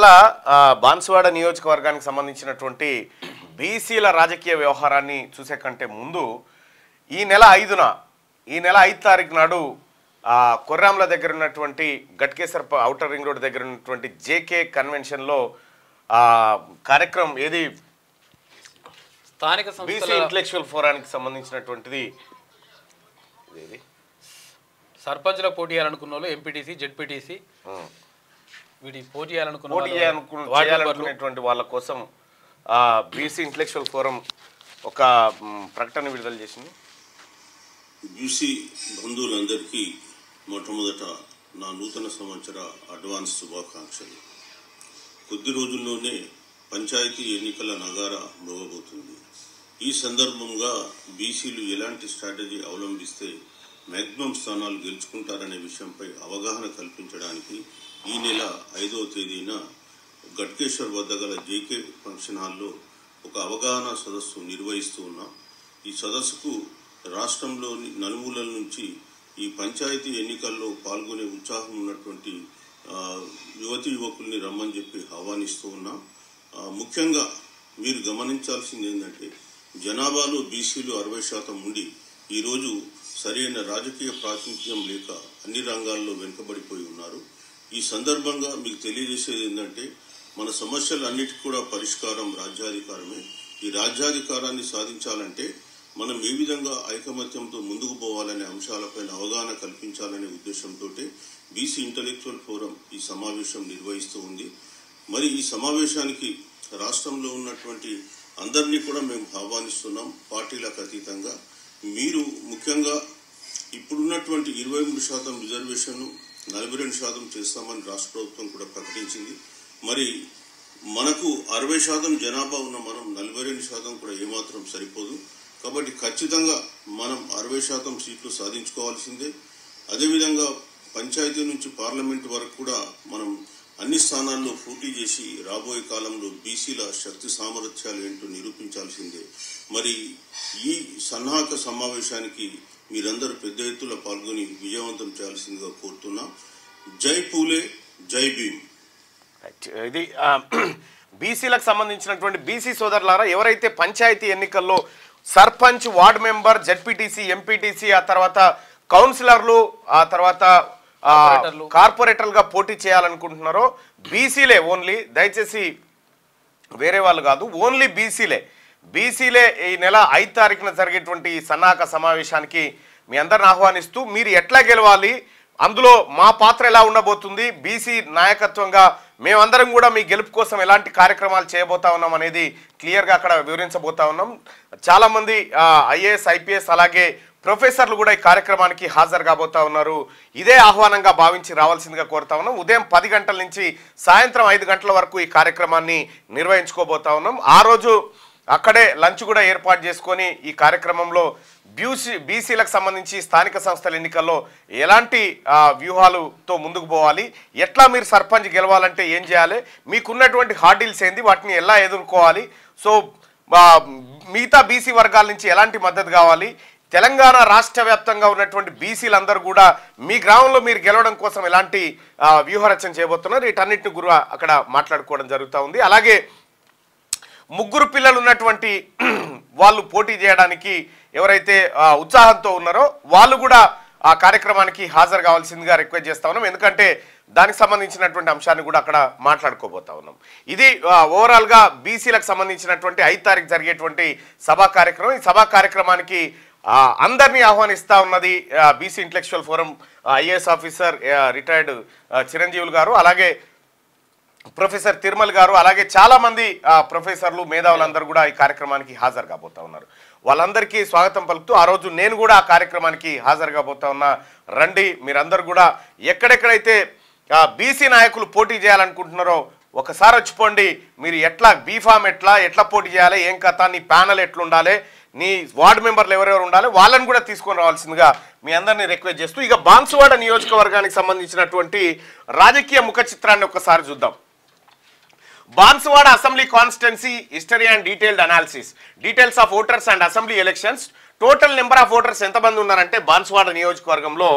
అలా బాన్సువాడ నియోజకవర్గానికి సంబంధించినటువంటి బీసీల రాజకీయ వ్యవహారాన్ని చూసే కంటే ముందు ఈ నెల 5 తారీఖు నాడు కొర్రాంల దగ్గర ఉన్నటువంటి గట్కేసర్ ఔటర్ రింగ్ రోడ్ దగ్గర ఉన్నటువంటి జేకే కన్వెన్షన్లో కార్యక్రమం ఏది స్థానిక బీసీ ఇంటలెక్చువల్ ఫోరానికి సంబంధించినటువంటిది ఇది సర్పంచ్ల పోటీ చేయాలనుకున్న వాళ్ళు ఎంపీటీసీ జెడ్పీటీసీ వీటి పోటీ చేయాలనుకునేటువంటి వాళ్ళ కోసం బీసీ ఇంటలెక్చువల్ ఫోరం ఒక ప్రకటన విడుదల చేసింది. బీసీ బంధువులందరికీ మొట్టమొదట నా నూతన సంవత్సర అడ్వాన్స్ శుభాకాంక్షలు. కొద్ది రోజుల్లోనే పంచాయతీ ఎన్నికల నగారా మోగబోతుంది. ఈ సందర్భంగా బీసీలు ఎలాంటి స్ట్రాటజీ అవలంబిస్తే మ్యాక్సిమం స్థానాలు గెలుచుకుంటారనే విషయంపై అవగాహన కల్పించడానికి ఈ నెల 5వ తేదీన గట్కేశ్వర్ వద్ద గల జేకే ఫంక్షన్ హాల్లో ఒక అవగాహన సదస్సు నిర్వహిస్తూ ఉన్నాం. ఈ సదస్సుకు రాష్ట్రంలోని నలుమూలల నుంచి ఈ పంచాయతీ ఎన్నికల్లో పాల్గొనే ఉత్సాహం ఉన్నటువంటి యువతీ యువకుల్ని రమ్మని చెప్పి ఆహ్వానిస్తూ ఉన్నాం. ముఖ్యంగా మీరు గమనించాల్సింది ఏంటంటే జనాభాలో బీసీలు 60% ఉండి ఈరోజు సరైన రాజకీయ ప్రాతినిధ్యం లేక అన్ని రంగాల్లో వెనుకబడిపోయి ఉన్నారు. ఈ సందర్భంగా మీకు తెలియజేసేది ఏంటంటే మన సమస్యలన్నిటికీ కూడా పరిష్కారం రాజ్యాధికారమే. ఈ రాజ్యాధికారాన్ని సాధించాలంటే మనం ఏ విధంగా ఐకమత్యంతో ముందుకు పోవాలనే అంశాలపైన అవగాహన కల్పించాలనే ఉద్దేశంతో బీసీ ఇంటలెక్చువల్ ఫోరం ఈ సమావేశం నిర్వహిస్తూ ఉంది. మరి ఈ సమావేశానికి రాష్ట్రంలో ఉన్నటువంటి అందరినీ కూడా మేము ఆహ్వానిస్తున్నాం. పార్టీలకు అతీతంగా మీరు ముఖ్యంగా ఇప్పుడున్నటువంటి 23% రిజర్వేషన్ 42% చేస్తామని రాష్ట్ర ప్రభుత్వం కూడా ప్రకటించింది. మరి మనకు 60% జనాభా ఉన్న మనం 42% కూడా ఏమాత్రం సరిపోదు. కాబట్టి ఖచ్చితంగా మనం 60% సీట్లు సాధించుకోవాల్సిందే. అదేవిధంగా పంచాయతీ నుంచి పార్లమెంట్ వరకు కూడా మనం అన్ని స్థానాల్లో పోటీ చేసి రాబోయే కాలంలో బీసీల శక్తి సామర్థ్యాలు ఏంటో నిరూపించాల్సిందే. మరి ఈ సన్నాహక సమావేశానికి మీరందరూ పెద్ద ఎత్తున పాల్గొని విజయవంతం చేయాల్సిందిగా కోరుతున్నాం. జై పూలే, జై భీమ్. ఇది బీసీలకు సంబంధించినటువంటి బీసీ సోదరులారా, ఎవరైతే పంచాయతీ ఎన్నికల్లో sarpanch, ward member, ZPTC, MPTC, ఆ తర్వాత కౌన్సిలర్లు, ఆ తర్వాత కార్పొరేటర్లుగా పోటీ చేయాలనుకుంటున్నారో బీసీలే ఓన్లీ, దయచేసి వేరే వాళ్ళు కాదు, ఓన్లీ బీసీలే ఈ నెల 5 తారీఖున జరిగేటువంటి సన్నాహక సమావేశానికి మీ అందరిని ఆహ్వానిస్తూ మీరు ఎట్లా గెలవాలి, అందులో మా పాత్ర ఎలా ఉండబోతుంది, బీసీ నాయకత్వంగా మేమందరం కూడా మీ గెలుపు కోసం ఎలాంటి కార్యక్రమాలు చేయబోతా ఉన్నాం అనేది క్లియర్గా అక్కడ వివరించబోతా ఉన్నాం. చాలామంది ఐఏఎస్, ఐపీఎస్ అలాగే ప్రొఫెసర్లు కూడా ఈ కార్యక్రమానికి హాజరు కాబోతా ఉన్నారు. ఇదే ఆహ్వానంగా భావించి రావాల్సిందిగా కోరుతా ఉన్నాం. ఉదయం 10 గంటల నుంచి సాయంత్రం 5 గంటల వరకు ఈ కార్యక్రమాన్ని నిర్వహించుకోబోతా ఉన్నాం. ఆ రోజు అక్కడే లంచ్ కూడా ఏర్పాటు చేసుకొని ఈ కార్యక్రమంలో బీసీలకు సంబంధించి స్థానిక సంస్థల ఎన్నికల్లో ఎలాంటి వ్యూహాలతో ముందుకు పోవాలి, ఎట్లా మీరు సర్పంచ్ గెలవాలంటే ఏం చేయాలి, మీకున్నటువంటి హార్డిల్స్ ఏంది, వాటిని ఎలా ఎదుర్కోవాలి, సో మిగతా బీసీ వర్గాల నుంచి ఎలాంటి మద్దతు కావాలి, తెలంగాణ రాష్ట్ర వ్యాప్తంగా ఉన్నటువంటి బీసీలందరూ కూడా మీ గ్రామంలో మీరు గెలవడం కోసం ఎలాంటి వ్యూహరచన చేయబోతున్నారు, వీటన్నిటిని గురు అక్కడ మాట్లాడుకోవడం జరుగుతూ ఉంది. అలాగే 3 పిల్లలు ఉన్నటువంటి వాళ్ళు పోటీ చేయడానికి ఎవరైతే ఉత్సాహంతో ఉన్నారో వాళ్ళు కూడా ఆ కార్యక్రమానికి హాజరు కావాల్సిందిగా రిక్వెస్ట్ చేస్తా ఉన్నాం. ఎందుకంటే దానికి సంబంధించినటువంటి అంశాన్ని కూడా అక్కడ మాట్లాడుకోబోతా ఉన్నాం. ఇది ఓవరాల్గా బీసీలకు సంబంధించినటువంటి 5 తారీఖు జరిగేటువంటి సభా కార్యక్రమం. ఈ సభా కార్యక్రమానికి అందరినీ ఆహ్వానిస్తూ ఉన్నది BC intellectual forum IAS officer retired Chiranjeevulu గారు, అలాగే ప్రొఫెసర్ తిరుమల్ గారు, అలాగే చాలామంది ప్రొఫెసర్లు, మేధావులందరూ కూడా ఈ కార్యక్రమానికి హాజరు కాబోతా ఉన్నారు. వాళ్ళందరికీ స్వాగతం పలుకుతూ ఆ రోజు నేను కూడా ఆ కార్యక్రమానికి హాజరు కాబోతా ఉన్నా. రండి, మీరందరూ కూడా ఎక్కడెక్కడైతే బీసీ నాయకులు పోటీ చేయాలనుకుంటున్నారో ఒకసారి వచ్చిపోండి. మీరు ఎట్లా బీఫామ్ ఎట్లా పోటీ చేయాలి, ఏం కథ, నీ ప్యానల్ ఎట్లుండాలి, నీ వార్డు మెంబర్లు ఎవరెవరు ఉండాలి, వాళ్ళని కూడా తీసుకొని రావాల్సిందిగా మీ అందరినీ రిక్వెస్ట్ చేస్తూ ఇక బాన్సువాడ నియోజకవర్గానికి సంబంధించినటువంటి రాజకీయ ముఖ చిత్రాన్ని ఒకసారి చూద్దాం. Banswada Assembly Constituency History and Detailed Analysis. Details of voters and assembly elections total number of voters ఎంతమంది ఉన్నారంటే బాన్సువాడ నియోజకవర్గంలో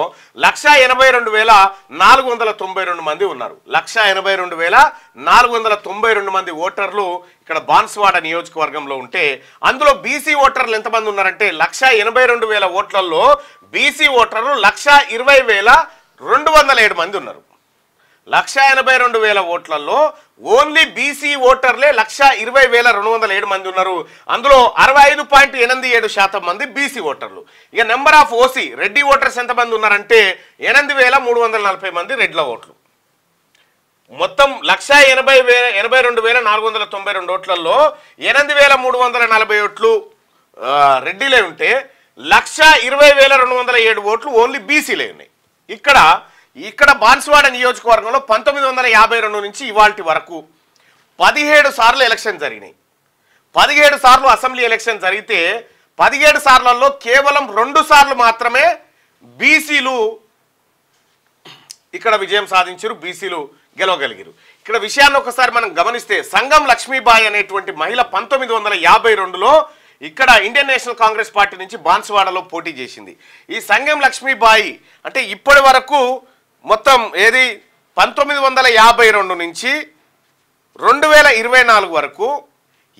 182,492 మంది ఉన్నారు. 182,492 మంది ఓటర్లు ఇక్కడ బాన్సువాడ నియోజకవర్గంలో ఉంటే అందులో బీసీ ఓటర్లు ఎంతమంది ఉన్నారంటే 182,000 ఓట్లలో బీసీ ఓటర్లు 120,207 మంది ఉన్నారు. 182,000 ఓట్లలో ఓన్లీ బీసీ ఓటర్లే 120,207 మంది ఉన్నారు. అందులో 65.87% మంది బీసీ ఓటర్లు. ఇక number of OC Reddy voters ఎంతమంది ఉన్నారంటే 8,340 మంది రెడ్ల ఓట్లు. మొత్తం 182,492 ఓట్లలో 8,340 ఓట్లు రెడ్డిలే ఉంటే 120,207 ఓట్లు ఓన్లీ బీసీలే ఉన్నాయి. ఇక్కడ బాన్సువాడ నియోజకవర్గంలో 1952 నుంచి ఇవాల్టి వరకు 17 సార్లు ఎలక్షన్ జరిగినాయి. 17 సార్లు అసెంబ్లీ ఎలక్షన్ జరిగితే 17 సార్లలో కేవలం 2 సార్లు మాత్రమే బీసీలు ఇక్కడ విజయం సాధించారు, బీసీలు గెలవగలిగారు. ఇక్కడ విషయాన్ని ఒకసారి మనం గమనిస్తే సంగం లక్ష్మీబాయి అనేటువంటి మహిళ 1952లో ఇక్కడ ఇండియన్ నేషనల్ కాంగ్రెస్ పార్టీ నుంచి బాన్సువాడలో పోటీ చేసింది. ఈ సంగం లక్ష్మీబాయి అంటే ఇప్పటి వరకు మొత్తం 1952 నుంచి 2024 వరకు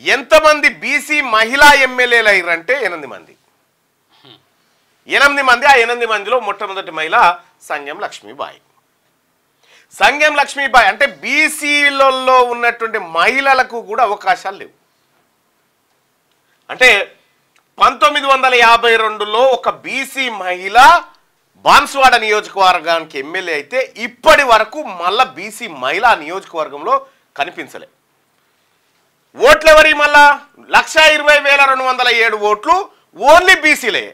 ఎంతమంది బీసీ మహిళా ఎమ్మెల్యేలు అయ్యారంటే 8 మంది. 8 మంది. ఆ 8 మందిలో మొట్టమొదటి మహిళ సంగం లక్ష్మీబాయి. సంగం లక్ష్మీబాయి అంటే బీసీలలో ఉన్నటువంటి మహిళలకు కూడా అవకాశాలు లేవు. అంటే 1952లో ఒక బీసీ మహిళ బాన్సువాడ నియోజకవర్గానికి ఎమ్మెల్యే అయితే ఇప్పటి వరకు మళ్ళా బీసీ మహిళ నియోజకవర్గంలో కనిపించలే. ఓట్లు ఎవరి మళ్ళా 120,207 ఓట్లు ఓన్లీ బీసీలే.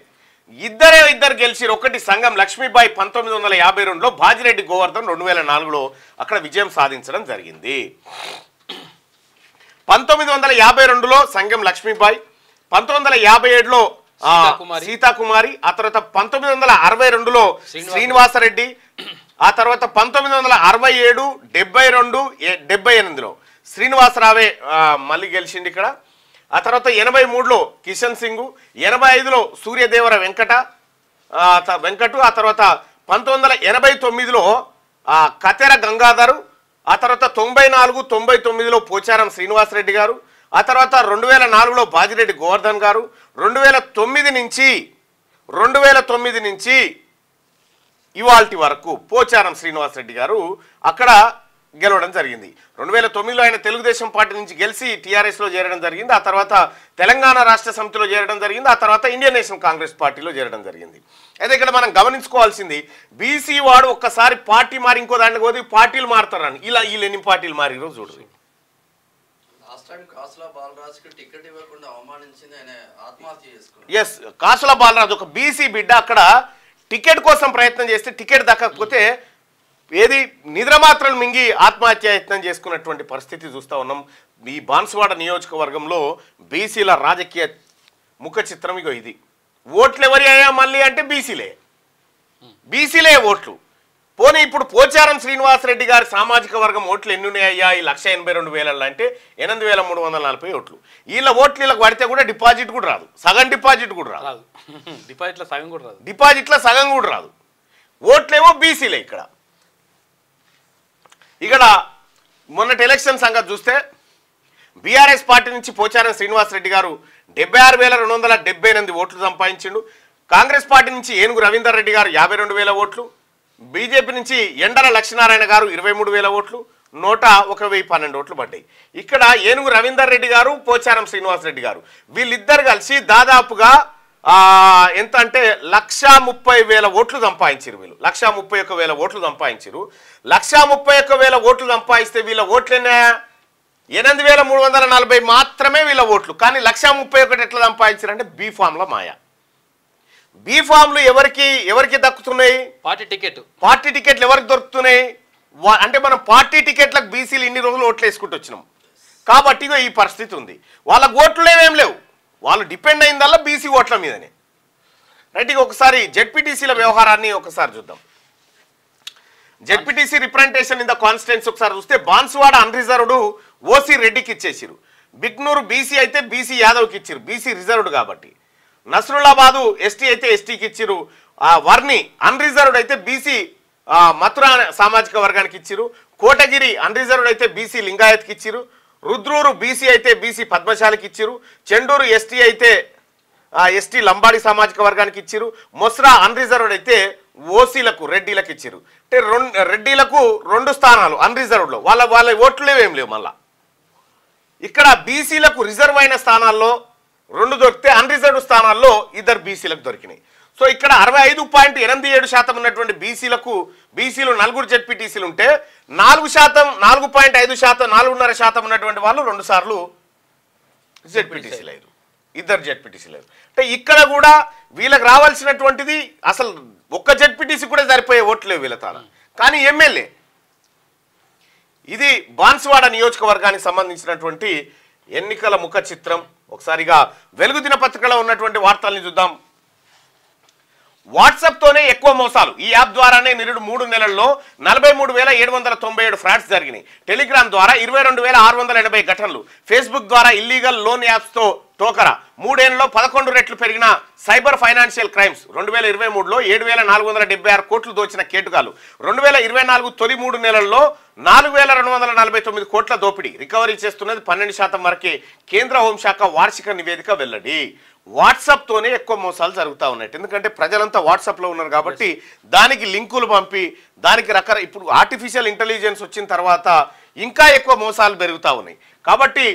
ఇద్దరు గెలిచిరు. ఒకటి సంగం లక్ష్మీబాయి 1952లో, బాజిరెడ్డి గోవర్ధన్ 2004లో అక్కడ విజయం సాధించడం జరిగింది. 1952లో సంగం లక్ష్మీబాయి, 1957లో సీతాకుమారి, ఆ తర్వాత 1962లో శ్రీనివాసరెడ్డి, ఆ తర్వాత 1967, 72, 78లో శ్రీనివాసరావే మళ్ళీ గెలిచింది ఇక్కడ. ఆ తర్వాత 83లో కిషన్ సింగ్, 85లో సూర్యదేవర వెంకటు, ఆ తర్వాత 1989లో కతెర గంగాధరు, ఆ తర్వాత 94, 99లో పోచారం శ్రీనివాసరెడ్డి గారు, ఆ తర్వాత 2004లో బాజిరెడ్డి గోవర్ధన్ గారు, 2009 నుంచి ఇవాల్టి వరకు పోచారం శ్రీనివాసరెడ్డి గారు అక్కడ గెలవడం జరిగింది. 2009లో ఆయన తెలుగుదేశం పార్టీ నుంచి గెలిచి టీఆర్ఎస్లో చేరడం జరిగింది. ఆ తర్వాత తెలంగాణ రాష్ట్ర సమితిలో చేరడం జరిగింది. ఆ తర్వాత ఇండియన్ నేషనల్ కాంగ్రెస్ పార్టీలో చేరడం జరిగింది. అయితే ఇక్కడ మనం గమనించుకోవాల్సింది బీసీ వాడు ఒక్కసారి పార్టీ మారి ఇంకో దాంట్లో పోతే పార్టీలు మారుతారని వీళ్ళు ఎన్ని పార్టీలు మారిరో చూడరు. ఎస్, కాసుల బాలరాజు ఒక బీసీ బిడ్డ అక్కడ టికెట్ కోసం ప్రయత్నం చేస్తే టికెట్ దక్కకపోతే నిద్రమాత్రలు మింగి ఆత్మహత్యాయత్నం చేసుకున్నటువంటి పరిస్థితి చూస్తూ ఉన్నాం. ఈ బాన్సువాడ నియోజకవర్గంలో బీసీల రాజకీయ ముఖ చిత్రం ఇగో ఇది. ఓట్లు ఎవరి అయ్యా మళ్ళీ అంటే బీసీలే ఓట్లు. పోనీ ఇప్పుడు పోచారం శ్రీనివాసరెడ్డి గారి సామాజిక వర్గం ఓట్లు ఎన్ని ఉన్నాయ్యా ఈ 182,000 అంటే 8,340 ఓట్లు. వీళ్ళ ఓట్లు వీళ్ళకి పడితే కూడా డిపాజిట్ కూడా రాదు, సగం డిపాజిట్ కూడా రాదు, డిపాజిట్లో సగం కూడా రాదు. ఓట్లేమో బీసీలే. ఇక్కడ మొన్నటి ఎలక్షన్ సంగతి చూస్తే బీఆర్ఎస్ పార్టీ నుంచి పోచారం శ్రీనివాసరెడ్డి గారు 76,278 ఓట్లు సంపాదించిండు. కాంగ్రెస్ పార్టీ నుంచి ఏనుగు రవీందర్ రెడ్డి గారు 52,000 ఓట్లు, బీజేపీ నుంచి ఎండర లక్ష్మీనారాయణ గారు 23,000 ఓట్లు, 101,012 ఓట్లు పడ్డాయి. ఇక్కడ ఏనుగు రవీందర్ రెడ్డి గారు, పోచారం శ్రీనివాసరెడ్డి గారు వీళ్ళిద్దరు కలిసి దాదాపుగా ఎంత అంటే 130,000 ఓట్లు సంపాదించారు. వీళ్ళు 131,000 ఓట్లు సంపాదించారు. 131,000 ఓట్లు సంపాదిస్తే వీళ్ళ ఓట్లేనా 8,340 మాత్రమే వీళ్ళ ఓట్లు. కానీ 131,000 ఎట్లా సంపాదించారంటే బీఫామ్ల మాయ. బీఫామ్లు ఎవరికి దక్కుతున్నాయి? పార్టీ టికెట్లు ఎవరికి దొరుకుతున్నాయి అంటే మనం పార్టీ టికెట్లకు బీసీలు ఇన్ని రోజులు ఓట్లు వేసుకుంటూ వచ్చినాం కాబట్టి ఈ పరిస్థితి ఉంది. వాళ్ళ ఓట్లు ఏమేం లేవు, వాళ్ళు డిపెండ్ అయిందల్లా బీసీ ఓట్ల మీదనే. రైట్, ఇక ఒకసారి జెడ్పీటీసీల వ్యవహారాన్ని ఒకసారి చూద్దాం. ZPTC representation in the constituency ఒకసారి చూస్తే బాన్సువాడ అన్రిజర్వ్డ్ ఓసీ రెడ్డికి ఇచ్చేసారు. బిగ్నూరు బీసీ అయితే బీసీ యాదవ్కి ఇచ్చారు, బీసీ రిజర్వ్డ్ కాబట్టి. నస్రుల్లాబాదు ఎస్టీ అయితే ఎస్టీకి ఇచ్చిరు, వర్ణి అన్రిజర్వ్డ్ అయితే బీసీ మథురా సామాజిక వర్గానికి ఇచ్చిరు, కోటగిరి అన్రిజర్వ్డ్ అయితే బీసీ లింగాయత్కి ఇచ్చిరు, రుద్రూరు బీసీ అయితే బీసీ పద్మశాలికి ఇచ్చిరు, చెండూరు ఎస్టీ అయితే ఎస్టీ లంబాడి సామాజిక వర్గానికి ఇచ్చిరు, మొస్రా అన్రిజర్వ్డ్ అయితే ఓసీలకు రెడ్డిలకు ఇచ్చిరు. అంటే రెడ్డిలకు 2 స్థానాలు అన్రిజర్వ్డ్లో, వాళ్ళ ఓట్లు ఏం లేవు. మళ్ళా ఇక్కడ బీసీలకు రిజర్వ్ అయిన స్థానాల్లో 2 దొరికితే అన్రిజర్వ్డ్ స్థానాల్లో 2 బీసీలకు దొరికినాయి. సో ఇక్కడ 65.87% ఉన్నటువంటి బీసీలు 4 జెడ్పీటీసీలు ఉంటే 4%, 4.5%, 4.5% ఉన్నటువంటి వాళ్ళు 2 సార్లు జెడ్పీటీసీ లేదు, 2 జెడ్పీటీసీ లేదు. అంటే ఇక్కడ కూడా వీళ్ళకి రావాల్సినటువంటిది అసలు ఒక్క జెడ్పీటీసీ కూడా సరిపోయే ఓట్లు లేవు వీళ్ళ తాను. కానీ ఎమ్మెల్యే ఇది బాన్సువాడ నియోజకవర్గానికి సంబంధించినటువంటి ఎన్నికల ముఖ చిత్రం. ఒకసారిగా వెలుగు దినపత్రికలో ఉన్నటువంటి వార్తల్ని చూద్దాం. వాట్సాప్తోనే ఎక్కువ మోసాలు, ఈ యాప్ ద్వారానే నిరుడు 3 నెలల్లో 43,797 ఫ్రాడ్స్ జరిగినాయి. టెలిగ్రామ్ ద్వారా 22,680 ఘటనలు, ఫేస్బుక్ ద్వారా ఇల్లీగల్ లోన్ యాప్స్తో టోకరా, 3 ఏళ్లలో 11 రెట్లు పెరిగిన సైబర్ ఫైనాన్షియల్ క్రైమ్స్. 2023లో 7,476 కోట్లు దోచిన కేటుగాలు, 2024 తొలి 3 నెలల్లో 4,249 కోట్ల దోపిడీ, రికవరీ చేస్తున్నది 12% వరకే కేంద్ర హోంశాఖ వార్షిక నివేదిక వెల్లడి. వాట్సాప్తోనే ఎక్కువ మోసాలు జరుగుతూ ఉన్నాయి. ఎందుకంటే ప్రజలంతా వాట్సాప్లో ఉన్నారు కాబట్టి దానికి లింకులు పంపి దానికి ఇప్పుడు ఆర్టిఫిషియల్ ఇంటెలిజెన్స్ వచ్చిన తర్వాత ఇంకా ఎక్కువ మోసాలు పెరుగుతూ ఉన్నాయి. కాబట్టి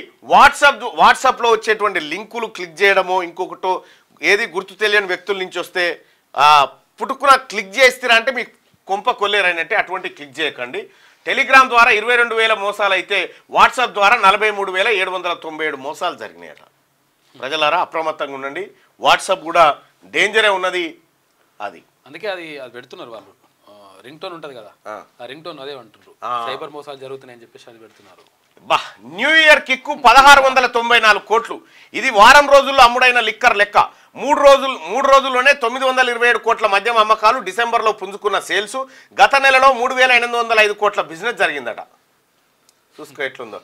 వాట్సాప్లో వచ్చేటువంటి లింకులు క్లిక్ చేయడమో ఇంకొకటో ఏది గుర్తు తెలియని వ్యక్తుల నుంచి వస్తే పుట్టుకున్న క్లిక్ చేస్తారా అంటే మీకు కొంప కొల్లేరనంటే అటువంటి క్లిక్ చేయకండి. టెలిగ్రామ్ ద్వారా 22,000 మోసాలు అయితే వాట్సాప్ ద్వారా 43,797 మోసాలు జరిగినాయట. ప్రజలారా అప్రమత్తంగా ఉండండి. వాట్సాప్ కూడా డేంజరే ఉన్నది. అందుకే అది పెడుతున్నారు వాళ్ళు. రింగ్ టోన్ ఉంటుంది కదా, ఆ రింగ్ టోన్ అదే అంటున్నారు, సైబర్ మోసాలు జరుగుతున్నాయని చెప్పేసి అది పెడుతున్నారు. న్యూ ఇయర్ కిక్కు 1,694 కోట్లు. ఇది వారం రోజుల్లో అమ్ముడైన లిక్కర్ లెక్క. 3 రోజుల్లోనే 927 కోట్ల మద్యం అమ్మకాలు. డిసెంబర్లో పుంజుకున్న సేల్స్. గత నెలలో 3,805 కోట్ల బిజినెస్ జరిగిందట. చూసుకో ఎట్లుందో.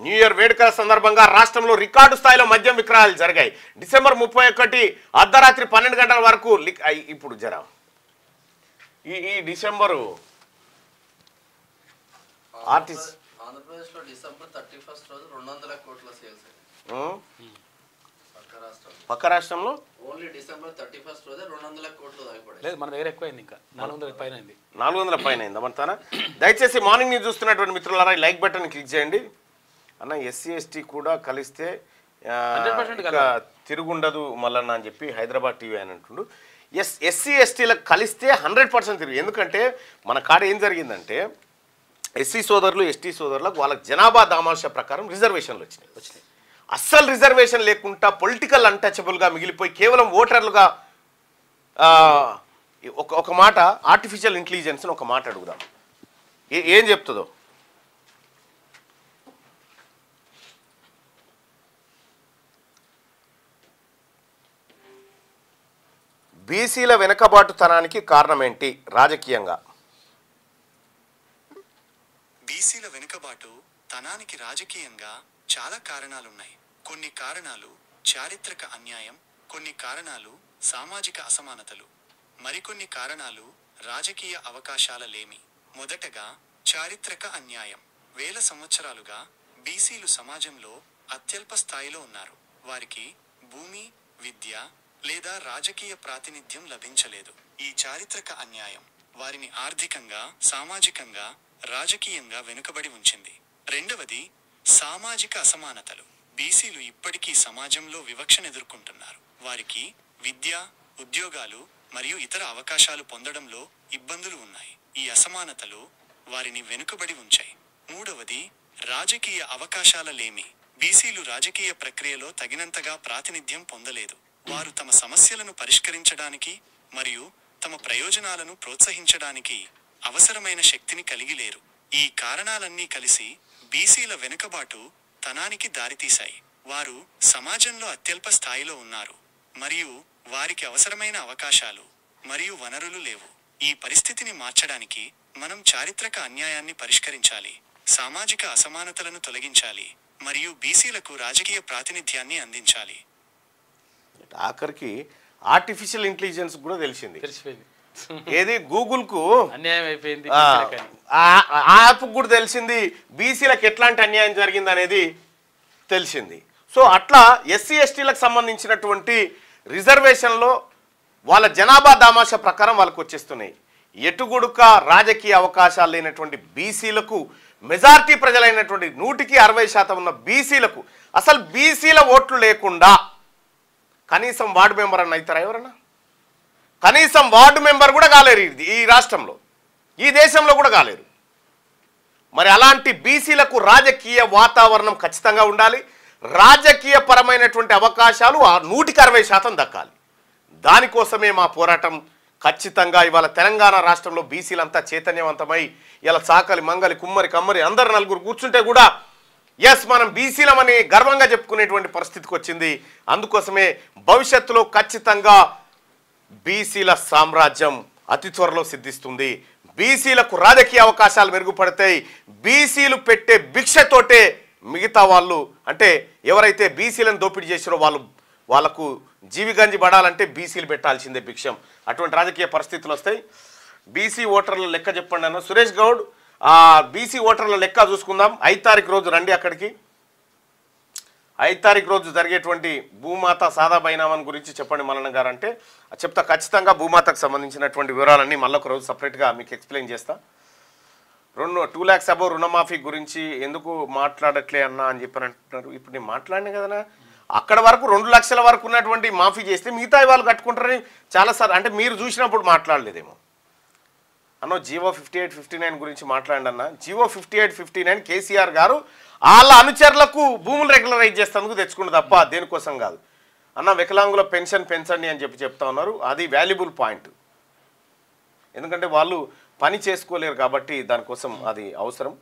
న్యూ ఇయర్ వేడుకల సందర్భంగా రాష్ట్రంలో రికార్డు స్థాయిలో మద్యం విక్రయాలు జరిగాయి. డిసెంబర్ 31 అర్ధరాత్రి 12 గంటల వరకు ఇప్పుడు ఈ డిసెంబరు ఆంధ్రప్రదేశ్లో డిసెంబర్ 31 రోజు 200 కోట్ల సేల్స్. పక్క రాష్ట్రంలో ఓన్లీ డిసెంబర్ 31 రోజే 200 కోట్లు దాగిపడాయి. లేదు, మన దగ్గర ఎక్కువైంది, ఇంకా 400 పైన అయింది. 400 పైన అయింది అమంటారా? దయచేసి మార్నింగ్ న్యూస్ చూస్తున్నటువంటి మిత్రులారా లైక్ బటన్ క్లిక్ చేయండి. అన్న ఎస్సీ ఎస్టీ కూడా కలిస్తే తిరుగుండదు మళ్ళన్న అని చెప్పి హైదరాబాద్ టీవీ అని అంటుండు. ఎస్సీ ఎస్టీలకు కలిస్తే 100% తిరుగు. ఎందుకంటే మన కాడ ఏం జరిగిందంటే ఎస్సీ సోదరులు ఎస్టీ సోదరులకు వాళ్ళకి జనాభా దామాష ప్రకారం రిజర్వేషన్లు వచ్చినాయి. అస్సలు రిజర్వేషన్ లేకుండా పొలిటికల్ అన్టచబుల్గా మిగిలిపోయి కేవలం ఓటర్లుగా ఒక మాట ఆర్టిఫిషియల్ ఇంటెలిజెన్స్ని ఒక మాట అడుగుదాం, ఏం చెప్తుందో. బీసీల వెనుకబాటుతనానికి కారణం ఏంటి రాజకీయంగా? బీసీల వెనుకబాటు తనానికి రాజకీయంగా చాలా కారణాలున్నాయి. కొన్ని కారణాలు చారిత్రక అన్యాయం, కొన్ని కారణాలు సామాజిక అసమానతలు, మరికొన్ని కారణాలు రాజకీయ అవకాశాల లేమి. మొదటగా చారిత్రక అన్యాయం. 1000 సంవత్సరాలుగా బీసీలు సమాజంలో అత్యల్ప స్థాయిలో ఉన్నారు. వారికి భూమి, విద్య లేదా రాజకీయ ప్రాతినిధ్యం లభించలేదు. ఈ చారిత్రక అన్యాయం వారిని ఆర్థికంగా, సామాజికంగా, రాజకీయంగా వెనుకబడి ఉంచింది. రెండవది సామాజిక అసమానతలు. బీసీలు ఇప్పటికీ సమాజంలో వివక్షను ఎదుర్కొంటున్నారు. వారికి విద్య, ఉద్యోగాలు మరియు ఇతర అవకాశాలు పొందడంలో ఇబ్బందులు ఉన్నాయి. ఈ అసమానతలు వారిని వెనుకబడి ఉంచాయి. మూడవది రాజకీయ అవకాశాల లేమి. బీసీలు రాజకీయ ప్రక్రియలో తగినంతగా ప్రాతినిధ్యం పొందలేదు. వారు తమ సమస్యలను పరిష్కరించడానికి మరియు తమ ప్రయోజనాలను ప్రోత్సహించడానికి అవసరమైన శక్తిని కలిగి లేరు. ఈ కారణాలన్నీ కలిసి బీసీల వెనుకబాటు తనానికి దారితీశాయి. వారు సమాజంలో అత్యల్ప స్థాయిలో ఉన్నారు మరియు వారికి అవసరమైన అవకాశాలు మరియు వనరులు లేవు. ఈ పరిస్థితిని మార్చడానికి మనం చారిత్రక అన్యాయాన్ని పరిష్కరించాలి, సామాజిక అసమానతలను తొలగించాలి మరియు బీసీలకు రాజకీయ ప్రాతినిధ్యాన్ని అందించాలి. ఆఖరికి ఆర్టిఫిషియల్ ఇంటెలిజెన్స్ కూడా తెలిసింది. తెలిసిపోయింది ఏది గూగుల్కు అన్యాయం అయిపోయింది ఆ యాప్ కూడా తెలిసింది బీసీలకు ఎట్లాంటి అన్యాయం జరిగింది అనేది తెలిసింది. సో అట్లా ఎస్సీ ఎస్టీలకు సంబంధించినటువంటి రిజర్వేషన్లో వాళ్ళ జనాభా దామాషా ప్రకారం వాళ్ళకు వచ్చేస్తున్నాయి. ఎటుగుడుక రాజకీయ అవకాశాలు లేనటువంటి బీసీలకు మెజారిటీ ప్రజలైనటువంటి 160% ఉన్న బీసీలకు అసలు బీసీల ఓట్లు లేకుండా కనీసం వార్డు మెంబర్ అన్న అవుతారా ఎవరన్నా? కనీసం వార్డు మెంబర్ కూడా కాలేరు ఈ రాష్ట్రంలో, ఈ దేశంలో కూడా కాలేరు. మరి అలాంటి బీసీలకు రాజకీయ వాతావరణం ఖచ్చితంగా ఉండాలి. రాజకీయ పరమైనటువంటి అవకాశాలు 160% దక్కాలి. దానికోసమే మా పోరాటం. ఖచ్చితంగా ఇవాళ తెలంగాణ రాష్ట్రంలో బీసీలంతా చైతన్యవంతమై ఇలా చాకలి మంగలి కుమ్మరి కమ్మరి అందరు నలుగురు కూర్చుంటే కూడా ఎస్ మనం బీసీలమని గర్వంగా చెప్పుకునేటువంటి పరిస్థితికి వచ్చింది. అందుకోసమే భవిష్యత్తులో ఖచ్చితంగా బీసీల సామ్రాజ్యం అతి త్వరలో సిద్ధిస్తుంది. బీసీలకు రాజకీయ అవకాశాలు మెరుగుపడతాయి. బీసీలు పెట్టే భిక్షతోటే మిగతా వాళ్ళు అంటే ఎవరైతే బీసీలను దోపిడీ చేసారో వాళ్ళకు జీవిగంజి పడాలంటే బీసీలు పెట్టాల్సిందే భిక్షం. అటువంటి రాజకీయ పరిస్థితులు వస్తాయి. బీసీ ఓటర్ల లెక్క చెప్పండి అన్న సురేష్ గౌడ్. బీసీ ఓటర్ల లెక్క చూసుకుందాం. 5 తారీఖు రోజు రండి అక్కడికి. 5 తారీఖు రోజు జరిగేటువంటి భూమాత సాదా బైనామాన్ గురించి చెప్పండి మల్లన్న గారు అంటే చెప్తా. ఖచ్చితంగా భూమాతకు సంబంధించినటువంటి వివరాలన్నీ మళ్ళొక రోజు సపరేట్గా మీకు ఎక్స్ప్లెయిన్ చేస్తా. 2 lakhs అబోవ్ రుణమాఫీ గురించి ఎందుకు మాట్లాడట్లే అన్న అని చెప్పని అంటున్నారు. ఇప్పుడు నేను మాట్లాడినా కదనా, అక్కడ వరకు 2 లక్షల వరకు ఉన్నటువంటి మాఫీ చేస్తే మిగతా వాళ్ళు కట్టుకుంటారని చాలాసార్లు అంటే మీరు చూసినప్పుడు మాట్లాడలేదేమో అన్నో. జీవో 58-59 గురించి మాట్లాడండి అన్న. జీవో 58-59 కేసీఆర్ గారు వాళ్ళ అనుచరులకు భూములు రెగ్యులరైజ్ చేస్తేందుకు తెచ్చుకుంటే తప్ప దేనికోసం కాదు అన్న. వికలాంగుల పెన్షన్ పెంచండి అని చెప్తా ఉన్నారు. అది వాల్యుబుల్ పాయింట్. ఎందుకంటే వాళ్ళు పని చేసుకోలేరు కాబట్టి దానికోసం అది అవసరం.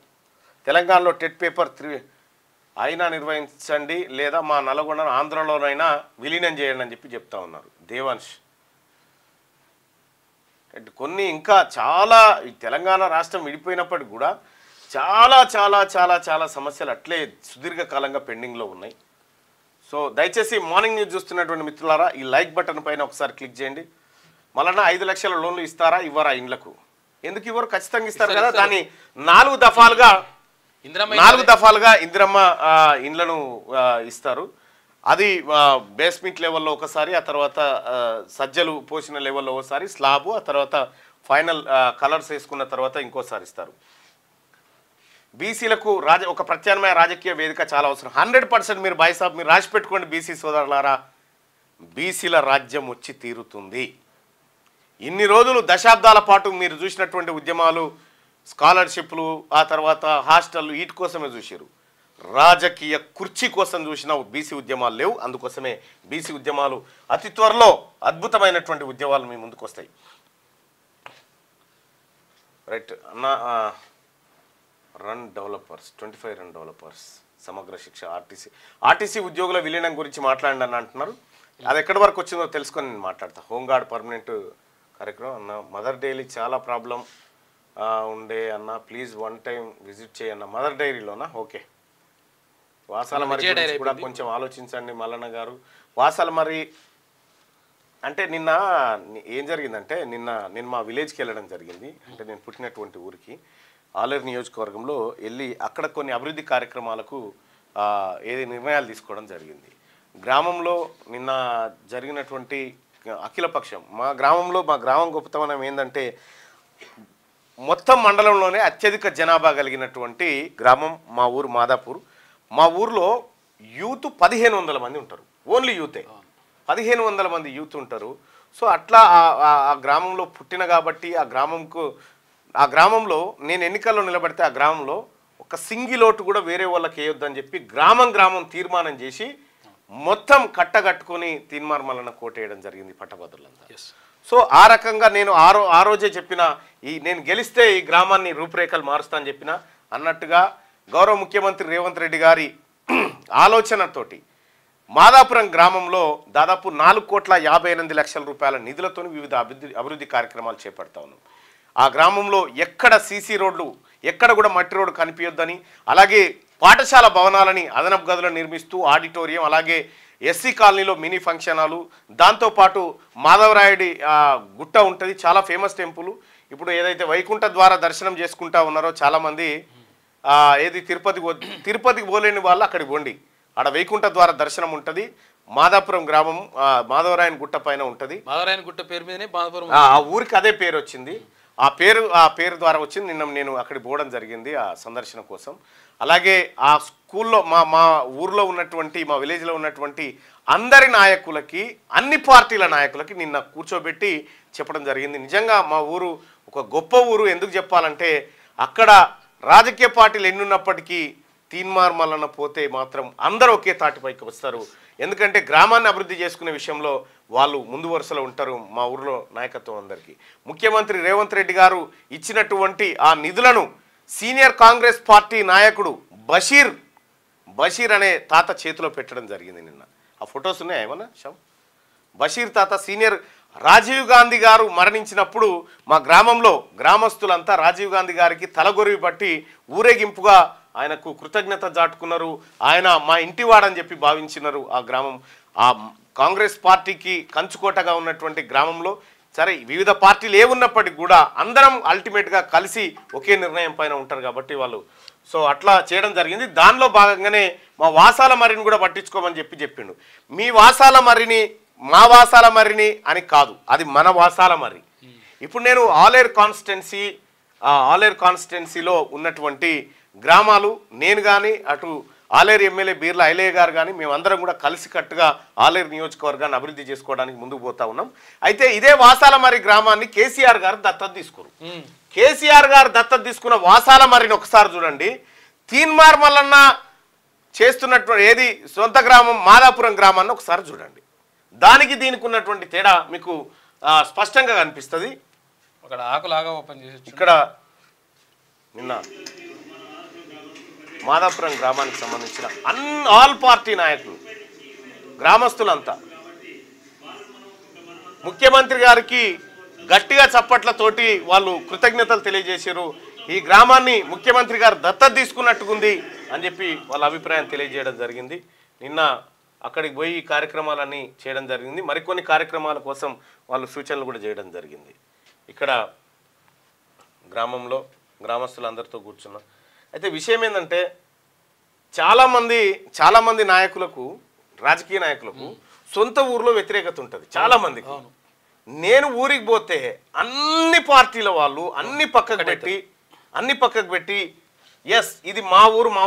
తెలంగాణలో టెట్ పేపర్ 3 అయినా నిర్వహించండి లేదా మా నల్గొండ ఆంధ్రలోనైనా విలీనం చేయండి అని చెప్తా ఉన్నారు దేవాంశ్. కొన్ని ఇంకా చాలా తెలంగాణ రాష్ట్రం విడిపోయినప్పటికి కూడా చాలా చాలా చాలా చాలా సమస్యలు అట్లే సుదీర్ఘకాలంగా పెండింగ్లో ఉన్నాయి. సో దయచేసి మార్నింగ్ న్యూస్ చూస్తున్నటువంటి మిత్రులారా ఈ లైక్ బటన్ పైన ఒకసారి క్లిక్ చేయండి. మళ్ళీ 5 లక్షల లోన్లు ఇస్తారా ఇవ్వరా ఇండ్లకు? ఎందుకు ఇవ్వరు? ఖచ్చితంగా ఇస్తారు కదా. దాన్ని 4 దఫాలుగా ఇందిరమ్మ ఇండ్లను ఇస్తారు. అది బేస్మెంట్ లెవెల్లో ఒకసారి, ఆ తర్వాత సజ్జలు పోసిన లెవెల్లో ఒకసారి, స్లాబు, ఆ తర్వాత ఫైనల్ కలర్స్ వేసుకున్న తర్వాత ఇంకోసారి ఇస్తారు. బీసీలకు ఒక ప్రత్యామ్నాయ రాజకీయ వేదిక చాలా అవసరం. 100% మీరు బాయ్సాబ్ మీరు రాసి పెట్టుకోండి బీసీ సోదరులారా. బీసీల రాజ్యం వచ్చి తీరుతుంది. ఇన్ని రోజులు దశాబ్దాల పాటు మీరు చూసినటువంటి ఉద్యమాలు, స్కాలర్షిప్లు, ఆ తర్వాత హాస్టళ్ళు వీటి కోసమే చూసారు. రాజకీయ కుర్చీ కోసం చూసిన బీసీ ఉద్యమాలు లేవు. అందుకోసమే బీసీ ఉద్యమాలు అతి త్వరలో అద్భుతమైనటువంటి ఉద్యమాలు మీ ముందుకు వస్తాయి. రైట్ అన్న. రన్ డెవలపర్స్ 25 రన్ డెవలపర్స్ సమగ్ర శిక్ష ఆర్టీసీ ఉద్యోగుల విలీనం గురించి మాట్లాడండి అని అంటున్నారు. అది ఎక్కడి వరకు వచ్చిందో తెలుసుకొని నేను మాట్లాడతా. హోంగార్డ్ పర్మనెంట్ కార్యక్రమం అన్న. మదర్ డైరీ చాలా ప్రాబ్లం ఉండే అన్న, ప్లీజ్ 1 time విజిట్ చేయన్న. మదర్ డైరీలోనా? ఓకే. వాసాల మరి కూడా కొంచెం ఆలోచించండి మల్లన్న గారు. వాసాల మరి అంటే నిన్న ఏం జరిగిందంటే నేను మా విలేజ్కి వెళ్ళడం జరిగింది. అంటే నేను పుట్టినటువంటి ఊరికి ఆలేరు నియోజకవర్గంలో వెళ్ళి అక్కడ కొన్ని అభివృద్ధి కార్యక్రమాలకు ఏది నిర్ణయాలు తీసుకోవడం జరిగింది. గ్రామంలో నిన్న జరిగినటువంటి అఖిలపక్షం మా గ్రామం గొప్పతనం ఏంటంటే మొత్తం మండలంలోనే అత్యధిక జనాభా కలిగినటువంటి గ్రామం మా ఊరు మాదాపూర్. మా ఊర్లో యూత్ 1500 మంది ఉంటారు. ఓన్లీ యూతే 1500 మంది యూత్ ఉంటారు. సో అట్లా ఆ గ్రామంలో పుట్టిన కాబట్టి ఆ గ్రామంలో నేను ఎన్నికల్లో నిలబడితే ఆ గ్రామంలో ఒక సింగిల్ ఓటు కూడా వేరే వాళ్ళకి వేయొద్దని చెప్పి గ్రామం తీర్మానం చేసి మొత్తం కట్టగట్టుకొని తీర్మార్మలన కోటేయడం జరిగింది పట్టభద్రులంతా. సో ఆ రకంగా నేను ఆ రోజే చెప్పిన నేను గెలిస్తే ఈ గ్రామాన్ని రూపురేఖలు మారుస్తా అని చెప్పిన అన్నట్టుగా గౌరవ ముఖ్యమంత్రి రేవంత్ రెడ్డి గారి ఆలోచనతోటి మాదాపురం గ్రామంలో దాదాపు 4,58,00,000 రూపాయల నిధులతో వివిధ అభివృద్ధి కార్యక్రమాలు చేపడతా ఉన్నాం. ఆ గ్రామంలో ఎక్కడ సీసీ రోడ్లు ఎక్కడ కూడా మట్టి రోడ్డు కనిపించొద్దని, అలాగే పాఠశాల భవనాలని అదనపు గదులను నిర్మిస్తూ ఆడిటోరియం, అలాగే ఎస్సీ కాలనీలో మినీ ఫంక్షన్ హాలు, దాంతోపాటు మాధవరాయుడి గుట్ట ఉంటుంది, చాలా ఫేమస్ టెంపుల్. ఇప్పుడు ఏదైతే వైకుంఠ ద్వారా దర్శనం చేసుకుంటా ఉన్నారో చాలామంది ఏది తిరుపతికి పోలేని వాళ్ళు అక్కడికి పోండి, ఆడ వైకుంఠ ద్వారా దర్శనం ఉంటుంది. మాదాపురం గ్రామం మాధవరాయన్ గుట్ట పైన ఉంటుంది. మాధవరాయన్ గుట్ట పేరు మీదనే మాధవపురం ఆ ఊరికి అదే పేరు వచ్చింది. ఆ పేరు ద్వారా వచ్చింది. నేను అక్కడికి పోవడం జరిగింది ఆ సందర్శన కోసం. అలాగే ఆ స్కూల్లో మా ఊర్లో ఉన్నటువంటి, మా విలేజ్లో ఉన్నటువంటి అందరి నాయకులకి, అన్ని పార్టీల నాయకులకి నిన్న కూర్చోబెట్టి చెప్పడం జరిగింది. నిజంగా మా ఊరు ఒక గొప్ప ఊరు. ఎందుకు చెప్పాలంటే అక్కడ రాజకీయ పార్టీలు ఎన్నున్నప్పటికీ తీన్మార్ మల్లన్న పోతే మాత్రం అందరూ ఒకే తాటిపైకి వస్తారు. ఎందుకంటే గ్రామాన్ని అభివృద్ధి చేసుకునే విషయంలో వాళ్ళు ముందు వరుసలో ఉంటారు. మా ఊరిలో నాయకత్వం అందరికీ. ముఖ్యమంత్రి రేవంత్ రెడ్డి గారు ఇచ్చినటువంటి ఆ నిధులను సీనియర్ కాంగ్రెస్ పార్టీ నాయకుడు బషీర్ అనే తాత చేతిలో పెట్టడం జరిగింది నిన్న. ఆ ఫొటోస్ ఉన్నాయా ఏమన్నా? బషీర్ తాత సీనియర్ రాజీవ్ గాంధీ గారు మరణించినప్పుడు మా గ్రామంలో గ్రామస్తులంతా రాజీవ్ గాంధీ గారికి తలగొరివి పట్టి ఊరేగింపుగా ఆయనకు కృతజ్ఞత చాటుకున్నారు. ఆయన మా ఇంటివాడని చెప్పి భావించినారు. ఆ గ్రామం ఆ కాంగ్రెస్ పార్టీకి కంచుకోటగా ఉన్నటువంటి గ్రామంలో సరే వివిధ పార్టీలు ఏమున్నప్పటికీ కూడా అందరం అల్టిమేట్గా కలిసి ఒకే నిర్ణయం పైన ఉంటారు కాబట్టి వాళ్ళు సో అట్లా చేయడం జరిగింది. దానిలో భాగంగానే మా వాసాల మర్రిని కూడా పట్టించుకోమని చెప్పిండు. మీ వాసాల మర్రిని మా వాసాల మర్రిని అని కాదు, అది మన వాసాల మర్రి. ఇప్పుడు నేను ఆలేరు కాన్స్టిట్యున్సీలో ఉన్నటువంటి గ్రామాలు నేను కానీ అటు ఆలేరు ఎమ్మెల్యే బీర్ల ఐలయ్య గారు కానీ మేమందరం కూడా కలిసికట్టుగా ఆలేరు నియోజకవర్గాన్ని అభివృద్ధి చేసుకోవడానికి ముందుకు పోతా ఉన్నాం. అయితే ఇదే వాసాలమర్రి గ్రామాన్ని కేసీఆర్ గారు దత్తత తీసుకోరు. కేసీఆర్ గారు దత్తత తీసుకున్న వాసాలమర్రిని ఒకసారి చూడండి. తీన్మార్ మల్లన్న చేస్తున్నటువంటి ఏది సొంత గ్రామం మాదాపురం గ్రామాన్ని ఒకసారి చూడండి. దానికి దీనికి ఉన్నటువంటి తేడా మీకు స్పష్టంగా కనిపిస్తుంది. అక్కడ ఆకులాగా ఓపెన్ చేసి ఇక్కడ నిన్న మాదాపురం గ్రామానికి సంబంధించిన ఆల్ పార్టీ నాయకులు గ్రామస్తులంతా ముఖ్యమంత్రి గారికి గట్టిగా చప్పట్లతోటి వాళ్ళు కృతజ్ఞతలు తెలియజేశారు. ఈ గ్రామాన్ని ముఖ్యమంత్రి గారు దత్తత తీసుకున్నట్టుకుంది అని చెప్పి వాళ్ళ అభిప్రాయం తెలియజేయడం జరిగింది. నిన్న అక్కడికి పోయి కార్యక్రమాలన్నీ చేయడం జరిగింది. మరికొన్ని కార్యక్రమాల కోసం వాళ్ళు సూచనలు కూడా చేయడం జరిగింది. ఇక్కడ గ్రామంలో గ్రామస్తులందరితో కూర్చున్నాం. అయితే విషయం ఏంటంటే చాలామంది నాయకులకు, రాజకీయ నాయకులకు సొంత ఊర్లో వ్యతిరేకత ఉంటుంది చాలామందికి. నేను ఊరికి పోతే అన్ని పార్టీల వాళ్ళు అన్ని పక్కకు పెట్టి ఎస్ ఇది మా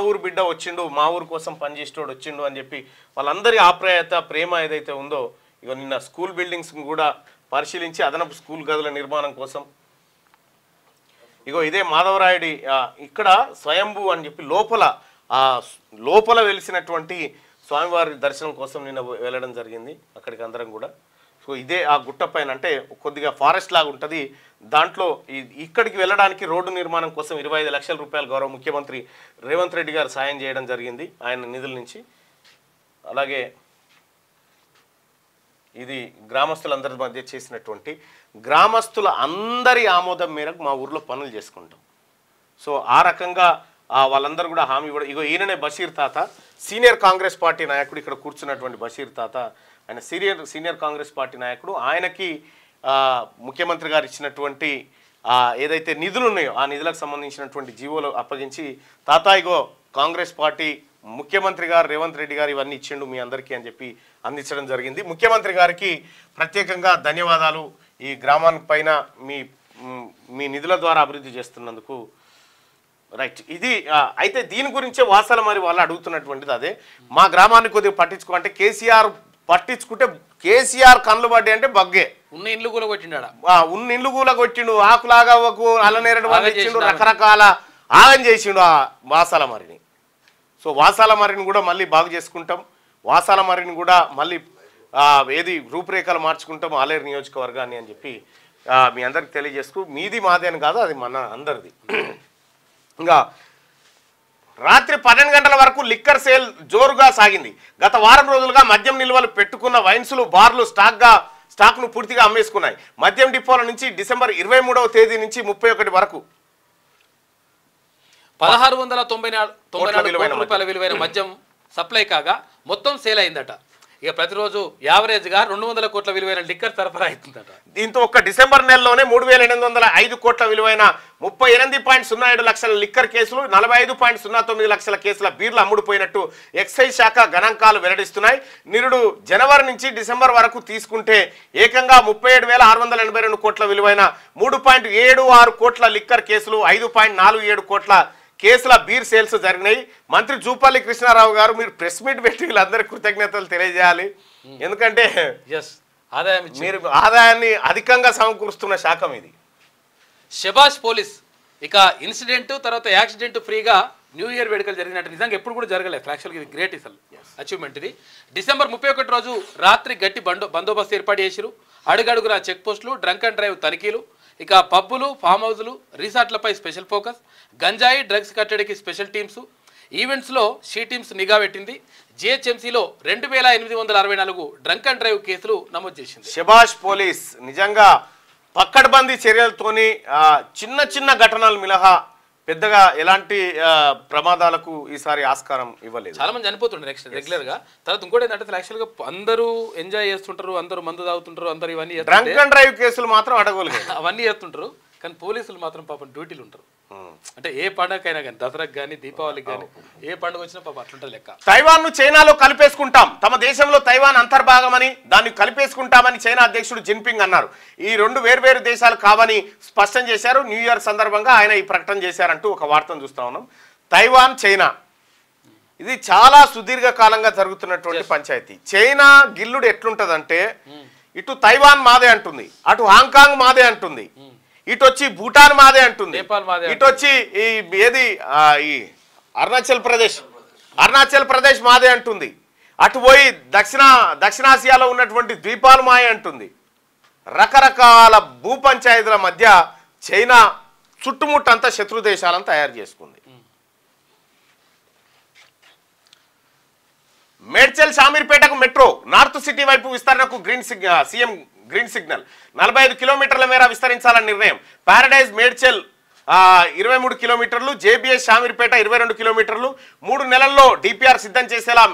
ఊరు బిడ్డ వచ్చిండు, మా ఊరు కోసం పనిచేసేటోడు వచ్చిండు అని చెప్పి వాళ్ళందరి ఆప్యాయత ప్రేమ ఏదైతే ఉందో ఇక నిన్న స్కూల్ బిల్డింగ్స్ కూడా పరిశీలించి అదనపు స్కూల్ గదుల నిర్మాణం కోసం ఇగో ఇదే మాధవరాయుడి ఇక్కడ స్వయంభూ అని చెప్పి లోపల వెలిసినటువంటి స్వామివారి దర్శనం కోసం నిన్న వెళ్ళడం జరిగింది అక్కడికి అందరం కూడా. సో ఇదే ఆ గుట్ట పైన అంటే కొద్దిగా ఫారెస్ట్ లాగా ఉంటుంది. దాంట్లో ఇక్కడికి వెళ్ళడానికి రోడ్డు నిర్మాణం కోసం 25 లక్షల రూపాయలు గౌరవ ముఖ్యమంత్రి రేవంత్ రెడ్డి గారు సాయం చేయడం జరిగింది ఆయన నిధుల నుంచి. అలాగే ఇది గ్రామస్తులందరి మధ్య చేసినటువంటి గ్రామస్తుల అందరి ఆమోదం మేరకు మా ఊర్లో పనులు చేసుకుంటాం. సో ఆ రకంగా వాళ్ళందరూ కూడా హామీ కూడా ఇగో ఈయననే బషీర్ తాత సీనియర్ కాంగ్రెస్ పార్టీ నాయకుడు. ఇక్కడ కూర్చున్నటువంటి బషీర్ తాత ఆయన సీనియర్ కాంగ్రెస్ పార్టీ నాయకుడు. ఆయనకి ముఖ్యమంత్రి గారు ఇచ్చినటువంటి ఏదైతే నిధులు ఉన్నాయో ఆ నిధులకు సంబంధించినటువంటి జీవోలు అప్పగించి తాత ఇగో కాంగ్రెస్ పార్టీ ముఖ్యమంత్రి గారు రేవంత్ రెడ్డి గారు ఇవన్నీ ఇచ్చిండు మీ అందరికీ అని చెప్పి అందించడం జరిగింది. ముఖ్యమంత్రి గారికి ప్రత్యేకంగా ధన్యవాదాలు. ఈ గ్రామానికి పైన మీ నిధుల ద్వారా అభివృద్ధి చేస్తున్నందుకు. రైట్ ఇది అయితే దీని గురించే వాసాల మరి వాళ్ళు అడుగుతున్నటువంటిది అదే. మా గ్రామాన్ని కొద్దిగా పట్టించుకోమంటే కేసీఆర్ పట్టించుకుంటే కేసీఆర్ కళ్ళు పడ్డాయి అంటే బగ్గే. ఉన్న ఇండ్లు కూడా కొట్టిండు, ఉన్న ఇండ్లు కూడా కొట్టిండు, ఆకులాగా అల్లనేరడు వాళ్ళు ఇచ్చిండు, రకరకాల ఆగం చేసిండు ఆ వాసాల మరిని. సో వాసాల మరిని కూడా మళ్ళీ బాగు చేసుకుంటాం. వాసాల మరిని కూడా మళ్ళీ ఏది రూపురేఖలు మార్చుకుంటాం ఆలేరు నియోజకవర్గాన్ని అని చెప్పి మీ అందరికి తెలియజేసుకు మీది మాది అని కాదు, అది మన అందరిది. ఇంకా రాత్రి 12 గంటల వరకు లిక్కర్ సేల్ జోరుగా సాగింది. గత వారం రోజులుగా మద్యం నిల్వలు పెట్టుకున్న వైన్సులు బార్లు స్టాక్ను పూర్తిగా అమ్మేసుకున్నాయి. మద్యం డిపోల నుంచి డిసెంబర్ 23వ తేదీ నుంచి 31 వరకు 1694 రూపాయల విలువైన మద్యం సప్లై కాగా మొత్తం సేల్ అయిందట. ఇక ప్రతిరోజు యావరేజ్గా 200 కోట్ల విలువైన లిక్కర్ సరఫరా అవుతుందట. దీంతో ఒక్క డిసెంబర్ నెలలోనే 3,805 కోట్ల విలువైన 38.07 లక్షల లిక్కర్ కేసులు, 45.09 లక్షల కేసుల బీర్లు అమ్ముడుపోయినట్టు ఎక్సైజ్ శాఖ గణాంకాలు వెల్లడిస్తున్నాయి. నిరుడు జనవరి నుంచి డిసెంబర్ వరకు తీసుకుంటే ఏకంగా 37,682 కోట్ల విలువైన 3.76 కోట్ల లిక్కర్ కేసులు, 5.47 కోట్ల కేసుల బీర్ సేల్స్ జరిగినాయి. మంత్రి జూపల్లి కృష్ణారావు గారు మీరు ప్రెస్ మీట్ పెట్టి వీళ్ళందరికీ కృతజ్ఞతలు తెలియజేయాలి. ఎందుకంటే మీరు ఆదాయాన్ని అధికంగా సమకూరుస్తున్న శాఖం ఇది. శబాష్ పోలీస్. ఇక ఇన్సిడెంట్ తర్వాత యాక్సిడెంట్ ఫ్రీగా న్యూ ఇయర్ వేడుకలు జరిగినట్టు నిజంగా ఎప్పుడు కూడా జరగలేదు. యాక్చువల్గా ఇది గ్రేట్ అసలు అచీవ్మెంట్ ఇది. డిసెంబర్ 31 రోజు రాత్రి గట్టి బందోబస్తు ఏర్పాటు చేసిరు. అడుగడుగున చెక్ పోస్టులు, డ్రంక్ అండ్ డ్రైవ్ తనిఖీలు, ఇక పబ్బులు, ఫామ్ హౌస్లు, రిసార్ట్లపై స్పెషల్ ఫోకస్, గంజాయి డ్రగ్స్ కట్టడికి స్పెషల్ టీమ్స్, ఈవెంట్స్లో షీ టీమ్స్ నిఘా పెట్టింది. జిహెచ్ఎంసీలో 2,864 డ్రంక్ అండ్ డ్రైవ్ కేసులు నమోదు చేసింది. శబాష్ పోలీస్. నిజంగా పక్కడ్బందీ చర్యలతోని చిన్న చిన్న ఘటనలు మినహా పెద్దగా ఎలాంటి ప్రమాదాలకు ఈసారి ఆస్కారం ఇవ్వలేదు. చాలా మంది చనిపోతుంటారు రెగ్యులర్ గా. తర్వాత ఇంకోటి ఏంటంటే యాక్చువల్ గా అందరూ ఎంజాయ్ చేస్తుంటారు, అందరూ మందు తాగుతుంటారు, అందరూ ఇవన్నీ డ్రంక్ అండ్ డ్రైవ్ కేసులు మాత్రం అడగలేదు. అవన్నీ చేస్తుంటారు. కానీ పోలీసులు మాత్రం పాపం డ్యూటీలు ఉంటారు. అంటే ఏ పండుగకైనా కానీ, దసరాకి కానీ, దీపావళికి కానీ, ఏ పండుగ వచ్చినా పాపం అట్లుంటుంది లెక్క. తైవాన్ ను చైనాలో కలిపేసుకుంటాం, తమ దేశంలో తైవాన్ అంతర్భాగమని, దాన్ని కలిపేసుకుంటామని చైనా అధ్యక్షుడు జిన్పింగ్ అన్నారు. ఈ రెండు వేర్వేరు దేశాలు కావని స్పష్టం చేశారు. న్యూ ఇయర్ సందర్భంగా ఆయన ఈ ప్రకటన చేశారంటూ ఒక వార్తను చూస్తా ఉన్నాం. తైవాన్ చైనా ఇది చాలా సుదీర్ఘ కాలంగా జరుగుతున్నటువంటి పంచాయతీ. చైనా గిల్లుడు ఎట్లుంటదంటే ఇటు తైవాన్ మాదే అంటుంది, అటు హాంకాంగ్ మాదే అంటుంది, ఇటు వచ్చి భూటాన్ మాదే అంటుంది, ఇటు వచ్చి ఈ అరుణాచల్ ప్రదేశ్ మాదే అంటుంది, అటు పోయి దక్షిణాసియాలో ఉన్నటువంటి ద్వీపాలు మాయ అంటుంది. రకరకాల భూపంచాయతీల మధ్య చైనా చుట్టుముట్టంతా శత్రు దేశాలను తయారు చేసుకుంది. మేడ్చల్ షామీర్పేటకు మెట్రో, నార్త్ సిటీ వైపు విస్తరణకు సీఎం గ్రీన్ సిగ్నల్. 45 కిలోమీటర్ల మేర విస్తరించాలని నిర్ణయం. పారడైజ్ మేడ్చల్ 23 కిలోమీటర్లు, జేబీఎస్ షామీర్పేట 22 కిలోమీటర్లు. 3 నెలల్లో డిపిఆర్ సిద్ధం చేసేలా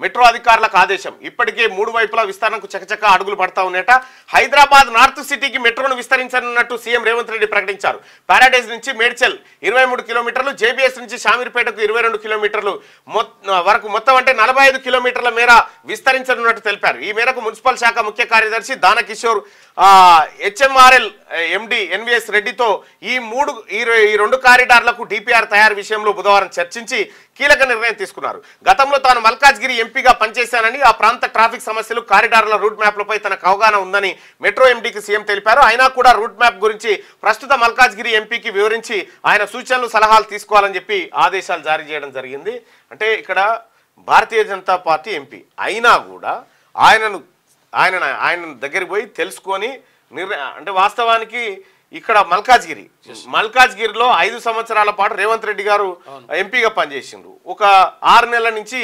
మెట్రో అధికారులకు ఆదేశం. ఇప్పటికే 3 వైపులా విస్తరణకు చకచక అడుగులు పడతా ఉన్నట. హైదరాబాద్ నార్త్ సిటీకి మెట్రోను విస్తరించనున్నట్టు సీఎం రేవంత్ రెడ్డి ప్రకటించారు. పారాడైజ్ నుంచి మేడ్చల్ 23 కిలోమీటర్లు, జేబీఎస్ నుంచి షామీర్పేటకు 22 కిలోమీటర్లు వరకు మొత్తం అంటే 45 కిలోమీటర్ల మేర విస్తరించనున్నట్టు తెలిపారు. ఈ మేరకు మున్సిపల్ శాఖ ముఖ్య కార్యదర్శి దానకిషోర్ హెచ్ఎంఆర్ఎల్ ఎండి ఎన్వీఎస్ రెడ్డితో ఈ 2 కారిడార్లకు డిపిఆర్ తయారు విషయంలో బుధవారం చర్చించి కీలక నిర్ణయం తీసుకున్నారు. గతంలో తాను మల్కాజ్గిరి ఎంపీగా పనిచేశానని, ఆ ప్రాంత ట్రాఫిక్ సమస్యలు, కారిడార్ల రూట్ మ్యాప్లపై తనకు అవగాహన ఉందని మెట్రో ఎండీకి సీఎం తెలిపారు. అయినా కూడా రూట్ మ్యాప్ గురించి ప్రస్తుత మల్కాజ్గిరి ఎంపీకి వివరించి ఆయన సూచనలు సలహాలు తీసుకోవాలని చెప్పి ఆదేశాలు జారీ చేయడం జరిగింది. అంటే ఇక్కడ భారతీయ జనతా పార్టీ ఎంపీ అయినా కూడా ఆయన దగ్గరికి పోయి తెలుసుకొని అంటే వాస్తవానికి ఇక్కడ మల్కాజ్గిరిలో 5 సంవత్సరాల పాటు రేవంత్ రెడ్డి గారు ఎంపీగా పనిచేసిండ్రు. ఒక 6 నెలల నుంచి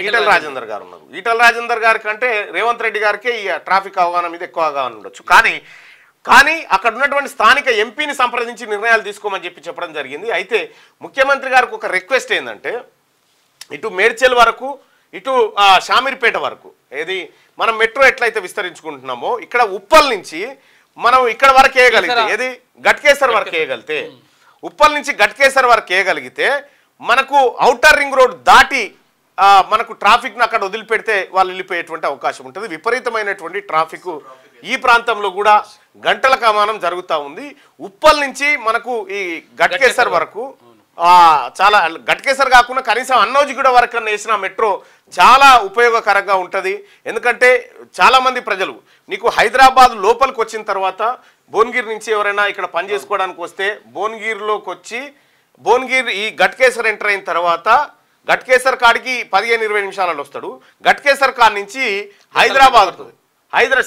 ఈటల రాజేందర్ గారు ఉన్నారు. ఈటల రాజేందర్ గారి కంటే రేవంత్ రెడ్డి గారికి ఈ ట్రాఫిక్ అవగాహన మీద ఎక్కువగా ఉండొచ్చు. కానీ అక్కడ ఉన్నటువంటి స్థానిక ఎంపీని సంప్రదించి నిర్ణయాలు తీసుకోమని చెప్పడం జరిగింది. అయితే ముఖ్యమంత్రి గారికి ఒక రిక్వెస్ట్ ఏంటంటే ఇటు మేడ్చల్ వరకు, ఇటు షామీర్పేట వరకు మనం మెట్రో ఎట్లయితే విస్తరించుకుంటున్నామో ఇక్కడ ఉప్పల్ నుంచి మనం ఇక్కడ వరకు వేయగలిగితే, గట్కేసర్ వరకు వేయగలిగితే, ఉప్పల్ నుంచి గట్కేసర్ వరకు వేయగలిగితే మనకు ఔటర్ రింగ్ రోడ్ దాటి మనకు ట్రాఫిక్ను అక్కడ వదిలిపెడితే వాళ్ళు వెళ్ళిపోయేటువంటి అవకాశం ఉంటుంది. విపరీతమైనటువంటి ట్రాఫిక్ ఈ ప్రాంతంలో కూడా గంటల కమానం జరుగుతూ ఉంది. ఉప్పల్ నుంచి మనకు ఈ గట్కేసర్ వరకు చాలా, గట్కేసర్ కాకుండా కనీసం అన్నోజిగూడ వరకు వేసిన మెట్రో చాలా ఉపయోగకరంగా ఉంటుంది. ఎందుకంటే చాలామంది ప్రజలు నీకు హైదరాబాద్ లోపలికి వచ్చిన తర్వాత భువనగిరి నుంచి ఎవరైనా ఇక్కడ పని చేసుకోవడానికి వస్తే భువనగిరిలోకి వచ్చి భువనగిరి ఈ గట్కేసర్ ఎంటర్ అయిన తర్వాత గట్కేసర్ కాడికి 15-20 నిమిషాలలో వస్తాడు. గట్కేసర్ కాడి నుంచి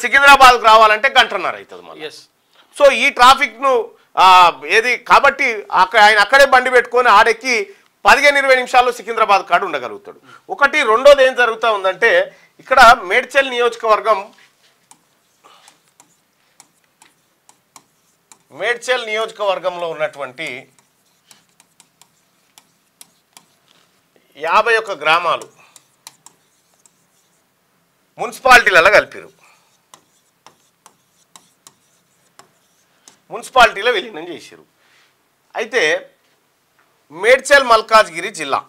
సికింద్రాబాద్కు రావాలంటే 1.5 గంటలు అవుతుంది మళ్ళీ. సో ఈ ట్రాఫిక్ను కాబట్టి ఆయన అక్కడే బండి పెట్టుకొని ఆడెక్కి 15-20 నిమిషాల్లో సికింద్రాబాద్ కాడు ఉండగలుగుతాడు. ఒకటి. రెండోది ఏం జరుగుతూ ఉందంటే ఇక్కడ మేడ్చల్ నియోజకవర్గంలో ఉన్నటువంటి 51 గ్రామాలు మున్సిపాలిటీలలో కలిపారు, మున్సిపాలిటీలో విలీనం చేశారు. అయితే మేడ్చల్ మల్కాజ్గిరి జిల్లా,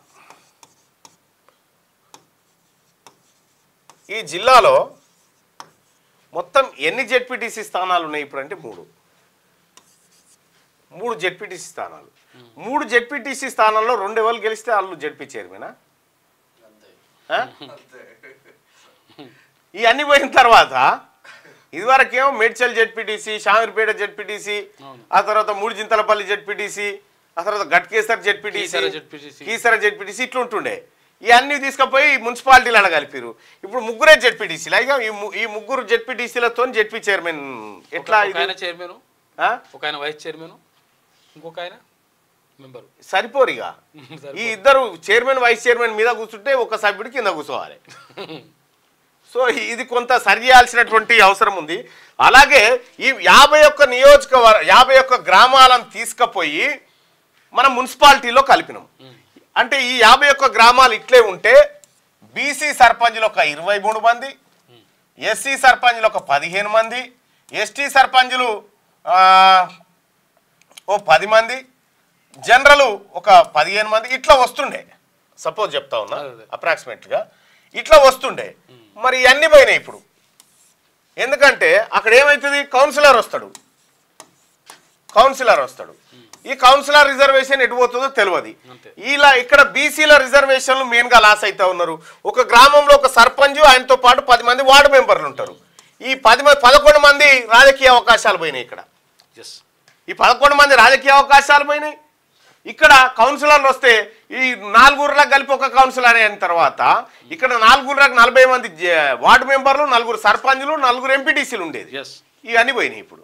ఈ జిల్లాలో మొత్తం ఎన్ని జెడ్పీటీసీ స్థానాలు ఉన్నాయి ఇప్పుడు అంటే మూడు జెడ్పీటీసీ స్థానాలు. 3 జెడ్పీటీసీ స్థానాల్లో 2 ఎవరు గెలిస్తే వాళ్ళు జెడ్పీ చైర్మనా? ఇవన్నీ పోయిన తర్వాత ఇదివరకేమో మేడ్చల్ జెడ్పీటీసీ, షామీర్పేట జెడ్పీటీసీ, ఆ తర్వాత మూడుజింతలపల్లి జెడ్పీటీసీ, ఆ తర్వాత గట్కేసర్ జెడ్పీటీసీ, కీసర జెడ్పీటీసీ ఇట్లా ఉంటుండే. ఇవన్నీ తీసుకుపోయి మున్సిపాలిటీలను కలిపారు. ఇప్పుడు 3 జెడ్పీటీసీలు. అయితే ఈ 3 జెడ్పీటీసీలతో జెడ్పీ చైర్మన్ ఎట్లా? చైర్మన్, ఒక ఆయన వైస్ చైర్మన్, ఇంకొక ఆయన మెంబర్ సరిపోరిగా. ఈ ఇద్దరు చైర్మన్ వైస్ చైర్మన్ మీద కూర్చుంటే ఒక సభ్యుడు కింద కూర్చోవాలి. సో ఇది కొంత సరి చేయాల్సినటువంటి అవసరం ఉంది. అలాగే ఈ 51 గ్రామాలను తీసుకుపోయి మనం మున్సిపాలిటీలో కలిపినాం. అంటే ఈ 51 గ్రామాలు ఇట్లే ఉంటే బీసీ సర్పంచ్లు ఒక 23 మంది, ఎస్సీ సర్పంచ్లు ఒక 15 మంది, ఎస్టీ సర్పంచ్లు ఓ 10 మంది, జనరల్ ఒక 15 మంది ఇట్లా వస్తుండే. సపోజ్ చెప్తా ఉన్నా, అప్రాక్సిమేట్గా ఇట్లా వస్తుండే. మరి ఇవన్నీ పోయినాయి ఇప్పుడు. ఎందుకంటే అక్కడ ఏమవుతుంది, కౌన్సిలర్ వస్తాడు. ఈ కౌన్సిలర్ రిజర్వేషన్ ఎటు పోతుందో తెలియదు. ఇలా ఇక్కడ బీసీల రిజర్వేషన్లు మెయిన్గా లాస్ అవుతా ఉన్నారు. ఒక గ్రామంలో ఒక సర్పంచ్, ఆయనతో పాటు 10 మంది వార్డు మెంబర్లు ఉంటారు. ఈ 11 మంది రాజకీయ అవకాశాలు పోయినాయి. ఇక్కడ ఈ 11 మంది రాజకీయ అవకాశాలు పోయినాయి. ఇక్కడ కౌన్సిలర్లు వస్తే ఈ 4 కలిపి ఒక కౌన్సిలర్ అయిన తర్వాత ఇక్కడ 4 40 మంది వార్డు మెంబర్లు, 4 సర్పంచ్లు, 4 ఎంపీటీసీలు ఉండేది. ఇవన్నీ పోయినాయి ఇప్పుడు.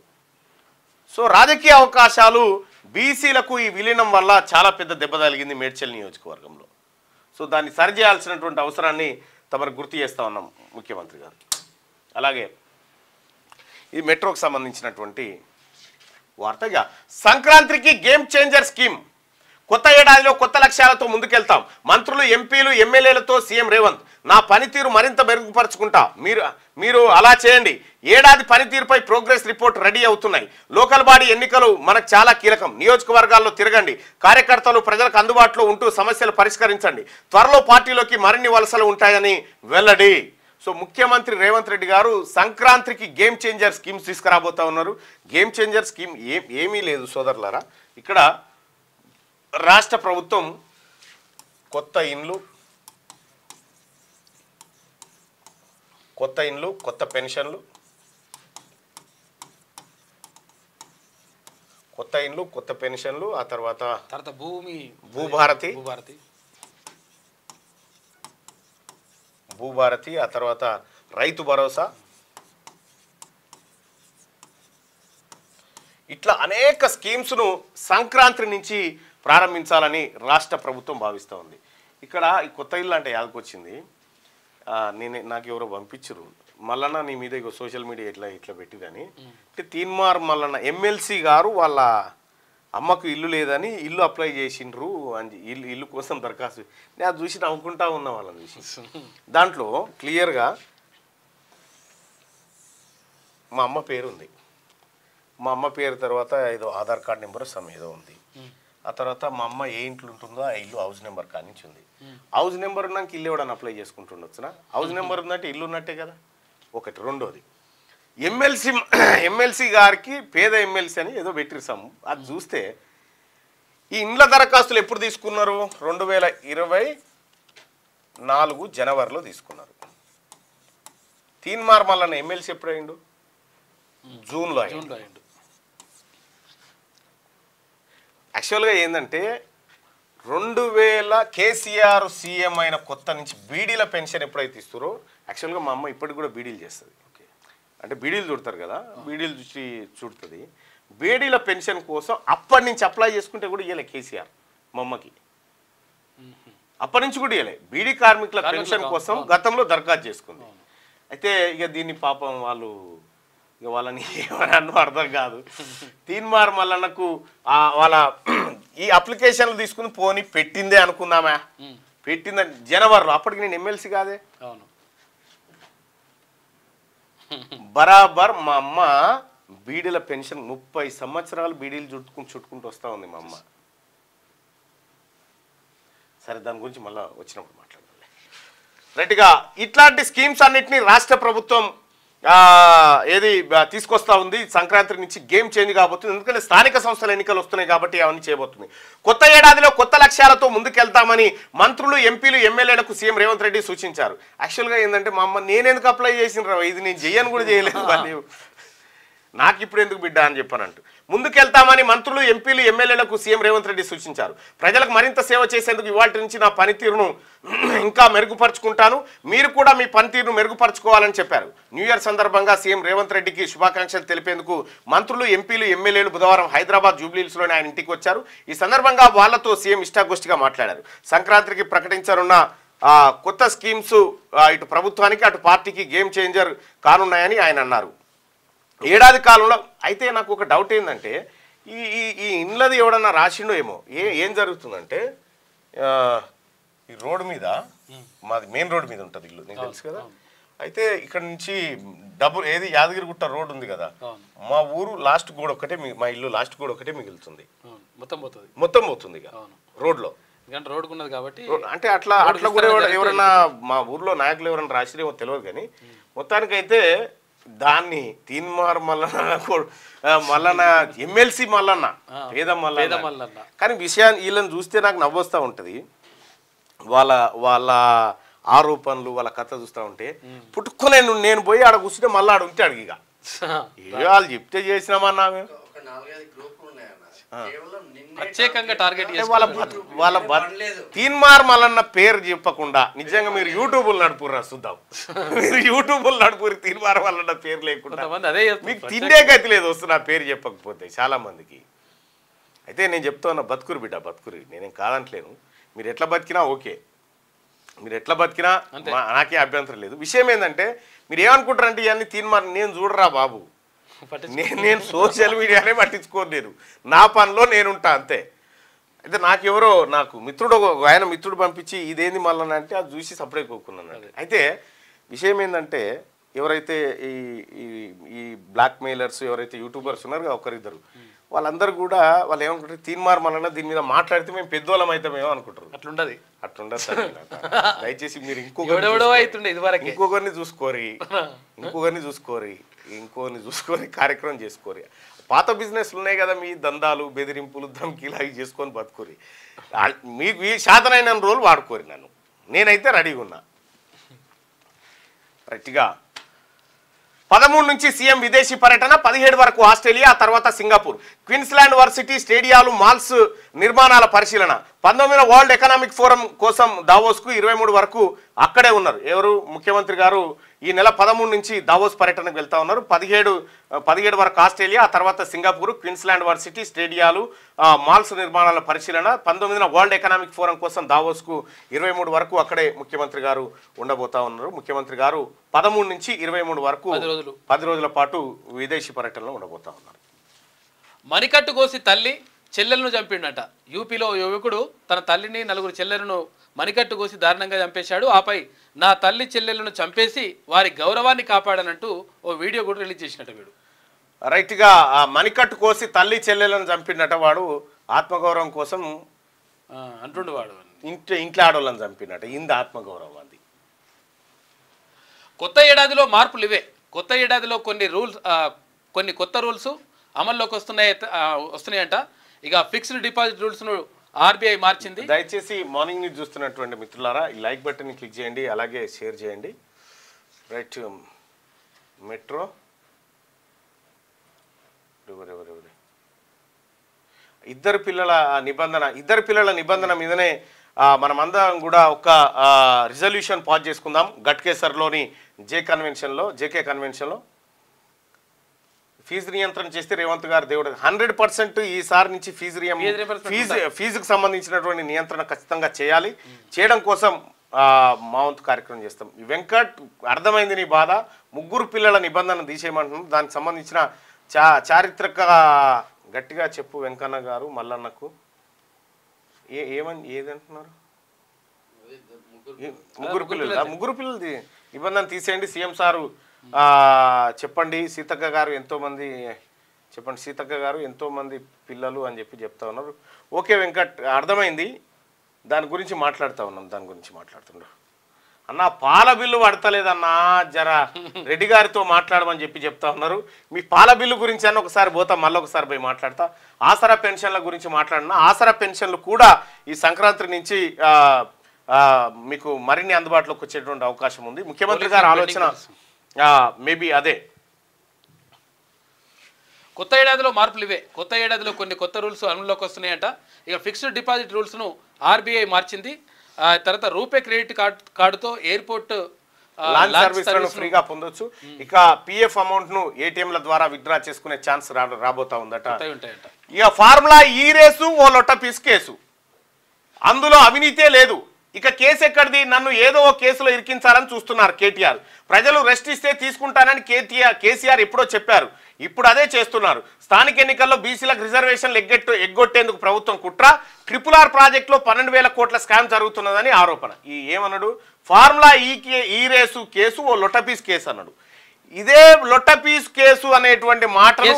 సో రాజకీయ అవకాశాలు బీసీలకు ఈ విలీనం వల్ల చాలా పెద్ద దెబ్బ తగిలింది మేడ్చల్ నియోజకవర్గంలో. సో దాన్ని సరిచేయాల్సినటువంటి అవసరాన్ని తమకు గుర్తు చేస్తా ఉన్నాం ముఖ్యమంత్రి గారు. అలాగే ఈ మెట్రోకి సంబంధించినటువంటి వార్తగా సంక్రాంతికి గేమ్ చేంజర్ స్కీమ్. కొత్త ఏడాదిలో కొత్త లక్ష్యాలతో ముందుకెళ్తాం. మంత్రులు, ఎంపీలు, ఎమ్మెల్యేలతో సీఎం రేవంత్. నా పనితీరు మరింత మెరుగుపరుచుకుంటా, మీరు అలా చేయండి. ఏడాది పనితీరుపై ప్రోగ్రెస్ రిపోర్ట్ రెడీ అవుతున్నాయి. లోకల్ బాడీ ఎన్నికలు మనకు చాలా కీలకం. నియోజకవర్గాల్లో తిరగండి. కార్యకర్తలు ప్రజలకు అందుబాటులో ఉంటూ సమస్యలు పరిష్కరించండి. త్వరలో పార్టీలోకి మరిన్ని వలసలు ఉంటాయని వెల్లడి. సో ముఖ్యమంత్రి రేవంత్ రెడ్డి గారు సంక్రాంతికి గేమ్ చేంజర్ స్కీమ్స్ తీసుకురాబోతా ఉన్నారు. గేమ్ చేంజర్ స్కీమ్ ఏమీ లేదు సోదరులారా. ఇక్కడ రాష్ట్ర ప్రభుత్వం కొత్త ఇండ్లు, కొత్త పెన్షన్లు, ఆ తర్వాత భూభారతి, ఆ తర్వాత రైతు భరోసా, ఇట్లా అనేక స్కీమ్స్ను సంక్రాంతి నుంచి ప్రారంభించాలని రాష్ట్ర ప్రభుత్వం భావిస్తూ ఉంది. ఇక్కడ ఈ కొత్త ఇల్లు అంటే యాదకొచ్చింది, నాకు ఎవరో పంపించరు, మల్లన్న నీ మీద సోషల్ మీడియా ఇట్లా పెట్టిదని. అంటే తీన్మార్ మల్లన్న ఎమ్మెల్సీ గారు వాళ్ళ అమ్మకు ఇల్లు లేదని ఇల్లు అప్లై చేసిండ్రు అని ఇల్లు కోసం దరఖాస్తు. నేను అది చూసి నవ్వుకుంటా ఉన్నా వాళ్ళని చూసి. దాంట్లో క్లియర్గా మా అమ్మ పేరు ఉంది. మా అమ్మ పేరు తర్వాత ఏదో ఆధార్ కార్డ్ నెంబర్ ఏదో ఉంది. ఆ తర్వాత మా అమ్మ ఏ ఇంట్లో ఉంటుందో ఆ ఇల్లు హౌస్ నెంబర్ కానించి ఉంది. హౌస్ నెంబర్ ఉన్నాక ఇల్లు ఎవడన్నా అప్లై చేసుకుంటుండొచ్చునా? హౌస్ నెంబర్ ఉందంటే ఇల్లు ఉన్నట్టే కదా. ఒకటి. రెండోది ఎమ్మెల్సీ గారికి పేద ఎమ్మెల్సీ అని ఏదో పెట్టిస్తాము. అది చూస్తే ఈ ఇండ్ల దరఖాస్తులు ఎప్పుడు తీసుకున్నారు? 2024 జనవరిలో తీసుకున్నారు. తీన్మార్ మల్లన్న ఎమ్మెల్సీ ఎప్పుడు అయిండు? జూన్లో అయిండు. యాక్చువల్గా ఏంటంటే 2000 కేసీఆర్ సీఎం అయిన కొత్త నుంచి బీడీల పెన్షన్ ఎప్పుడైతే ఇస్తారో, యాక్చువల్గా మా అమ్మ ఇప్పటికి కూడా బీడీలు చేస్తుంది. అంటే బీడీలు చుడతారు కదా, బీడీలు చూసి చుడుతుంది. బీడీల పెన్షన్ కోసం అప్పటి నుంచి అప్లై చేసుకుంటే కూడా ఇవ్వలే కేసీఆర్ మా అమ్మకి. అప్పటి నుంచి కూడా ఇవ్వలే. బీడీ కార్మికుల పెన్షన్ కోసం గతంలో దరఖాస్తు చేసుకుంది. అయితే ఇక దీన్ని పాపం వాళ్ళని ఏమన్నా అర్థం కాదు. తీన్మార్ మల్లన్నకు వాళ్ళ ఈ అప్లికేషన్లు తీసుకుని పోని పెట్టిందే అనుకుందామా? పెట్టిందని జనవరిలో. అప్పటికి నేను ఎమ్మెల్సీ కాదే. బరాబర్ మా అమ్మ బీడీల పెన్షన్ 30 సంవత్సరాలు బీడీలు చుట్టుకుంటూ వస్తూ ఉంది మా అమ్మ. సరే దాని గురించి మళ్ళీ వచ్చినప్పుడు మాట్లాడాలి. రైట్గా ఇట్లాంటి స్కీమ్స్ అన్నిటినీ రాష్ట్ర ప్రభుత్వం ఏది తీసుకొస్తా ఉంది. సంక్రాంతి నుంచి గేమ్ చేంజ్ కాబోతుంది. ఎందుకంటే స్థానిక సంస్థల ఎన్నికలు వస్తున్నాయి కాబట్టి అవన్నీ చేయబోతుంది. కొత్త ఏడాదిలో కొత్త లక్ష్యాలతో ముందుకెళ్తామని మంత్రులు, ఎంపీలు, ఎమ్మెల్యేలకు సీఎం రేవంత్ రెడ్డి సూచించారు. యాక్చువల్గా ఏంటంటే మా అమ్మ నేనెందుకు అప్లై చేసిన ఇది నేను చెయ్యను కూడా చేయలేదు వాళ్ళు నాకు ఇప్పుడు ఎందుకు బిడ్డ అని చెప్పానంటూ ముందుకెళ్తామని మంత్రులు, ఎంపీలు, ఎమ్మెల్యేలకు సీఎం రేవంత్ రెడ్డి సూచించారు. ప్రజలకు మరింత సేవ చేసేందుకు ఇవాళ నుంచి నా పనితీరును ఇంకా మెరుగుపరుచుకుంటాను, మీరు కూడా మీ పనితీరును మెరుగుపరుచుకోవాలని చెప్పారు. న్యూ ఇయర్ సందర్భంగా సీఎం రేవంత్ రెడ్డికి శుభాకాంక్షలు తెలిపేందుకు మంత్రులు, ఎంపీలు, ఎమ్మెల్యేలు బుధవారం హైదరాబాద్ జూబ్లీహిల్స్లోని ఆయన ఇంటికి వచ్చారు. ఈ సందర్భంగా వాళ్లతో సీఎం ఇష్టాగోష్ఠిగా మాట్లాడారు. సంక్రాంతికి ప్రకటించనున్న కొత్త స్కీమ్స్ ఇటు ప్రభుత్వానికి అటు పార్టీకి గేమ్ చేంజర్ కానున్నాయని ఆయన అన్నారు. ఏడాది కాలంలో అయితే నాకు ఒక డౌట్ ఏంటంటే ఈ ఇళ్ళది ఎవడన్నా రాసిండో ఏమో. ఏం జరుగుతుందంటే ఈ రోడ్డు మీద మాది మెయిన్ రోడ్డు మీద ఉంటుంది ఇల్లు, నీకు తెలుసు కదా. అయితే ఇక్కడ నుంచి ఏది యాదగిరిగుట్ట రోడ్ ఉంది కదా, మా ఊరు లాస్ట్ గోడ ఒకటే, మా ఇల్లు లాస్ట్ గోడ ఒకటే మిగులుతుంది, మొత్తం పోతుంది ఇక రోడ్లో. రోడ్డు ఉన్నది కాబట్టి అంటే అట్లా కూడా ఎవరన్నా మా ఊర్లో నాయకులు ఎవరైనా రాసిరేమో తెలియదు. కానీ మొత్తానికైతే దాన్ని తీన్మార్ మల్లన్న ఎమ్మెల్సీ మల్లన్న పేద మల్లన్న. కానీ విషయాన్ని వీళ్ళని చూస్తే నాకు నవ్వొస్తూ ఉంటుంది. వాళ్ళ ఆరోపణలు, వాళ్ళ కథ చూస్తూ ఉంటే పుట్టుకునే నేను పోయి ఆడ కూర్చుంటే మళ్ళీ ఆడ ఉంటే అడిగి వాళ్ళు చెప్తే చేసినామన్నా వాళ్ళ తీన్మార్ మల్లన్న పేరు చెప్పకుండా నిజంగా మీరు యూట్యూబ్లు నడుపురా చూద్దాం. మీరు యూట్యూబ్లు నడుపురు తీన్మార్ మల్లన్న పేరు లేకుండా మీకు తిండే గతి లేదు వస్తున్నా పేరు చెప్పకపోతే చాలా మందికి. అయితే నేను చెప్తా ఉన్నా, బతుకురు బిడ్డ బతుకురు, నేనేం కాదంటలేను. మీరు ఎట్లా బతికినా ఓకే, మీరు ఎట్లా బతికినా నాకే అభ్యంతరం లేదు. విషయం ఏంటంటే మీరు ఏమనుకుంటారంటే ఇవన్నీ తీన్మార్ నేను చూడరా బాబు, నేను సోషల్ మీడియానే పట్టించుకోను, నేను నా పనిలో నేనుంటా అంతే. అయితే నాకు మిత్రుడు ఆయన మిత్రుడు పంపించి ఇదేంది మళ్ళీ అంటే అది చూసి సపరేట్ కోరుకున్నాను. అయితే విషయం ఏంటంటే ఎవరైతే ఈ బ్లాక్ మెయిలర్స్ ఎవరైతే యూట్యూబర్స్ ఉన్నారో ఒకరిద్దరు వాళ్ళందరూ కూడా వాళ్ళు ఏమనుకుంటారు, తీన్మార్ మల్లన్న దీని మీద మాట్లాడితే మేము పెద్దోళ్ళం అవుతామేమో అనుకుంటారు. అట్లుండదు. దయచేసి మీరు ఇంకొకరిని చూసుకోరి కార్యక్రమం చేసుకోరి. పాత బిజినెస్లు ఉన్నాయి కదా, మీ దందాలు, బెదిరింపులు, ధమ్కీలు అవి చేసుకొని బతుకోరి. మీకు శాతనైన రోజులు వాడుకోరి. నేనైతే రెడీగా ఉన్నా. రైట్గా 13 నుంచి సీఎం విదేశీ పర్యటన, 17 వరకు ఆస్ట్రేలియా, ఆ తర్వాత సింగపూర్. క్వీన్స్లాండ్ వర్సిటీ స్టేడియాలు, మాల్స్ నిర్మాణాల పరిశీలన. 19వ వరల్డ్ ఎకనామిక్ ఫోరం కోసం దావోస్కు 23 వరకు అక్కడే ఉన్నారు. ఎవరు? ముఖ్యమంత్రి గారు ఈ నెల 13 నుంచి దావోస్ పర్యటనకు వెళ్తా ఉన్నారు. 17 వరకు ఆస్ట్రేలియా, ఆ తర్వాత సింగపూర్. క్వీన్స్లాండ్ వర్సిటీ స్టేడియాలు, మాల్స్ నిర్మాణాల పరిశీలన. 19వ వరల్డ్ ఎకనామిక్ ఫోరం కోసం దావోస్కు 23 వరకు అక్కడే ముఖ్యమంత్రి గారు ఉండబోతా ఉన్నారు. ముఖ్యమంత్రి గారు 13 నుంచి 23 వరకు 10 రోజుల పాటు విదేశీ పర్యటనలో ఉండబోతా ఉన్నారు. మణికట్టు కోసి తల్లి చెల్లెలను చంపిండట. యూపీలో యువకుడు తన తల్లిని, 4 చెల్లెలను మణికట్టు కోసి దారుణంగా చంపేశాడు. ఆపై నా తల్లి చెల్లెలను చంపేసి వారి గౌరవాన్ని కాపాడనంటూ ఓ వీడియో కూడా రిలీజ్ చేసినట్టు వీడు. రైట్గా మణికట్టు కోసి తల్లి చెల్లెలను చంపినట వాడు ఆత్మగౌరవం కోసం అంటుండు. వాడు ఇంట్లో ఆడవాళ్ళని చంపినట. ఇంది ఆత్మగౌరవం. అది కొత్త ఏడాదిలో మార్పులు ఇవే. కొత్త ఏడాదిలో కొన్ని కొత్త రూల్స్ అమల్లోకి వస్తున్నాయంట. ఇక ఫిక్స్డ్ డిపాజిట్ రూల్స్ను ఆర్బీఐ మార్చింది. దయచేసి మార్నింగ్ న్యూస్ చూస్తున్నటువంటి మిత్రులారా ఈ లైక్ బటన్ని క్లిక్ చేయండి, అలాగే షేర్ చేయండి. రైట్ మెట్రో ఇద్దరు పిల్లల నిబంధన మీదనే మనమందరం కూడా ఒక రిజల్యూషన్ పాస్ చేసుకుందాం. గట్కేసర్లోని జేకే కన్వెన్షన్లో ఫీజు నియంత్రణ చేస్తే రేవంత్ గారు దేవుడు 100% ఈసారి నుంచి ఫీజుకు సంబంధించినటువంటి నియంత్రణ ఖచ్చితంగా చేయాలి. చేయడం కోసం మా వంతు కార్యక్రమం చేస్తాం. వెంకట్ అర్థమైంది నీ బాధ, 3 పిల్లల నిబంధన తీసేయమంటున్నాం. దానికి సంబంధించిన చారిత్రక గట్టిగా చెప్పు వెంకన్న గారు మల్లన్నకు. ఏదంటున్నారు? 3 పిల్లలు నిబంధన తీసేయండి. సీఎం సారు చెప్పండి సీతక్క గారు ఎంతోమంది చెప్పండి సీతక్క గారు ఎంతోమంది పిల్లలు అని చెప్పి చెప్తా ఉన్నారు. ఓకే వెంకట్, అర్థమైంది. దాని గురించి మాట్లాడుతూ ఉన్నాం. దాని గురించి మాట్లాడుతుండ్రు. అన్న పాల బిల్లు పడతలేదన్నా, జర రెడ్డి గారితో మాట్లాడమని చెప్పి చెప్తా ఉన్నారు. మీ పాల బిల్లు గురించి అన్న ఒకసారి పోతా, మళ్ళీ ఒకసారి పోయి మాట్లాడతా. ఆసరా పెన్షన్ల గురించి మాట్లాడినా, ఆసరా పెన్షన్లు కూడా ఈ సంక్రాంతి నుంచి మీకు మరిన్ని అందుబాటులోకి వచ్చేటువంటి అవకాశం ఉంది. ముఖ్యమంత్రి గారి ఆలోచన మేబీ అదే. కొత్త ఏడాదిలో మార్పులు ఇవే. కొత్త ఏడాదిలో కొన్ని కొత్త రూల్స్ అమలులోకి వస్తున్నాయంట. ఇక ఫిక్స్డ్ డిపాజిట్ రూల్స్ను ఆర్బీఐ మార్చింది. తర్వాత రూపే క్రెడిట్ కార్డుతో ఎయిర్పోర్ట్ లాంచ్ సర్వీసులను ఫ్రీగా పొందొచ్చు. ఇక పిఎఫ్ అమౌంట్ ను ఏటీఎంల ద్వారా విత్డ్రా చేసుకునే ఛాన్స్ రాబోతా ఉందట. ఇక ఫార్ములా ఈ రేసు ఓ లొట్ట పీస్ కేసు, అందులో అవినీతే లేదు. ఇక కేసు ఎక్కడిది? నన్ను ఏదో ఓ కేసులో ఇరికించాలని చూస్తున్నారు కేటీఆర్. ప్రజలు రెస్ట్ ఇస్తే తీసుకుంటానని కేసీఆర్ ఎప్పుడో చెప్పారు, ఇప్పుడు అదే చేస్తున్నారు. స్థానిక ఎన్నికల్లో బీసీలకు రిజర్వేషన్లు ఎగ్గొట్టేందుకు ప్రభుత్వం కుట్ర. RRR ప్రాజెక్టులో 12,000 కోట్ల స్కామ్ జరుగుతున్నదని ఆరోపణ. ఈ ఏమన్నాడు? ఫార్ములా ఈ రేసు కేసు ఓ లొట్టపీస్ కేసు అన్నాడు. ఇదే లొట్టపీస్ కేసు అనేటువంటి మాటలు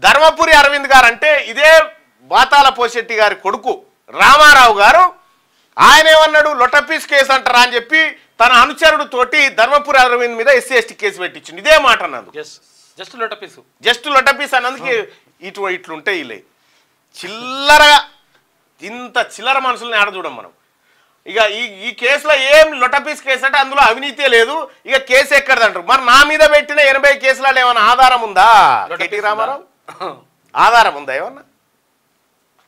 ధర్మపురి అరవింద్ గారు, అంటే ఇదే బాతాల పోశెట్టి గారి కొడుకు రామారావు గారు, ఆయన ఏమన్నాడు? లొట్టపీస్ కేసు అంటారా అని చెప్పి తన అనుచరుడు తోటి ధర్మపురి అరవింద్ మీద SC ST కేసు పెట్టించింది. ఇదే మాట అన్నది. జస్ట్ లొట్టపీస్ అన్నందుకు ఇట్లుంటే ఇలా చిల్లరగా, ఇంత చిల్లర మనుషుల్ని ఆడ చూడం మనం. ఇక ఈ కేసులో ఏం లొట్టపీస్ కేసు అంటే అందులో అవినీతే లేదు. ఇక కేసు ఎక్కడదంటారు. మరి నా మీద పెట్టిన 80 కేసులలో ఏమన్నా ఆధారం ఉందా? కేటీ రామారావు ఆధారం ఉందా ఏమన్నా?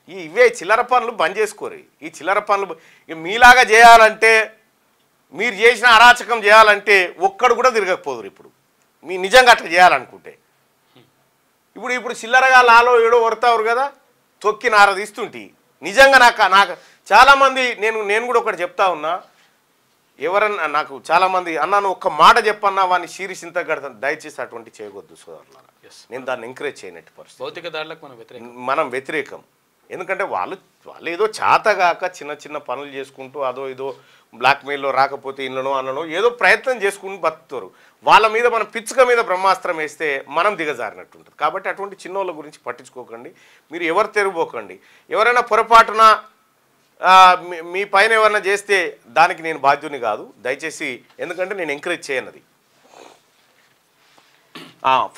ఇవే చిల్లర పనులు బంద్ చేసుకోరు. ఈ చిల్లర పనులు మీలాగా చేయాలంటే, మీరు చేసిన అరాచకం చేయాలంటే ఒక్కడు కూడా తిరగకపోదురు. ఇప్పుడు మీ నిజంగా అట్లా చేయాలనుకుంటే ఇప్పుడు చిల్లరగా లాలో ఏడో కొడతారు కదా, తొక్కి నారదీస్తుంటే నిజంగా నాకు చాలామంది, నేను కూడా ఒకటి చెప్తా ఉన్నా, ఎవరన్నా నాకు చాలామంది అన్నాను ఒక్క మాట చెప్పన్నా వాడిని శీరిసింత కడతాను. దయచేసి అటువంటి చేయవద్దు సోదరులారా. నేను దాన్ని ఎంకరేజ్ చేయనట్టు పరిస్థితి. భౌతిక దాడులకు మనం వ్యతిరేకం. ఎందుకంటే వాళ్ళు ఏదో చాతగాక చిన్న పనులు చేసుకుంటూ అదో ఏదో బ్లాక్మెయిల్లో రాకపోతే ఇళ్ళనో అన్ననో ఏదో ప్రయత్నం చేసుకుని బతుకుతారు. వాళ్ళ మీద మనం పిచ్చుక మీద బ్రహ్మాస్త్రం వేస్తే మనం దిగజారినట్టు ఉంటుంది. కాబట్టి అటువంటి చిన్నోళ్ళ గురించి పట్టించుకోకండి. మీరు ఎవరు తెరుపోకండి. ఎవరైనా పొరపాటున మీ పైన ఎవరైనా చేస్తే దానికి నేను బాధ్యుని కాదు దయచేసి, ఎందుకంటే నేను ఎంకరేజ్ చేయనది.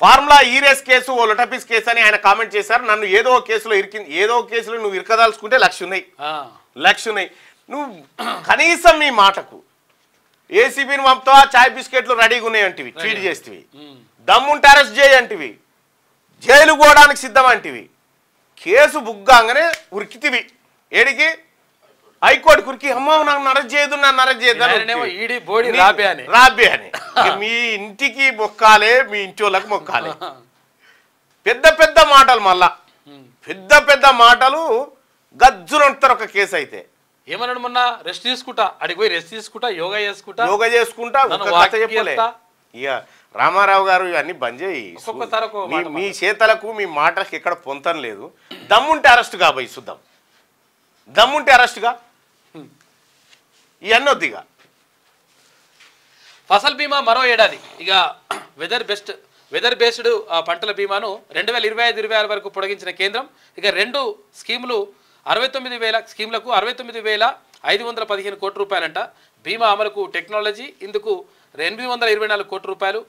ఫార్ములా ఈ రేస్ కేసు ఓ లొటపీస్ కేసు అని ఆయన కామెంట్ చేశారు. నన్ను ఏదో కేసులో నువ్వు ఇరకదాల్చుకుంటే 1,00,000 ఉన్నాయి. నువ్వు కనీసం మీ మాటకు ఏసీబీని పంపుతావా, చాయ్ బిస్కెట్లు రెడీగా ఉన్నాయి అంటివి, ట్వీట్ చేస్తేవి, దమ్ముంటే అరెస్ట్ చేయంటివి, జైలు పోవడానికి సిద్ధం అంటివి, కేసు బుగ్గాగానే ఉరికితివి ఏడికి హైకోర్టు కురికి, అమ్మ నన్ను అరెస్ట్ చేయదు రాబే అని. మీ ఇంటికి మొక్కాలే, మీ ఇంటి వాళ్ళకి మొక్కాలే. పెద్ద మాటలు, మళ్ళా పెద్ద మాటలు గజ్జునంటారు. ఒక కేసు అయితే ఏమన్నాడు మొన్న, రెస్ట్ తీసుకుంటా అడిగి పోయి రెస్ట్ తీసుకుంటా, యోగా చేసుకుంటా చెప్పలే. ఇక రామారావు గారు ఇవన్నీ బంద్ చేయి. మీ చేతలకు మీ మాటలకు ఎక్కడ పొంతం లేదు. దమ్ముంటే అరెస్ట్ కాబోయి చూద్దాం. దమ్ముంటే అరెస్ట్గా ఇవన్నీ వద్దిగా. ఫసల్ బీమా మరో ఏడాది. ఇక వెదర్ బేస్డ్ పంటల బీమాను 2025-26 వరకు పొడిగించిన కేంద్రం. ఇక 2 స్కీములు 69,000 స్కీములకు 69,515 కోట్ల రూపాయలంట. బీమా అమలుకు టెక్నాలజీ, ఇందుకు 824 కోట్ల రూపాయలు.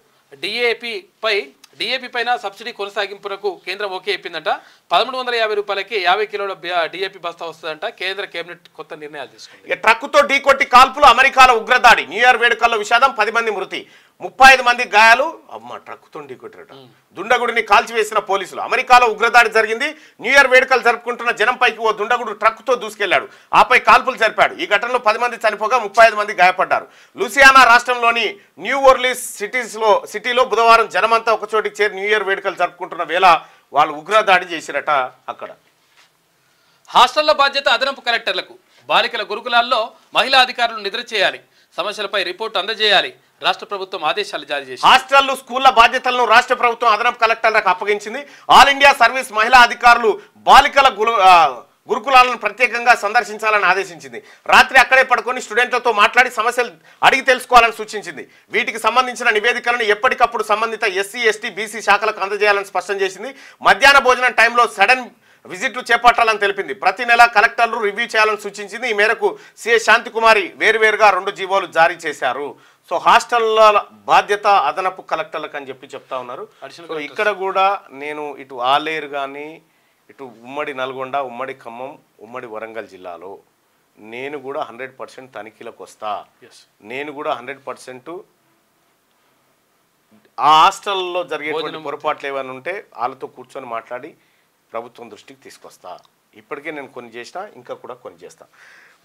డిఏపి పైన సబ్సిడీ కొనసాగింపునకు కేంద్రం ఓకే చెప్పిందంట. 1,350 రూపాయలకి 50 కిలోల డిఏపి బస్తా వస్తుందంట. కేంద్ర కేబినెట్ కొత్త నిర్ణయాలు తీసుకుంది. ట్రక్కుతో ఢీకొట్టి కాల్పులు, అమెరికాలో ఉగ్రదాడి, న్యూ ఇయర్ వేడుకల్లో విషాదం, 10 మంది మృతి, 35 మంది గాయాలు. అమ్మ, ట్రక్కుతో ఢీకొట్టారట. దుండగుడిని కాల్చివేసిన పోలీసులు. అమెరికాలో ఉగ్రదాడి జరిగింది. న్యూ ఇయర్ వేడుకలు జరుపుకుంటున్న జనంపైకి ఓ దుండగుడు ట్రక్కుతో దూసుకెళ్లాడు. ఆపై కాల్పులు జరిపాడు. ఈ ఘటనలో 10 మంది చనిపోగా 35 మంది గాయపడ్డారు. లూసియానా రాష్ట్రంలోని న్యూ ఓర్లీస్ సిటీలో బుధవారం జనమంతా ఒకచోటికి చేరి న్యూ ఇయర్ వేడుకలు జరుపుకుంటున్న వేళ వాళ్ళు ఉగ్రదాడి చేసిరట. అక్కడ హాస్టళ్ల బాధ్యత అదనపు కలెక్టర్లకు. బాలికల గురుకులాల్లో మహిళా అధికారులు నిద్ర చేయాలి. సమస్యలపై రిపోర్టు అందజేయాలి. రాష్ట్ర ప్రభుత్వం ఆదేశాలు జారీ చేసింది. హాస్టళ్లు, స్కూళ్ల బాధ్యతలను రాష్ట్ర ప్రభుత్వం అదనపు కలెక్టర్లకు అప్పగించింది. ఆల్ ఇండియా సర్వీస్ మహిళా అధికారులు బాలికల గురుకులాలను ప్రత్యేకంగా సందర్శించాలని ఆదేశించింది. రాత్రి అక్కడే పడుకొని స్టూడెంట్లతో మాట్లాడి సమస్యలు అడిగి తెలుసుకోవాలని సూచించింది. వీటికి సంబంధించిన నివేదికలను ఎప్పటికప్పుడు సంబంధిత ఎస్సీ ఎస్టీ బీసీ శాఖలకు అందజేయాలని స్పష్టం చేసింది. మధ్యాహ్న భోజనం టైంలో సడన్ విజిట్లు చేపట్టాలని తెలిపింది. ప్రతి నెల కలెక్టర్లు రివ్యూ చేయాలని సూచించింది. ఈ మేరకు సిఎస్ శాంతికుమారి వేరువేరుగా 2 జీవోలు జారీ చేశారు. సో హాస్టల్ల బాధ్యత అదనపు కలెక్టర్లకు అని చెప్తా ఉన్నారు. సో ఇక్కడ కూడా నేను ఇటు ఆలేరు కానీ ఇటు ఉమ్మడి నల్గొండ, ఉమ్మడి ఖమ్మం, ఉమ్మడి వరంగల్ జిల్లాలో నేను కూడా 100% తనిఖీలకు వస్తా. నేను కూడా 100% ఆ హాస్టల్లో జరిగేటువంటి పొరపాట్లు ఏమైనా ఉంటే వాళ్ళతో కూర్చొని మాట్లాడి ప్రభుత్వం దృష్టికి తీసుకొస్తా. ఇప్పటికే నేను కొన్ని చేసినా, ఇంకా కూడా కొన్ని చేస్తా.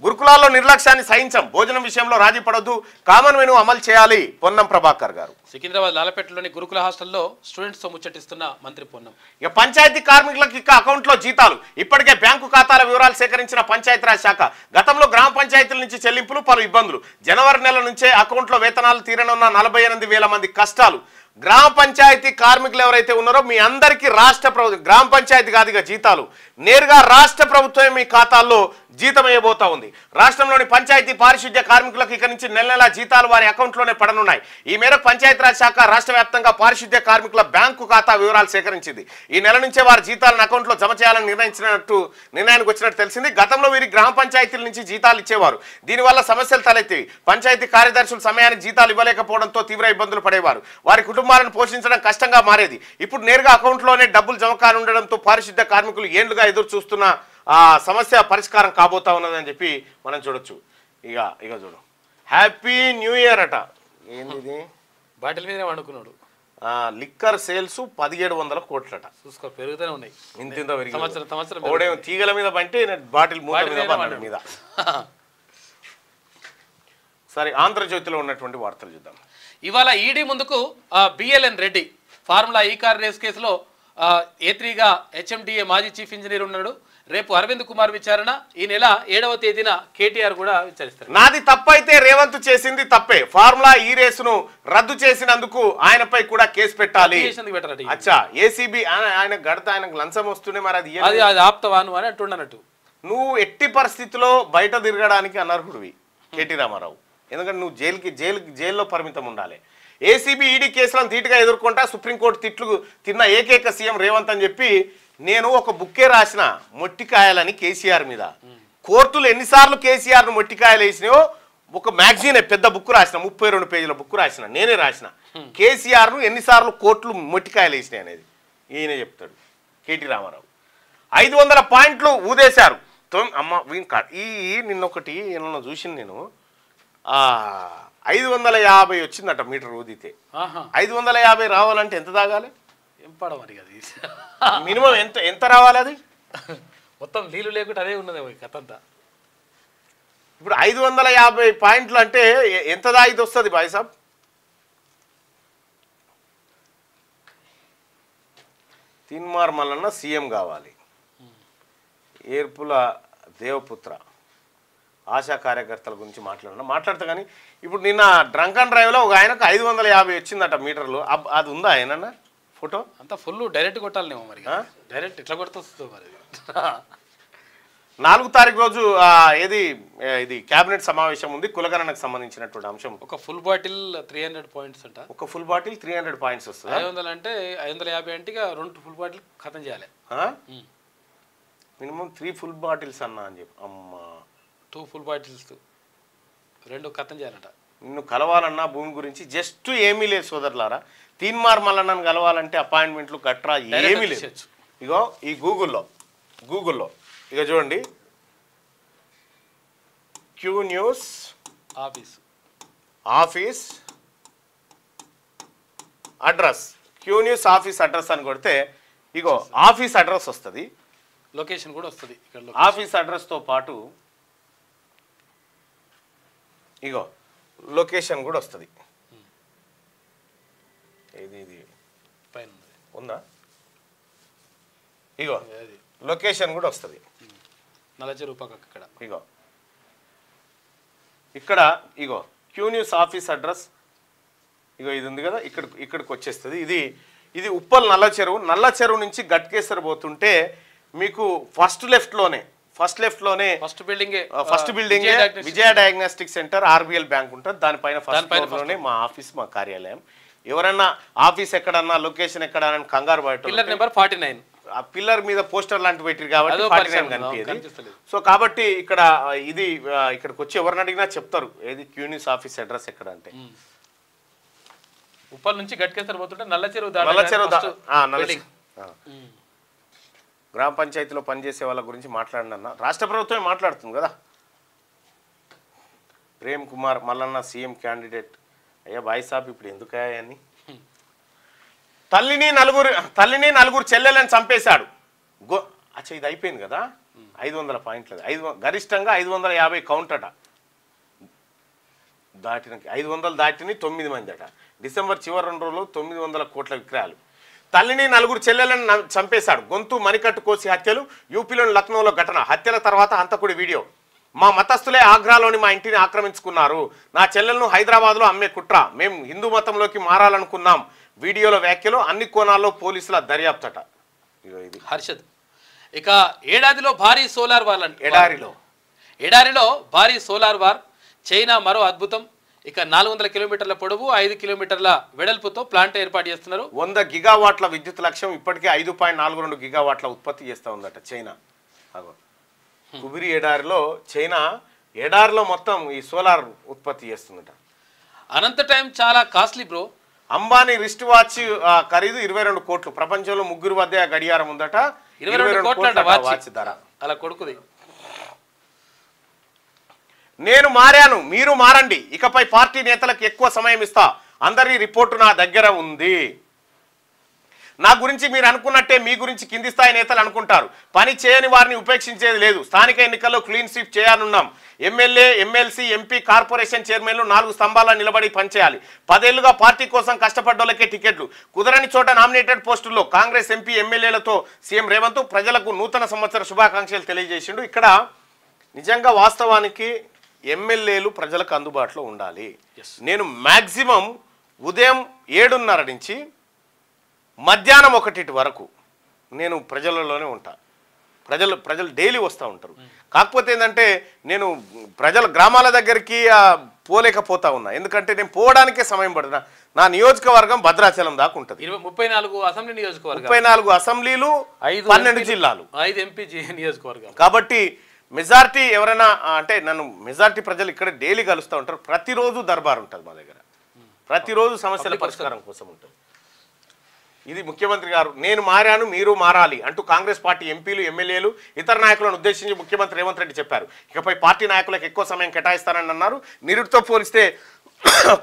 గురుకులాల్లో నిర్లక్ష్యాన్ని సహించం, భోజనం విషయంలో రాజీ పడొద్దు, కామన్ మెనూ అమలు చేయాలి పొన్నం ప్రభాకర్ గారు. సికింద్రాబాద్ లాలపేటలోని గురుకుల హాస్టల్లో స్టూడెంట్స్తో ముచ్చటిస్తున్న మంత్రి పొన్నం. ఇక పంచాయతీ కార్మికులకు ఇక అకౌంట్లో జీతాలు. ఇప్పటికే బ్యాంకు ఖాతాల వివరాలు సేకరించిన పంచాయతీరాజ్ శాఖ. గతంలో గ్రామ పంచాయతీల నుంచి చెల్లింపులు, పలు ఇబ్బందులు. జనవరి నెల నుంచే అకౌంట్లో వేతనాలు తీరనున్న 48,000 మంది కష్టాలు. గ్రామ పంచాయతీ కార్మికులు ఎవరైతే ఉన్నారో మీ అందరికీ రాష్ట్ర ప్రభుత్వం, గ్రామ పంచాయతీ కాదు ఇక జీతాలు నేరుగా రాష్ట్ర ప్రభుత్వమే మీ ఖాతాల్లో జీతం వేయబోతా ఉంది. రాష్ట్రంలోని పంచాయతీ పారిశుద్ధ్య కార్మికులకు ఇక నుంచి నెల నెలా జీతాలు వారి అకౌంట్లోనే పడనున్నాయి. ఈ మేరకు పంచాయతీరాజ్ శాఖ రాష్ట్ర వ్యాప్తంగా పారిశుద్ధ్య కార్మికుల బ్యాంకు ఖాతా వివరాలు సేకరించింది. ఈ నెల నుంచే వారి జీతాలను అకౌంట్లో జమ చేయాలని నిర్ణయానికి వచ్చినట్టు తెలిసింది. గతంలో వీరి గ్రామ పంచాయతీల నుంచి జీతాలు ఇచ్చేవారు. దీనివల్ల సమస్యలు తలెత్తేవి. పంచాయతీ కార్యదర్శులు సమయానికి జీతాలు ఇవ్వలేకపోవడంతో తీవ్ర ఇబ్బందులు పడేవారు. వారి కుటుంబాలను పోషించడం కష్టంగా మారేది. ఇప్పుడు నేరుగా అకౌంట్లోనే డబ్బులు జమ కానుండడంతో పారిశుద్ధ్య కార్మికులు ఏండ్లుగా ఎదురు చూస్తున్న ఆ సమస్య పరిష్కారం కాబోతా ఉన్నదని చెప్పి మనం చూడొచ్చు. ఇక చూడు, హ్యాపీ న్యూ ఇయర్ అట. ఏంది బాటిల్ మీదనే వండుకున్నాడు. Liquor sales 1700 కోట్లట. చూసుకో, పెరుగుతూనే ఉన్నాయి. ఇంత తీగల మీద బంటే బాటిల్ మూత మీద. సరే, ఆంధ్రజ్యోతిలో ఉన్నటువంటి వార్తలు చూద్దాం. ఇవాళ ఈడీ ముందుకు బిఎల్ఎన్ రెడ్డి ఫార్ములా ఈ కార్ రేస్ కేసులో A3గా HMDA మాజీ చీఫ్ ఇంజనీర్ ఉన్నాడు. రేపు అరవింద్ కుమార్ విచారణ. ఈ నెల 7వ తేదీన కేటీఆర్ కూడా విచారిస్తారు. నాది తప్పైతే రేవంత్ చేసింది తప్పే. ఫార్ములా ఈ రేసును రద్దు చేసినందుకు ఆయనపై కూడా కేసు పెట్టాలి. అచ్చా, ఏసీబీ ఆయన గడత ఆయనకు లంచం వస్తుండే, మరి అది ఆప్తవాను అని అంటున్నట్టు. నువ్వు ఎట్టి పరిస్థితిలో బయట తిరగడానికి అనర్హుడివి కేటీ రామారావు. ఎందుకంటే నువ్వు జైల్లో పరిమితం ఉండాలి. ఏసీబీ ఈడీ కేసులను ధీటుగా ఎదుర్కొంటా, సుప్రీంకోర్టు తిట్లు తిన్న ఏకైక సీఎం రేవంత్ అని చెప్పి నేను ఒక బుక్కే రాసిన, మొట్టికాయలని కేసీఆర్ మీద. కోర్టులు ఎన్నిసార్లు కేసీఆర్ను మొట్టికాయలు వేసినాయో ఒక మ్యాగజైన్ పెద్ద బుక్ రాసిన, 32 పేజీల బుక్ రాసిన, నేనే రాసిన. కేసీఆర్ను ఎన్నిసార్లు కోర్టులు మొట్టికాయలు వేసినాయి అనేది ఈయనే చెప్తాడు కేటీ రామారావు. 500 పాయింట్లు ఊదేశారు. అమ్మ నిన్నొకటి ఏమన్నా చూసింది నేను, 550 వచ్చిందట మీటర్ ఊదితే. 550 రావాలంటే ఎంత తాగాలి? ఏం పడవని అది మినిమం ఎంత రావాలి? అది మొత్తం నీళ్ళు లేకుండా అదే ఉన్నది కథ అంతా. ఇప్పుడు 550 పాయింట్లు అంటే ఎంత దాయిది వస్తుంది బాయ్ సాబ్? తీన్మార్ మల్లన్న సీఎం కావాలి. ఏర్పుల దేవపుత్ర ఆశా కార్యకర్తల గురించి మాట్లాడతా కానీ ఇప్పుడు నిన్న డ్రంక్ అండ్ డ్రైవ్లో ఒక ఆయనకు 550 వచ్చిందట మీటర్లు. అది ఉందా ఆయన ఫోటో? అంతా ఫుల్ డైరెక్ట్ కొట్టాలనేమో మరి. డైరెక్ట్ ఇట్లా కొడుతుంది మరి. 4వ తారీఖు రోజు ఇది కేబినెట్ సమావేశం ఉంది. కులగణనకు సంబంధించినటువంటి అంశం. ఒక ఫుల్ బాటిల్ 300 పాయింట్స్ అంట. ఒక ఫుల్ బాటిల్ 300 పాయింట్స్ వస్తుంది. 500 అంటే 550 అంటే 2 ఫుల్ బాటిల్ ఖతం చేయాలి. మినిమం 3 ఫుల్ బాటిల్స్ అన్నా అని చెప్పి. అమ్మ 2 ఫుల్ బాటిల్స్ 2 ఖతం చేయాలంట. నిన్ను కలవాలన్నా భూమి గురించి జస్ట్ ఏమీ లేదు సోదరులారా. తీన్మార్ మల్లన్నను కలవాలంటే అపాయింట్మెంట్లు గట్రా ఏమీ లేదు. ఇగో ఈ గూగుల్లో ఇక చూడండి, Q news office address, Q news office address అని కొడితే ఇగో ఆఫీస్ అడ్రస్ వస్తుంది, లొకేషన్ కూడా వస్తుంది. ఆఫీస్ అడ్రస్తో పాటు ఇగో లొకేషన్ కూడా వస్తుంది. ఇది పైన ఉందా? ఇగో లొకేషన్ కూడా వస్తుంది. ఇక్కడ ఇగో క్యూ న్యూస్ ఆఫీస్ అడ్రస్ ఇగో ఇది ఉంది కదా, ఇక్కడికి వచ్చేస్తుంది. ఇది ఉప్పల్ నల్ల చెరువు నుంచి గట్కేసర్ పోతుంటే మీకు ఫస్ట్ ఫస్ట్ లెఫ్ట్ లోనే ఫస్ట్ బిల్డింగ్ విజయ డయాగ్నోస్టిక్ సెంటర్ ఆర్బిఎల్ బ్యాంక్ ఉంటుంది. దానిపైన ఫస్ట్ ఫ్లోర్ లోనే మా ఆఫీస్, మా కార్యాలయం. ఎవరన్నా ఆఫీస్ ఎక్కడన్నా లొకేషన్ ఎక్కడ కంగారు బయట పిల్లర్ నెంబర్ 49 ఆ పిల్లర్ మీద పోస్టర్ లాంటివి పెట్టారు కాబట్టి 49 కనిపించేది. సో కాబట్టి ఇక్కడ ఇది ఇక్కడికి వచ్చి ఎవరిని అడిగినా చెప్తారు ఏది క్యూనిస్ ఆఫీస్ అడ్రస్ ఎక్కడ అంటే. ఉప్పల్ నుంచి గట్కేసర్ పోతుంటే నల్ల చెరువు గ్రామ పంచాయతీలో పనిచేసే వాళ్ళ గురించి మాట్లాడిన రాష్ట్ర ప్రభుత్వమే మాట్లాడుతుంది కదా. ప్రేమ్ కుమార్ మల్లన్న సీఎం క్యాండిడేట్ అయ్యా బాయ్ సాబ్ ఇప్పుడు ఎందుకయ్యా అని. తల్లిని నలుగురు చెల్లెలను చంపేశాడు. అచ్చా ఇది అయిపోయింది కదా. 500 పాయింట్లు, గరిష్టంగా 550 కౌంట్ అట. 500 దాటిని 9 మంది అట. డిసెంబర్ చివరి 2 రోజులు 900 కోట్ల విక్రయాలు. తల్లిని నలుగురు చెల్లెలను చంపేశాడు. గొంతు మణికట్టు కోసి హత్యలు. యూపీలోని లక్నోలో ఘటన. హత్యల తర్వాత హంతకుడి వీడియో. మా మతస్థులే ఆగ్రాలోని మా ఇంటిని ఆక్రమించుకున్నారు. నా చెల్లెలను హైదరాబాద్లో అమ్మే కుట్ర. మేము హిందూ మతంలోకి మారాలనుకున్నాం. వీడియోలో వ్యాఖ్యలు. అన్ని కోణాల్లో పోలీసుల దర్యాప్తట. ఇది హర్షద్. ఇక ఏడాదిలో భారీ సోలార్ వార్. ఎడారిలో భారీ సోలార్ వార్. చైనా మరో అద్భుతం. ఇక 400 కిలోమీటర్ల పొడవు 5 కిలోమీటర్ల వెడల్పుతో ప్లాంట్ ఏర్పాటు చేస్తున్నారు. 100 గిగావాట్ల విద్యుత్ లక్ష్యం. ఇప్పటికే 5.42 గిగావాట్ల ఉత్పత్తి చేస్తూ ఉందట చైనా. కుబిరి ఎడారిలో చైనా ఎడారిలో మొత్తం ఈ సోలార్ ఉత్పత్తి చేస్తుందట. అనంత టైం చాలా costly bro. Ambani wrist watch ఖరీదు 22 కోట్లు. ప్రపంచంలో 3 వద్ద గడియారం ఉందట. 22 కోట్ల వాచ్ ధర. అలా కొడుకుది. నేను మారాను, మీరు మారండి. ఇకపై పార్టీ నేతలకు ఎక్కువ సమయం ఇస్తా. అందరి రిపోర్టు నా దగ్గర ఉంది. నా గురించి మీరు అనుకున్నట్టే మీ గురించి కింది స్థాయి నేతలు అనుకుంటారు. పని చేయని వారిని ఉపేక్షించేది లేదు. స్థానిక ఎన్నికల్లో క్లీన్ స్వీప్ చేయనున్నాం. ఎమ్మెల్యే, ఎమ్మెల్సీ, ఎంపీ, కార్పొరేషన్ చైర్మన్లు 4 స్తంభాల్లో నిలబడి పనిచేయాలి. 10 ఏళ్లుగా పార్టీ కోసం కష్టపడ్డోళ్ళకే టికెట్లు. కుదరని చోట నామినేటెడ్ పోస్టుల్లో కాంగ్రెస్ ఎంపీ, ఎమ్మెల్యేలతో సీఎం రేవంత్ ప్రజలకు నూతన సంవత్సర శుభాకాంక్షలు తెలియజేసిండు. ఇక్కడ నిజంగా వాస్తవానికి ఎమ్మెల్యేలు ప్రజలకు అందుబాటులో ఉండాలి. నేను మ్యాక్సిమం ఉదయం 7:30 నుంచి మధ్యాహ్నం 1 వరకు నేను ప్రజలలోనే ఉంటాను. ప్రజలు డైలీ వస్తూ ఉంటారు. కాకపోతే ఏంటంటే నేను ప్రజల గ్రామాల దగ్గరికి పోలేకపోతా ఉన్నా. ఎందుకంటే నేను పోవడానికే సమయం పడుతున్నా. నా నియోజకవర్గం భద్రాచలం దాకా ఉంటుంది. 34 అసెంబ్లీ నియోజకవర్గం, 34 అసెంబ్లీలు, 12 జిల్లాలు, 5 ఎంపీ నియోజకవర్గం. కాబట్టి మెజార్టీ ఎవరైనా అంటే నన్ను మెజార్టీ ప్రజలు ఇక్కడ డైలీ కలుస్తూ ఉంటారు. ప్రతిరోజు దర్బార్ ఉంటుంది మా దగ్గర. ప్రతిరోజు సమస్యల పరిష్కారం కోసం ఉంటుంది. ఇది ముఖ్యమంత్రి గారు నేను మారాను, మీరు మారాలి అంటూ కాంగ్రెస్ పార్టీ ఎంపీలు, ఎమ్మెల్యేలు, ఇతర నాయకులను ఉద్దేశించి ముఖ్యమంత్రి రేవంత్ రెడ్డి చెప్పారు. ఇకపై పార్టీ నాయకులకు ఎక్కువ సమయం కేటాయిస్తానని అన్నారు. నిరుడితో పోలిస్తే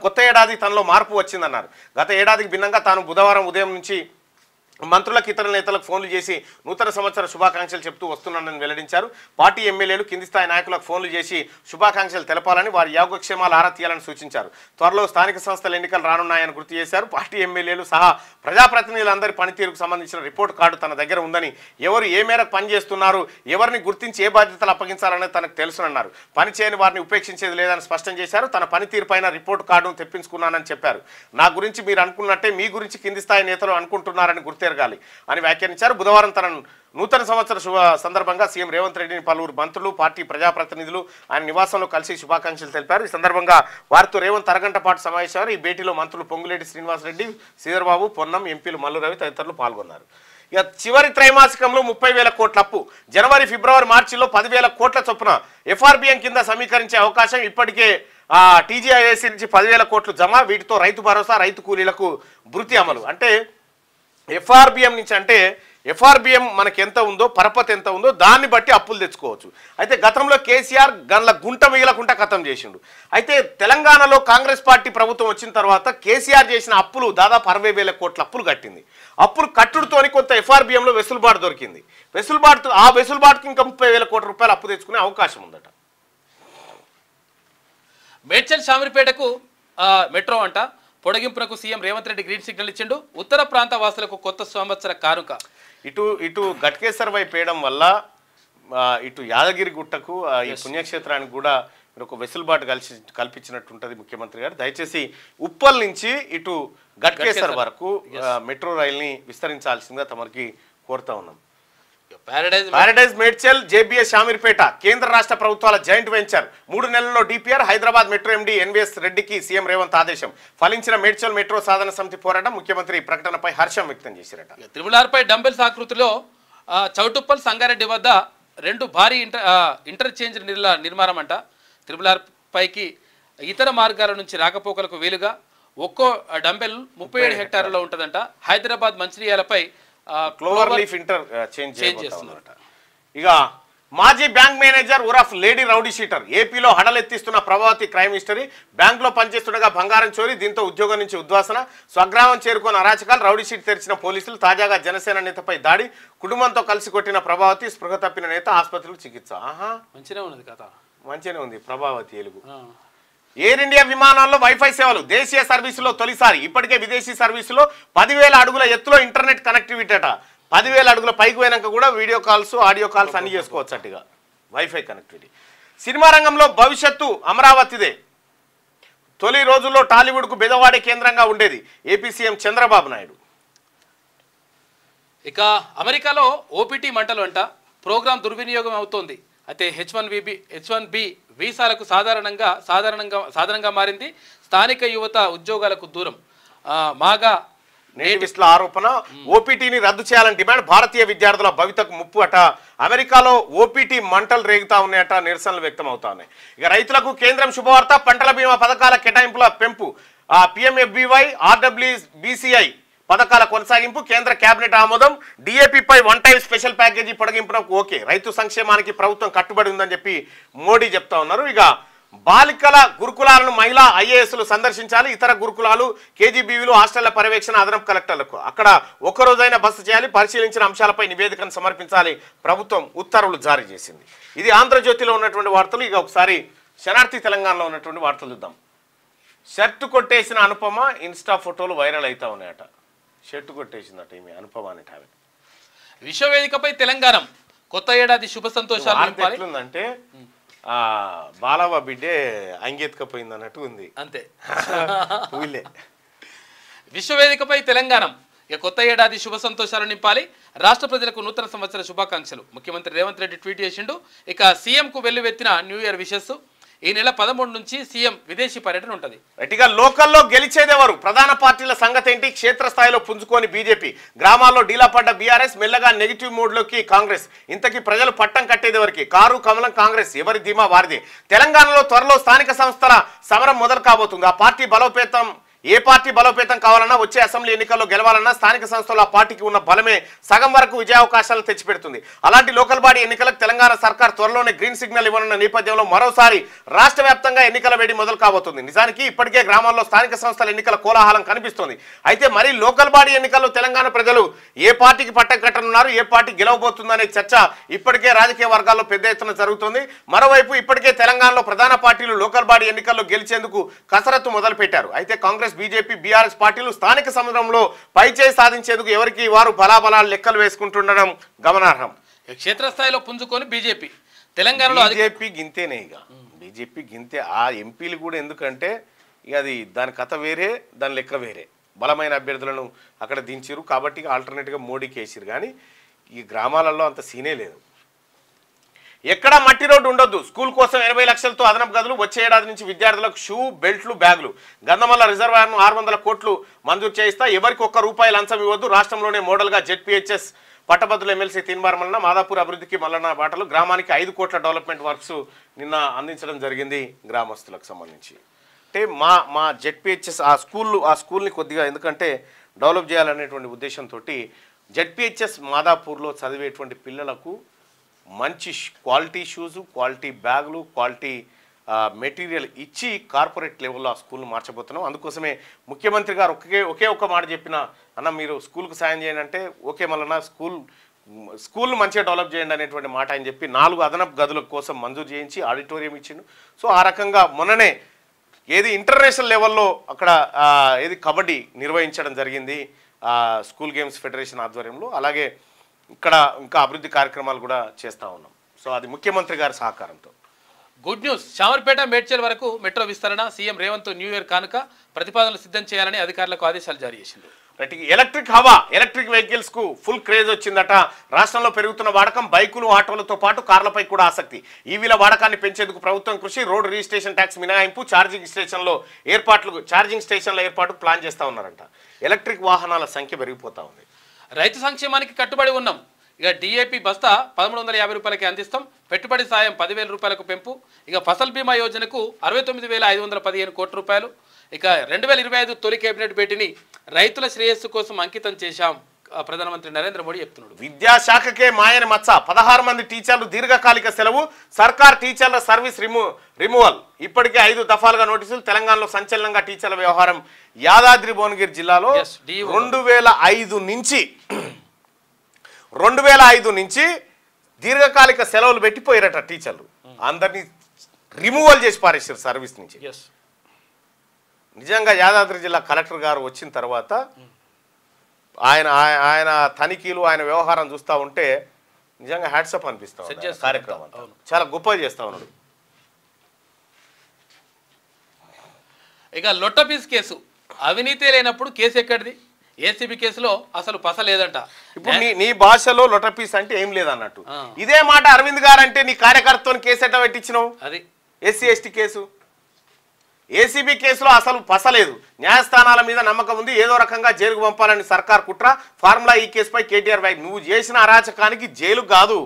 కొత్త ఏడాది తనలో మార్పు వచ్చిందన్నారు. గత ఏడాదికి భిన్నంగా తాను బుధవారం ఉదయం నుంచి మంత్రులకు, ఇతర నేతలకు ఫోన్లు చేసి నూతన సంవత్సర శుభాకాంక్షలు చెప్తూ వస్తున్నానని వెల్లడించారు. పార్టీ ఎమ్మెల్యేలు కింది స్థాయి నాయకులకు ఫోన్లు చేసి శుభాకాంక్షలు తెలపాలని, వారి యోగక్షేమాలు ఆరా తీయాలని సూచించారు. త్వరలో స్థానిక సంస్థల ఎన్నికలు రానున్నాయని గుర్తు చేశారు. పార్టీ ఎమ్మెల్యేలు సహా ప్రజాప్రతినిధులందరి పనితీరుకు సంబంధించిన రిపోర్ట్ కార్డు తన దగ్గర ఉందని, ఎవరు ఏ మేరకు పనిచేస్తున్నారు, ఎవరిని గుర్తించి ఏ బాధ్యతలు అప్పగించాలనేది తనకు తెలుసునన్నారు. పని చేయని వారిని ఉపేక్షించేది లేదని స్పష్టం చేశారు. తన పనితీరుపైన రిపోర్ట్ కార్డును తెప్పించుకున్నానని చెప్పారు. నా గురించి మీరు అనుకున్నట్టే మీ గురించి కింది స్థాయి నేతలు అనుకుంటున్నారని గుర్తెరగాలి అని వ్యాఖ్యానించారు. బుధవారం తన నూతన సంవత్సర శుభ సందర్భంగా సీఎం రేవంత్ రెడ్డిని పలువురు మంత్రులు, పార్టీ ప్రజాప్రతినిధులు ఆయన నివాసంలో కలిసి శుభాకాంక్షలు తెలిపారు. ఈ సందర్భంగా వారితో రేవంత్ అరగంట పాటు సమావేశారు. ఈ భేటీలో మంత్రులు పొంగులేటి శ్రీనివాసరెడ్డి, శ్రీధర్బాబు, పొన్నం, ఎంపీలు మల్లు రవి తదితరులు పాల్గొన్నారు. ఇక చివరి త్రైమాసికంలో 30,000 కోట్ల అప్పు. జనవరి, ఫిబ్రవరి, మార్చిలో 10,000 కోట్ల చొప్పున ఎఫ్ఆర్బిఎం కింద సమీకరించే అవకాశం. ఇప్పటికే టీజీఐఏసీ నుంచి 10,000 కోట్లు జమ. వీటితో రైతు భరోసా, రైతు కూలీలకు భృతి అమలు. అంటే ఎఫ్ఆర్బిఎం నుంచి అంటే ఎఫ్ఆర్బిఎం మనకి ఎంత ఉందో, పరపతి ఎంత ఉందో దాన్ని బట్టి అప్పులు తెచ్చుకోవచ్చు. అయితే గతంలో కేసీఆర్ గన్ల గుంట మిగలకుండా ఖతం చేసిండు. అయితే తెలంగాణలో కాంగ్రెస్ పార్టీ ప్రభుత్వం వచ్చిన తర్వాత కేసీఆర్ చేసిన అప్పులు దాదాపు 60,000 కోట్ల అప్పులు కట్టింది. అప్పులు కట్టుడుతోని కొంత ఎఫ్ఆర్బిఎంలో వెసులుబాటు దొరికింది. వెసులుబాటుకి ఇంకా 30,000 కోట్ల రూపాయలు అప్పు తెచ్చుకునే అవకాశం ఉందట. మేడ్చల్ శామిరిపేటకు మెట్రో అంట. పొడిగింపునకు CM Revanth Reddy green signal ఇచ్చిండు. ఉత్తర ప్రాంత వాసులకు కొత్త సంవత్సర కానుక. ఇటు గట్కేసర్ వైపు వేయడం వల్ల ఇటు యాదగిరి గుట్టకు ఈ పుణ్యక్షేత్రానికి కూడా ఒక వెసులుబాటు కల్పించినట్టుంటది ముఖ్యమంత్రి గారు. దయచేసి ఉప్పల్ నుంచి ఇటు గట్కేసర్ వరకు మెట్రో రైల్ని విస్తరించాల్సిందిగా తమరికి కోరుతా ఉన్నాం. పారడైజ్ మేడ్చల్ జేబీఎస్ షామీర్పేట కేంద్ర రాష్ట్ర ప్రభుత్వాల జాయింట్ వెంచర్ 3 నెలల్లో DPR Hyderabad metro MD NVS రెడ్డికి సీఎం రేవంత్ ఆదేశం ఫలించిన మేడ్చల్ మెట్రో సాధన సమితి పోరాటం ముఖ్యమంత్రి ప్రకటనపై హర్షం వ్యక్తం చేశారట. త్రిబులార్పై డంబెల్స్ ఆకృతిలో చౌటుప్పల్ సంగారెడ్డి వద్ద 2 భారీ ఇంటర్చేంజ్ నిర్మాణం అంట. త్రిబులార్ పైకి ఇతర మార్గాల నుంచి రాకపోకలకు వీలుగా ఒక్కో డంబెల్ 37 హెక్టార్లలో ఉంటుందంట. హైదరాబాద్ మంచిర్యాలపై క్లోవర్ లీఫ్ చేంజ్ చేస్తున్నారట. ఇక మాజీ బ్యాంక్ మేనేజర్ ఉరఫ్ లేడీ రౌడీ షీటర్ ఏపీలో హడలెత్తిస్తున్న ప్రభావతి క్రైమ్ హిస్టరీ. బ్యాంకులో పనిచేస్తుండగా బంగారం చోరీ, దీంతో ఉద్యోగం నుంచి ఉద్వాసన, స్వగ్రామం చేరుకున్న అరాచకాలు, రౌడీ షీట్ తెరిచిన పోలీసులు, తాజాగా జనసేన నేతపై దాడి, కుటుంబంతో కలిసి కొట్టిన ప్రభావతి, స్పృహ తప్పిన నేత ఆసుపత్రిలో చికిత్స. మంచిగా ఉన్నది కథ, మంచిగానే ఉంది ప్రభావతి ఎలుగు. ఎయిర్ ఇండియా విమానాల్లో వైఫై సేవలు దేశీయ సర్వీసులో తొలిసారి. ఇప్పటికే విదేశీ సర్వీసులో 10,000 అడుగుల ఎత్తులో ఇంటర్నెట్ కనెక్టివిటీ అట. 10,000 అడుగుల పైకి పోయినాక కూడా వీడియో కాల్స్, ఆడియో కాల్స్ అన్ని చేసుకోవచ్చు అట్టుగా వైఫై కనెక్టివిటీ. సినిమా రంగంలో భవిష్యత్తు అమరావతిదే. తొలి రోజుల్లో టాలీవుడ్కు బెదవాడే కేంద్రంగా ఉండేది ఏపీ సీఎం చంద్రబాబు నాయుడు. ఇక అమెరికాలో ఓపీటీ మంటలు అంట. ప్రోగ్రాం దుర్వినియోగం అవుతోంది. అయితే H1B వీసాలకు సాధారణంగా మారింది. స్థానిక యువత ఉద్యోగాలకు దూరం. మాగా నేటివిస్టుల ఆరోపణ. ఓపీటీని రద్దు చేయాలని డిమాండ్. భారతీయ విద్యార్థుల భవితకు ముప్పు అట. అమెరికాలో ఓపీటీ మంటలు రేగుతా ఉన్నాయట. నిరసనలు వ్యక్తం అవుతా ఉన్నాయి. ఇక రైతులకు కేంద్రం శుభవార్త. పంటల బీమా పథకాల కేటాయింపుల పెంపు. PMFBY RWBCI పథకాల కొనసాగింపు. కేంద్ర కేబినెట్ ఆమోదం. డిఏపీపై 1 టైం స్పెషల్ ప్యాకేజీ పొడిగింపునకు ఓకే. రైతు సంక్షేమానికి ప్రభుత్వం కట్టుబడి ఉందని చెప్పి మోడీ చెప్తా ఉన్నారు. ఇక బాలికల గురుకులాలను మహిళా IASలు సందర్శించాలి. ఇతర గురుకులాలు, KGBVలు, హాస్టళ్ల పర్యవేక్షణ అదనపు కలెక్టర్లకు. అక్కడ ఒక్కరోజైనా బస చేయాలి. పరిశీలించిన అంశాలపై నివేదికను సమర్పించాలి. ప్రభుత్వం ఉత్తర్వులు జారీ చేసింది. ఇది ఆంధ్రజ్యోతిలో ఉన్నటువంటి వార్తలు. ఇక ఒకసారి శనార్థి తెలంగాణలో ఉన్నటువంటి వార్తలు చూద్దాం. షర్టు కొట్టేసిన అనుపమ ఇన్స్టా ఫోటోలు వైరల్ అవుతా ఉన్నాయట. షర్టు కొట్టేసిందట ఈమె అనుపమ అనేట ఆమె. విశ్వవేదికపై తెలంగాణ కొత్త ఏడాది శుభ సంతోషాలు. ఎట్లుందంటే బాలవ బిడ్డే అంగెత్తుకపోయింది అన్నట్టు ఉంది. అంతే. విశ్వవేదికపై తెలంగాణ కొత్త ఏడాది శుభ సంతోషాలు నింపాలి. రాష్ట్ర ప్రజలకు నూతన సంవత్సర శుభాకాంక్షలు. ముఖ్యమంత్రి రేవంత్ రెడ్డి ట్వీట్ చేసిండు. ఇక సీఎంకు వెల్లువెత్తిన న్యూ ఇయర్ విషెస్. ఈ నెల 13 నుంచి సీఎం విదేశీ పర్యటన ఉంటుంది. గట్టిగా లోకల్లో గెలిచేదెవరు? ప్రధాన పార్టీల సంగతి ఏంటి? క్షేత్రస్థాయిలో పుంజుకొని బీజేపీ, గ్రామాల్లో డీలా పడ్డ బీఆర్ఎస్, మెల్లగా నెగిటివ్ మూడ్లోకి కాంగ్రెస్. ఇంతకీ ప్రజలు పట్టం కట్టేదెవరికి? కారు కమలం కాంగ్రెస్, ఎవరి ధీమా వారిదే. తెలంగాణలో త్వరలో స్థానిక సంస్థల సమరం మొదలు కాబోతుంది. ఆ పార్టీ బలోపేతం ఏ పార్టీ బలోపేతం కావాలన్నా, వచ్చే అసెంబ్లీ ఎన్నికల్లో గెలవాలన్నా స్థానిక సంస్థలు ఆ పార్టీకి ఉన్న బలమే సగం వరకు విజయావకాశాలు తెచ్చిపెడుతుంది. అలాంటి లోకల్ బాడీ ఎన్నికలకు తెలంగాణ సర్కార్ త్వరలోనే గ్రీన్ సిగ్నల్ ఇవ్వనున్న నేపథ్యంలో మరోసారి రాష్ట్ర వ్యాప్తంగా ఎన్నికల వేడి మొదలు కాబోతుంది. నిజానికి ఇప్పటికే గ్రామాల్లో స్థానిక సంస్థల ఎన్నికల కోలాహలం కనిపిస్తోంది. అయితే మరి లోకల్ బాడీ ఎన్నికల్లో తెలంగాణ ప్రజలు ఏ పార్టీకి పట్టం కట్టనున్నారు, ఏ పార్టీ గెలవబోతుందనే చర్చ ఇప్పటికే రాజకీయ వర్గాల్లో పెద్ద ఎత్తున జరుగుతోంది. మరోవైపు ఇప్పటికే తెలంగాణలో ప్రధాన పార్టీలు లోకల్ బాడీ ఎన్నికల్లో గెలిచేందుకు కసరత్తు మొదలుపెట్టారు. అయితే కాంగ్రెస్, బీజేపీ, బీఆర్ఎస్ పార్టీలు స్థానిక సముద్రంలో పైచేయి సాధించేందుకు ఎవరికి వారు బలాబలాలు లెక్కలు వేసుకుంటుండడం గమనార్హం. క్షేత్రస్థాయిలో పుంజుకొని బీజేపీ తెలంగాణలో బీజేపీ గింతేనే. ఇక బీజేపీ గింతే. ఆ ఎంపీలు కూడా ఎందుకంటే ఇక అది దాని కథ వేరే, దాని లెక్క వేరే. బలమైన అభ్యర్థులను అక్కడ దించారు కాబట్టి ఆల్టర్నేట్గా మోడీకి వేసారు. కానీ ఈ గ్రామాలలో అంత సీనే లేదు. ఎక్కడా మట్టి రోడ్డు ఉండొద్దు. స్కూల్ కోసం 80 లక్షలతో అదనపు గదులు. వచ్చే ఏడాది నుంచి విద్యార్థులకు షూ, బెల్ట్లు, బ్యాగులు. గంధమల్ల రిజర్వాయర్ను 600 కోట్లు మంజూరు చేయిస్తా. ఎవరికి ₹1 లంచం ఇవ్వద్దు. రాష్ట్రంలోనే మోడల్గా ZPHS పట్టభద్రుల ఎమ్మెల్సీ తీన్మార్ మాదాపూర్ అభివృద్ధికి మల్లన్న బాటలు. గ్రామానికి 5 కోట్ల డెవలప్మెంట్ వర్క్స్ నిన్న అందించడం జరిగింది గ్రామస్తులకు సంబంధించి. అంటే మా ZPHS ఆ స్కూల్ని కొద్దిగా ఎందుకంటే డెవలప్ చేయాలనేటువంటి ఉద్దేశంతో ZPHS మాదాపూర్లో చదివేటువంటి పిల్లలకు మంచి క్వాలిటీ షూస్, క్వాలిటీ బ్యాగులు, క్వాలిటీ మెటీరియల్ ఇచ్చి కార్పొరేట్ లెవెల్లో ఆ స్కూల్ను మార్చబోతున్నాం. అందుకోసమే ముఖ్యమంత్రి గారు ఒకే ఒక్క మాట చెప్పిన, అన్న మీరు స్కూల్కు సాయం చేయండి అంటే ఓకే మళ్ళీ స్కూల్ను మంచిగా డెవలప్ చేయండి అనేటువంటి మాట అని చెప్పి 4 అదనపు గదుల కోసం మంజూరు చేయించి ఆడిటోరియం ఇచ్చిండు. సో ఆ రకంగా మొన్ననే ఇంటర్నేషనల్ లెవెల్లో అక్కడ కబడ్డీ నిర్వహించడం జరిగింది స్కూల్ గేమ్స్ ఫెడరేషన్ ఆధ్వర్యంలో. అలాగే ఇక్కడ ఇంకా అభివృద్ధి కార్యక్రమాలు కూడా చేస్తూ ఉన్నాం. సో అది ముఖ్యమంత్రి గారి సహకారంతో. గుడ్ న్యూస్, శామర్పేట మేడ్చల్ వరకు మెట్రో విస్తరణ, సీఎం రేవంత్ న్యూ ఇయర్ కానుక ప్రతిపాదనలు సిద్ధం చేయాలని అధికారులకు ఆదేశాలు జారీ చేసింది. ఎలక్ట్రిక్ హవా, ఎలక్ట్రిక్ వెహికల్స్ కు ఫుల్ క్రేజ్ వచ్చిందట. రాష్ట్రంలో పెరుగుతున్న వాడకం, బైకులు ఆటోలతో పాటు కార్లపై కూడా ఆసక్తి. ఈవీల వాడకాన్ని పెంచేందుకు ప్రభుత్వం కృషి. రోడ్ రిజిస్ట్రేషన్ ట్యాక్స్ మినహాయింపు, ఛార్జింగ్ స్టేషన్ల ఏర్పాటు ప్లాన్ చేస్తా ఉన్నారంట. ఎలక్ట్రిక్ వాహనాల సంఖ్య పెరిగిపోతా ఉంది. రైతు సంక్షేమానికి కట్టుబడి ఉన్నాం. ఇక డిఏపి బస్తా 1350 రూపాయలకి అందిస్తాం. పెట్టుబడి సాయం 10,000 రూపాయలకు పెంపు. ఇక ఫసల్ బీమా యోజనకు 69,515 కోట్ల రూపాయలు. ఇక 2025 తొలి కేబినెట్ భేటీని రైతుల శ్రేయస్సు కోసం అంకితం చేశాం ప్రధానమంత్రి నరేంద్ర మోడీ చెప్తున్నాడు. విద్యాశాఖకే మాయని మచ్చ, 16 మంది టీచర్లు దీర్ఘకాలిక సెలవు. సర్కార్ టీచర్ల సర్వీస్ రిమూవల్. ఇప్పటికే 5 దఫాలుగా నోటీసులు. తెలంగాణలో సంచలనంగా టీచర్ల వ్యవహారం. యాదాద్రి భువనగిరి జిల్లాలో 2005 నుంచి దీర్ఘకాలిక సెలవులు పెట్టిపోయారట టీచర్లు. అందరినీ రిమూవల్ చేసి పారేసారు సర్వీస్ నుంచి. నిజంగా యాదాద్రి జిల్లా కలెక్టర్ గారు వచ్చిన తర్వాత ఆయన తనిఖీలు, ఆయన వ్యవహారం చూస్తూ ఉంటే నిజంగా హ్యాట్సప్ అనిపిస్తా ఉంది. కార్యక్రమం చాలా గొప్పగా చేస్తా ఉన్నాడు. ఇక లొట్టపీస్ కేసు, అవినీతి లేనప్పుడు కేసు ఎక్కడిది? ఏసీబీ కేసులో అసలు పస లేదంట. ఇప్పుడు నీ భాషలో లొట్టపీస్ అంటే ఏం లేదన్నట్టు. ఇదే మాట అరవింద్ గారు అంటే నీ కార్యకర్తని కేసు ఎట్లా పెట్టించినావు? అది ఎస్సీ ఎస్టీ కేసు. ఏసీబీ కేసులో అసలు పసలేదు. న్యాయస్థానాల మీద నమ్మకం ఉంది. ఏదో రకంగా జైలుకు పంపాలని సర్కార్ కుట్ర. ఫార్ములా ఈ కేసుపై కేటీఆర్ వ్యాఖ్య. నువ్వు చేసిన అరాచకానికి జైలు కాదు,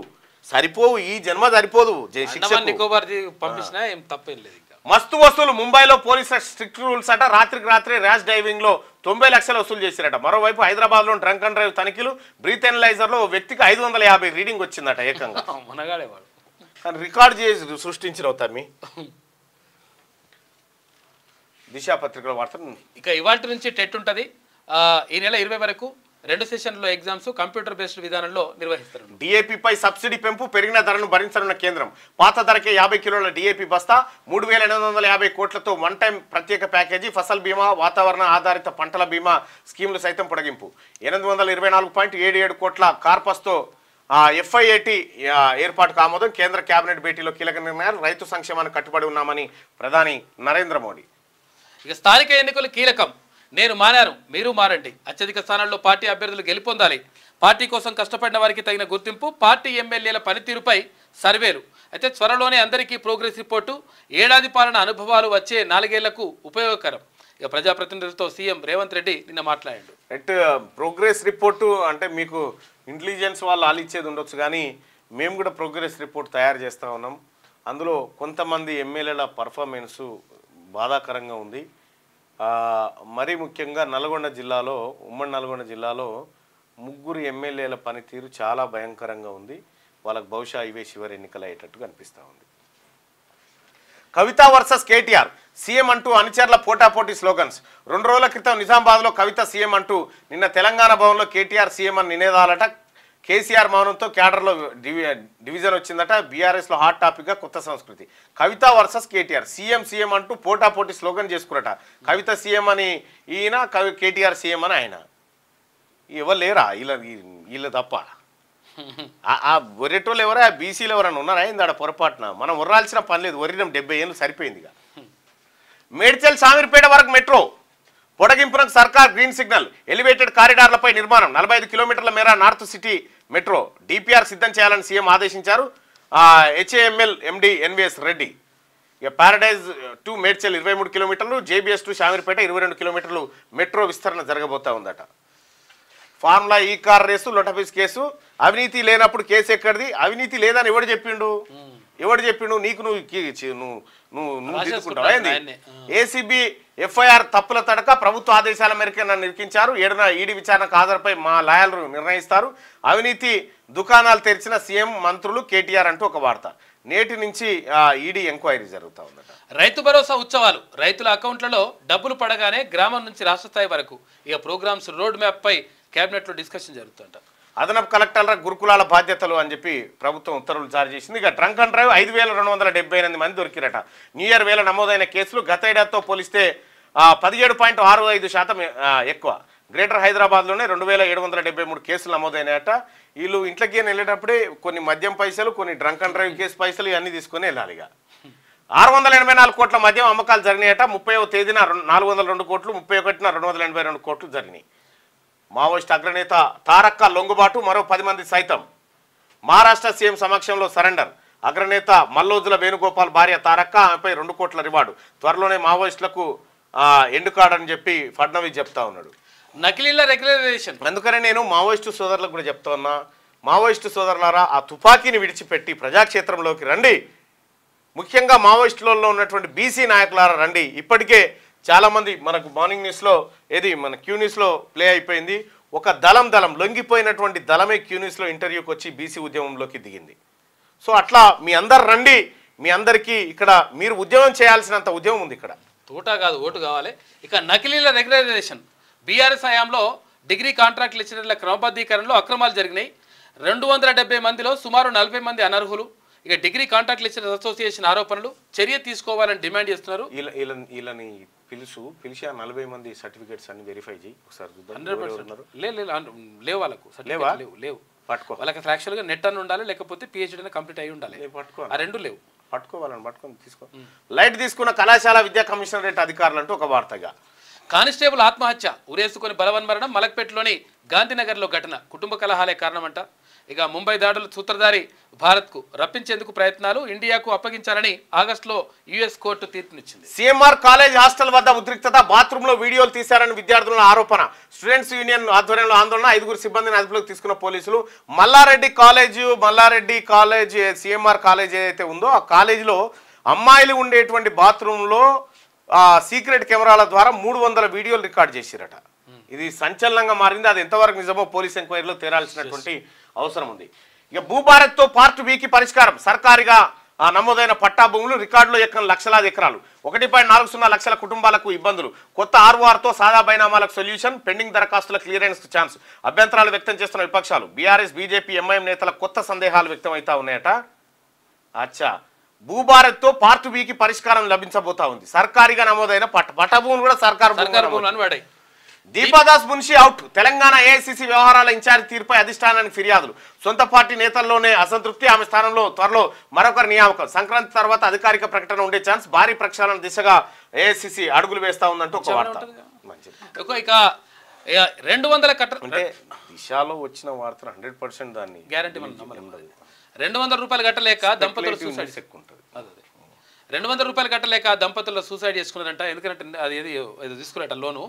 సరిపోవు, ఈ జన్మ సరిపోదు. పంపించినా ఏం తప్పేం లేదు. మస్తు వసూలు, ముంబైలో పోలీసుల స్ట్రిక్ట్ రూల్స్ అట. రాత్రికి రాత్రే ర్యాష్ డ్రైవింగ్ లో 90 లక్షలు వసూలు చేశారట. మరోవైపు హైదరాబాద్ లో డ్రంక్ అండ్ డ్రైవ్ తనిఖీలు. బ్రీత్ ఎనలైజర్ లో వ్యక్తికి 550 రీడింగ్ వచ్చిందట ఏకంగా. మనగాడేవాడు రికార్డు చేసి సృష్టించిన తమ్మి. దిశ పత్రికలో వార్త. ఇక ఇవాళ నుంచి టెట్ ఉంటుంది. ఈ నెల 20 వరకు 2 సెషన్లో ఎగ్జామ్స్ కంప్యూటర్ బేస్డ్ విధానంలో నిర్వహిస్తారు. డిఏపీపై సబ్సిడీ పెంపు, పెరిగిన ధరను భరించనున్న కేంద్రం. పాత ధరకే 50 కిలోల డిఏపీ బస్తా. 3,850 కోట్లతో వన్ టైం ప్రత్యేక ప్యాకేజీ. ఫసల్ బీమా, వాతావరణ ఆధారిత పంటల బీమా స్కీములు సైతం పొడిగింపు. 824.77 కోట్ల కార్పస్తో FIAT ఏర్పాటుకు ఆమోదం. కేంద్ర కేబినెట్ భేటీలో కీలక నిర్ణయాలు. రైతు సంక్షేమానికి కట్టుబడి ఉన్నామని ప్రధాని నరేంద్ర మోడీ. ఇక స్థానిక ఎన్నికలు కీలకం. నేను మారాను, మీరు మారండి. అత్యధిక స్థానాల్లో పార్టీ అభ్యర్థులు గెలుపొందాలి. పార్టీ కోసం కష్టపడిన వారికి తగిన గుర్తింపు. పార్టీ ఎమ్మెల్యేల పనితీరుపై సర్వేలు. అయితే త్వరలోనే అందరికీ ప్రోగ్రెస్ రిపోర్టు. ఏడాది పాలన అనుభవాలు వచ్చే 4 ఏళ్లకు ఉపయోగకరం. ఇక ప్రజాప్రతినిధులతో సీఎం రేవంత్ రెడ్డి నిన్న మాట్లాడాడు. ప్రోగ్రెస్ రిపోర్టు అంటే మీకు ఇంటెలిజెన్స్ వాళ్ళు ఆలిచ్చేది ఉండొచ్చు, కానీ మేము కూడా ప్రోగ్రెస్ రిపోర్ట్ తయారు చేస్తూ ఉన్నాం. అందులో కొంతమంది ఎమ్మెల్యేల పర్ఫార్మెన్సు బాధాకరంగా ఉంది. మరీ ముఖ్యంగా నల్గొండ జిల్లాలో, ఉమ్మడి నల్గొండ జిల్లాలో 3 ఎమ్మెల్యేల పనితీరు చాలా భయంకరంగా ఉంది. వాళ్ళకు బహుశా ఇవే చివరి ఎన్నికలు అయ్యేటట్టు కనిపిస్తూ ఉంది. కవిత వర్సెస్ కేటీఆర్, సీఎం అంటూ అనుచరుల పోటాపోటీ స్లోగన్స్. 2 రోజుల క్రితం నిజామాబాద్లో కవిత సీఎం అంటూ, నిన్న తెలంగాణ భవన్లో కేటీఆర్ సీఎం అని నినేదాలట. కేసీఆర్ మౌనంతో క్యాడర్లో డివిజన్ వచ్చిందట. బీఆర్ఎస్లో హాట్ టాపిక్గా కొత్త సంస్కృతి. కవిత వర్సెస్ కేటీఆర్, సీఎం అంటూ పోటాపోటీ స్లోగన్ చేసుకురట. కవిత సీఎం అని ఈయన, కేటీఆర్ సీఎం అని ఆయన. ఎవరు లేరా వీళ్ళ తప్ప? ఒరేటోళ్ళు ఎవరా? బీసీలు ఎవరన్నా ఉన్నారా? అయింది ఆడ పొరపాటున. మనం ఉర్రాల్సిన పని లేదు. ఒరినం 70 ఏళ్ళు సరిపోయిందిగా. మేడ్చల్ శామీర్పేట వరకు మెట్రో పొడిగింపునకు సర్కార్ గ్రీన్ సిగ్నల్. ఎలివేటెడ్ కారిడార్లపై నిర్మాణం. 45 కిలోమీటర్ల మేర నార్త్ సిటీ మెట్రో డిపిఆర్ సిద్ధం చేయాలని సీఎం ఆదేశించారు. HAML MD NVS Reddy. ఇక ప్యారడైజ్ టు మేడ్చల్ 23 కిలోమీటర్లు, JBS టు శామీర్పేట 22 కిలోమీటర్లు మెట్రో విస్తరణ జరగబోతా ఉందట. ఫార్ములా ఈ కార్ రేసు, లొటపీస్ కేసు. అవినీతి లేనప్పుడు కేసు ఎక్కడిది? అవినీతి లేదని ఎవడు చెప్పిండు? నీకు నువ్వు దిద్దుకుంటావా ఏంది? ఏసీబీ FIR తప్పుల తడక. ప్రభుత్వ ఆదేశాల మేరకు నన్ను ఇరికించారు. 7న ఈడీ విచారణకు హాజరుపై మా లాయర్లు నిర్ణయిస్తారు. అవినీతి దుకాణాలు తెరిచిన సీఎం, మంత్రులు, కేటీఆర్ అంటూ ఒక వార్త. నేటి నుంచి ఈడీ ఎంక్వైరీ జరుగుతూ ఉందట. రైతు భరోసా ఉత్సవాలు. రైతుల అకౌంట్లలో డబ్బులు పడగానే గ్రామం నుంచి రాష్ట్ర స్థాయి వరకు ఇక ప్రోగ్రామ్స్ రోడ్ మ్యాప్ పై కేబినెట్లో డిస్కషన్ జరుగుతుంట. అదనపు కలెక్టర్ల గురుకులాల బాధ్యతలు అని చెప్పి ప్రభుత్వం ఉత్తర్వులు జారీ చేసింది. ఇక డ్రంక్ అండ్ డ్రైవ్ 5,278 మంది దొరికిరట. న్యూ ఇయర్ వేళ నమోదైన కేసులు గత ఏడాదితో పోలిస్తే 17.65% ఎక్కువ. గ్రేటర్ హైదరాబాద్లోనే 2,773 కేసులు నమోదైనాయట. వీళ్ళు ఇంట్లోకి వెళ్ళేటప్పుడే కొన్ని మద్యం పైసలు, కొన్ని డ్రంక్ అండ్ డ్రైవ్ కేసు పైసలు ఇవన్నీ తీసుకొని వెళ్ళాలి. ఇక 684 కోట్ల మద్యం అమ్మకాలు జరిగినాయట. 30వ తేదీన 402 కోట్లు, 31న 282 కోట్లు జరిగినాయి. మావోయిస్ట్ అగ్రనేత తారక్క లొంగుబాటు, మరో 10 మంది సైతం. మహారాష్ట్ర సీఎం సమక్షంలో సరెండర్. అగ్రనేత మల్లోజుల వేణుగోపాల్ భార్య తారక్క, ఆమెపై 2 కోట్ల రివార్డు. త్వరలోనే మావోయిస్టులకు ఎండుకాడని చెప్పి ఫడ్నవీస్ చెప్తా ఉన్నాడు. నకిలీల రెగ్యులరైజేషన్. అందుకనే నేను మావోయిస్టు సోదరులకు కూడా చెప్తా ఉన్నా, మావోయిస్టు సోదరులారా ఆ తుపాకీని విడిచిపెట్టి ప్రజాక్షేత్రంలోకి రండి. ముఖ్యంగా మావోయిస్టులలో ఉన్నటువంటి బీసీ నాయకులారా రండి. ఇప్పటికే చాలామంది మనకు మార్నింగ్ న్యూస్లో మన క్యూ న్యూస్లో ప్లే అయిపోయింది. ఒక దళం లొంగిపోయినటువంటి దళమే క్యూ న్యూస్లో ఇంటర్వ్యూకి వచ్చి బీసీ ఉద్యమంలోకి దిగింది. సో అట్లా మీ అందరు రండి. మీ అందరికీ ఇక్కడ మీరు ఉద్యమం చేయాల్సినంత ఉద్యమం ఉంది. ఇక్కడ తోటా కాదు, ఓటు కావాలి. ఇక నకిలీల రెగ్యులరైజేషన్. బీఆర్ఎస్ హయాంలో డిగ్రీ కాంట్రాక్ట్ లెక్చరర్ల క్రమబద్ధీకరణలో అక్రమాలు జరిగినాయి. 270 మందిలో సుమారు 40 మంది అనర్హులు. ఇక డిగ్రీ కాంట్రాక్ట్ లెక్చరర్స్ అసోసియేషన్ ఆరోపణలు చర్య తీసుకోవాలని డిమాండ్ చేస్తున్నారు. వీళ్ళని పిలిచి 40 మంది సర్టిఫికేట్స్ అన్ని వెరిఫై చేయి ఒకసారి. 100% లేవు వాళ్ళకు, లేవు. పట్టుకో. వాళ్ళకి ఫ్రాక్చువల్గా నెట్ అని ఉండాలి, లేకపోతే పిహెచ్డీ కంప్లీట్ అయి ఉండాలి. ఆ 2 లేవు. పట్టుకొని తీసుకో. లైట్ తీసుకున్న కళాశాల విద్యా కమిషనరేట్ అధికారులు అంటూ ఒక వార్తగా. కానిస్టేబుల్ ఆత్మహత్య, ఉరేసుకొని బలవన్మరణం. మలక్పేటలోని గాంధీనగర్లో ఘటన. కుటుంబ కలహాలే కారణమంట. ఇక ముంబై దాడులు సూత్రధారి భారత్కు రప్పించేందుకు ప్రయత్నాలు, ఇండియాకు అప్పగించాలని ఆగస్టులో యుఎస్ కోర్టు తీర్పునిచ్చింది. సిఎంఆర్ కాలేజ్ హాస్టల్ వద్ద ఉద్రిక్తత, బాత్రూంలో వీడియోలు తీశారని విద్యార్థుల ఆరోపణ. స్టూడెంట్స్ యూనియన్ ఆధ్వర్యంలో ఆందోళన. 5 సిబ్బందిని అదుపులోకి తీసుకున్న పోలీసులు. మల్లారెడ్డి కాలేజ్ సిఎంఆర్ కాలేజ్ ఏదైతే ఉందో ఆ కాలేజీలో అమ్మాయిలు ఉండేటువంటి బాత్రూంలో సీక్రెట్ కెమెరాల ద్వారా 300 వీడియోలు రికార్డ్ చేసిరట. ఇది సంచలనంగా మారింది. అది ఎంతవరకు నిజమో పోలీస్ ఎంక్వైరీలో తేరాల్సినటువంటి అవసరం ఉంది. ఇక భూభారత్తో పార్ట్ బికి పరిష్కారం. సర్కారీగా నమోదైన పట్టా భూములు రికార్డులో ఎక్కని లక్షలాది ఎకరాలు. 1.40 లక్షల కుటుంబాలకు ఇబ్బందులు. కొత్త ఆర్ఓఆర్తో సాదా బైనామాలకు సొల్యూషన్. పెండింగ్ దరఖాస్తుల క్లియరెన్స్ ఛాన్స్. అభ్యంతరాలు వ్యక్తం చేస్తున్న విపక్షాలు. బీఆర్ఎస్, బీజేపీ, ఎంఐఎం నేతల కొత్త సందేహాలు వ్యక్తం అవుతా ఉన్నాయట. అచ్చా, భూభారత్తో పార్ట్ బికి పరిష్కారం లభించబోతా ఉంది. సర్కారీగా నమోదైన పట్టా భూములు కూడా సర్కారు భూములు పడాయి. దీపాదాస్ మున్షి అవుట్. తెలంగాణ ఏఐసిసి వ్యవహారాల ఇన్ఛార్జ్ తీరుపై అధిష్టానానికి ఫిర్యాదులు. సొంత పార్టీ నేతల్లోనే అసంతృప్తి. ఆమె స్థానంలో త్వరలో మరొకరు నియామకం. సంక్రాంతి తర్వాత అధికారిక ప్రకటన ఉండే ఛాన్స్. భారీ ప్రక్షాళన దిశగా ఏఐసిసి అడుగులు వేస్తా ఉందంటూ ఒక వార్త. ఇక 200 కట్ట అంటే దిశలో వచ్చిన వార్తలు 100% దాన్ని గ్యారంటీ 200 రూపాయలు కట్టలేక దంపతులు సూసైడ్ ఎక్కువ ఉంటుంది. 200 రూపాయలు కట్టలేక దంపతులు సూసైడ్ చేసుకున్నారంట. ఎందుకంటే అది ఏదో తీసుకున్నట్ట లోను.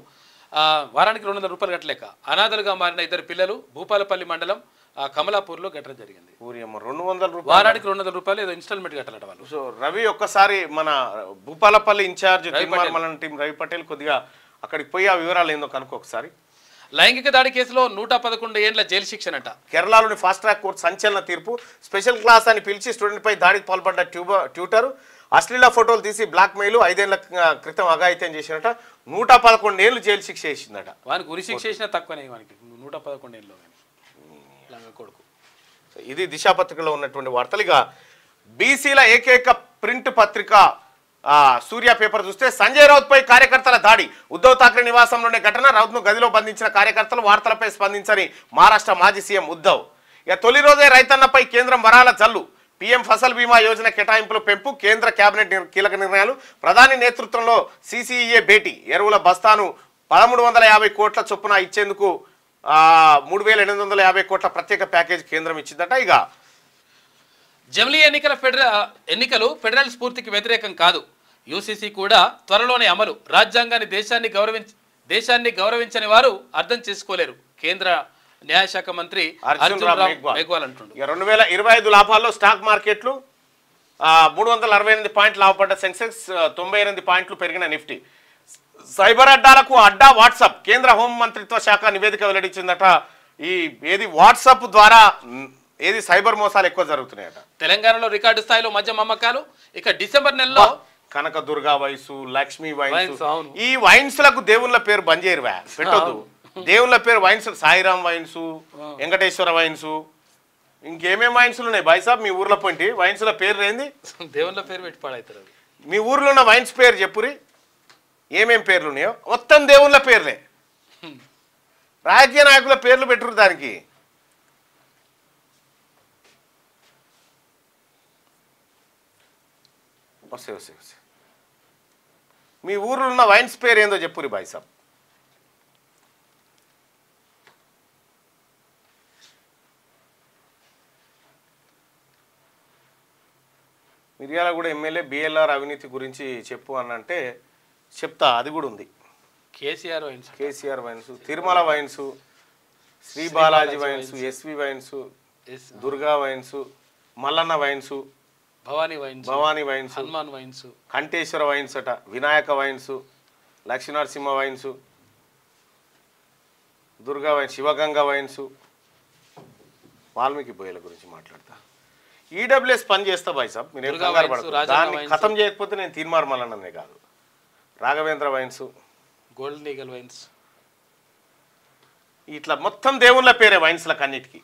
వారానికి 200 రూపాయలు కట్టలేక అనాథలుగా మారిన 2 పిల్లలు భూపాలపల్లి మండలం కమలాపూర్లో ఘటన జరిగింది. 200 రూపాయలు వారానికి 200 రూపాయలు ఏదో ఇన్స్టాల్మెంట్ కట్టాలట వాళ్ళు. సో రవి ఒక్కసారి మన భూపాలపల్లి ఇన్ఛార్జ్ టీం రవి పటేల్ కొద్దిగా అక్కడికి పోయి ఆ వివరాలు ఏందో కనుక్కో ఒకసారి. లైంగిక దాడి కేసులో 111 ఏళ్ల జైలు శిక్షనట. కేరళలోని ఫాస్ట్ ట్రాక్ కోర్టు సంచలన తీర్పు. స్పెషల్ క్లాస్ అని పిలిచి స్టూడెంట్పై దాడికి పాల్పడ్డ ట్యూటర్ అశ్లీల ఫోటోలు తీసి బ్లాక్ మెయిల్ 5 ఏళ్ల క్రితం అఘాయిత్యం చేసినట. 111 ఏళ్ళు జైలు శిక్ష వేసిందట. వానికి ఉరి శిక్ష వేసినా తక్కువనే, వానికి 111 ఏళ్ళు కొడుకు. ఇది దిశాపత్రికలో ఉన్నటువంటి వార్తలు. ఇక బీసీల ఏకైక ప్రింట్ పత్రిక సూర్య పేపర్ చూస్తే సంజయ్ రౌత్ పై కార్యకర్తల దాడి. ఉద్ధవ్ ఠాక్రే నివాసంలోనే ఘటన. రౌత్ ను గదిలో బంధించిన కార్యకర్తలు. వార్తలపై స్పందించని మహారాష్ట్ర మాజీ సీఎం ఉద్ధవ్. ఇక తొలి రోజే రైతన్నపై కేంద్రం వరాల జల్లు. పీఎం ఫసల్ బీమా యోజన కేటాయింపుల పెంపు. కేంద్ర కేబినెట్ కీలక నిర్ణయాలు. ప్రధాని నేతృత్వంలో సీసీఈఏ భేటీ. ఎరువుల బస్తాను 1350 కోట్ల చొప్పున ఇచ్చేందుకు 3850 కోట్ల ప్రత్యేక ప్యాకేజ్ కేంద్రం ఇచ్చిందట. ఇక జమిలీ ఎన్నికలు ఫెడరల్ స్ఫూర్తికి వ్యతిరేకం కాదు. యూసీసీ కూడా త్వరలోనే అమలు. రాజ్యాంగాన్ని దేశాన్ని గౌరవించని వారు అర్థం చేసుకోలేరు. కేంద్ర న్యాయశాఖ మంత్రి అర్జున్ రామ్ మేఘ్వాల్ అంటుండు. 2025 లాభాల్లో స్టాక్ మార్కెట్లు 368 పాయింట్లు లాభపడ్డ సెన్సెక్స్. 98 పాయింట్లు పెరిగిన నిఫ్టీ. సైబర్ అడ్డాలకు అడ్డా వాట్సాప్. కేంద్ర హోం మంత్రిత్వ శాఖ నివేదిక వెల్లడించిందట. ఏది వాట్సాప్ ద్వారా సైబర్ మోసాలు ఎక్కువ జరుగుతున్నాయట. తెలంగాణలో రికార్డు స్థాయిలో మద్యం అమ్మకాలు. ఇక డిసెంబర్ నెలలో కనక దుర్గా వైన్స్, లక్ష్మీ వైన్స్. ఈ వైన్స్ లకు దేవుళ్ళ పేరు బంద్ చేయరు, పెట్టొద్దు. దేవుళ్ళ పేరు wines. Sairam wines, Venkateswara wines, ఇంకేమేమి వైన్స్లు ఉన్నాయి బాయ్సాబ్ మీ ఊర్లో పోయింటి? వైన్స్ల పేరు ఏంది? దేవుళ్ళ పేరు పెట్టి పాడవుతారు. మీ ఊర్లో ఉన్న వైన్స్ పేరు చెప్పురి. ఏమేం పేర్లు ఉన్నాయో మొత్తం దేవుళ్ళ పేర్లే. రాజకీయ నాయకుల పేర్లు పెట్టురు దానికి. వస్తాయి. మీ ఊర్లో ఉన్న వైన్స్ పేరు ఏందో చెప్పురి బాయ్ సాబ్. మిర్యాలగూడ ఎమ్మెల్యే బిఎల్ఆర్ అవినీతి గురించి చెప్పు అని అంటే చెప్తా, అది కూడా ఉంది. KCR wines, Tirumala wines, Sri Balaji wines, SV wines, Durga wines, Mallanna wines, Bhavani wines, Hanuman wines, Kantheshwara wines అట, Vinayaka wines, Lakshminarasimha wines, Durga wines, Shivaganga wines, Valmiki బోయల గురించి మాట్లాడతా. ఈడబ్ల్యూఎస్ పని చేస్తా బాయ్ సాబ్, మీరేం కంగారు పడతారు. దాన్ని ఖతం చేయకపోతే నేను తీర్మార్ మల్లన్ననే కాదు. Raghavendra wines, golden eagle wines, ఇట్లా మొత్తం దేవుళ్ళ పేరే వైన్స్లకు అన్నిటికీ.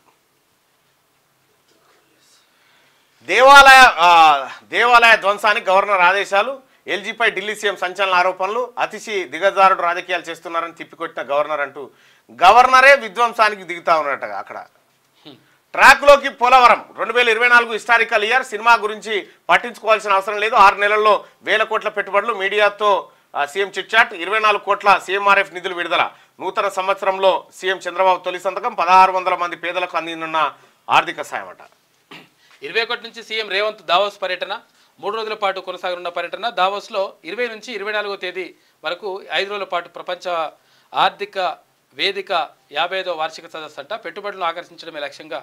దేవాలయ ధ్వంసానికి గవర్నర్ ఆదేశాలు, ఎల్జీపై ఢిల్లీ సీఎం సంచలన ఆరోపణలు, అతిశి దిగజారుడు రాజకీయాలు చేస్తున్నారని తిప్పికొట్టిన గవర్నర్ అంటూ గవర్నరే విధ్వంసానికి దిగుతా ఉన్నట్ట. అక్కడ ట్రాక్లోకి పోలవరం 2024 హిస్టారికల్ ఇయర్, సినిమా గురించి పట్టించుకోవాల్సిన అవసరం లేదు, 6 నెలల్లో 1000 కోట్ల పెట్టుబడులు, మీడియాతో సీఎం చిట్చాట్, 24 కోట్ల సీఎంఆర్ఎఫ్ నిధులు విడుదల, నూతన సంవత్సరంలో సీఎం చంద్రబాబు తొలి సంతకం, 1600 మంది పేదలకు అందనున్న ఆర్థిక సాయం అట. 21 నుంచి సీఎం రేవంత్ దావోస్ పర్యటన, 3 రోజుల పాటు కొనసాగనున్న పర్యటన. దావోస్లో 20 నుంచి 24వ తేదీ వరకు 5 రోజుల పాటు ప్రపంచ ఆర్థిక వేదిక 55వ వార్షిక సదస్సు అంట. పెట్టుబడులను ఆకర్షించడమే లక్ష్యంగా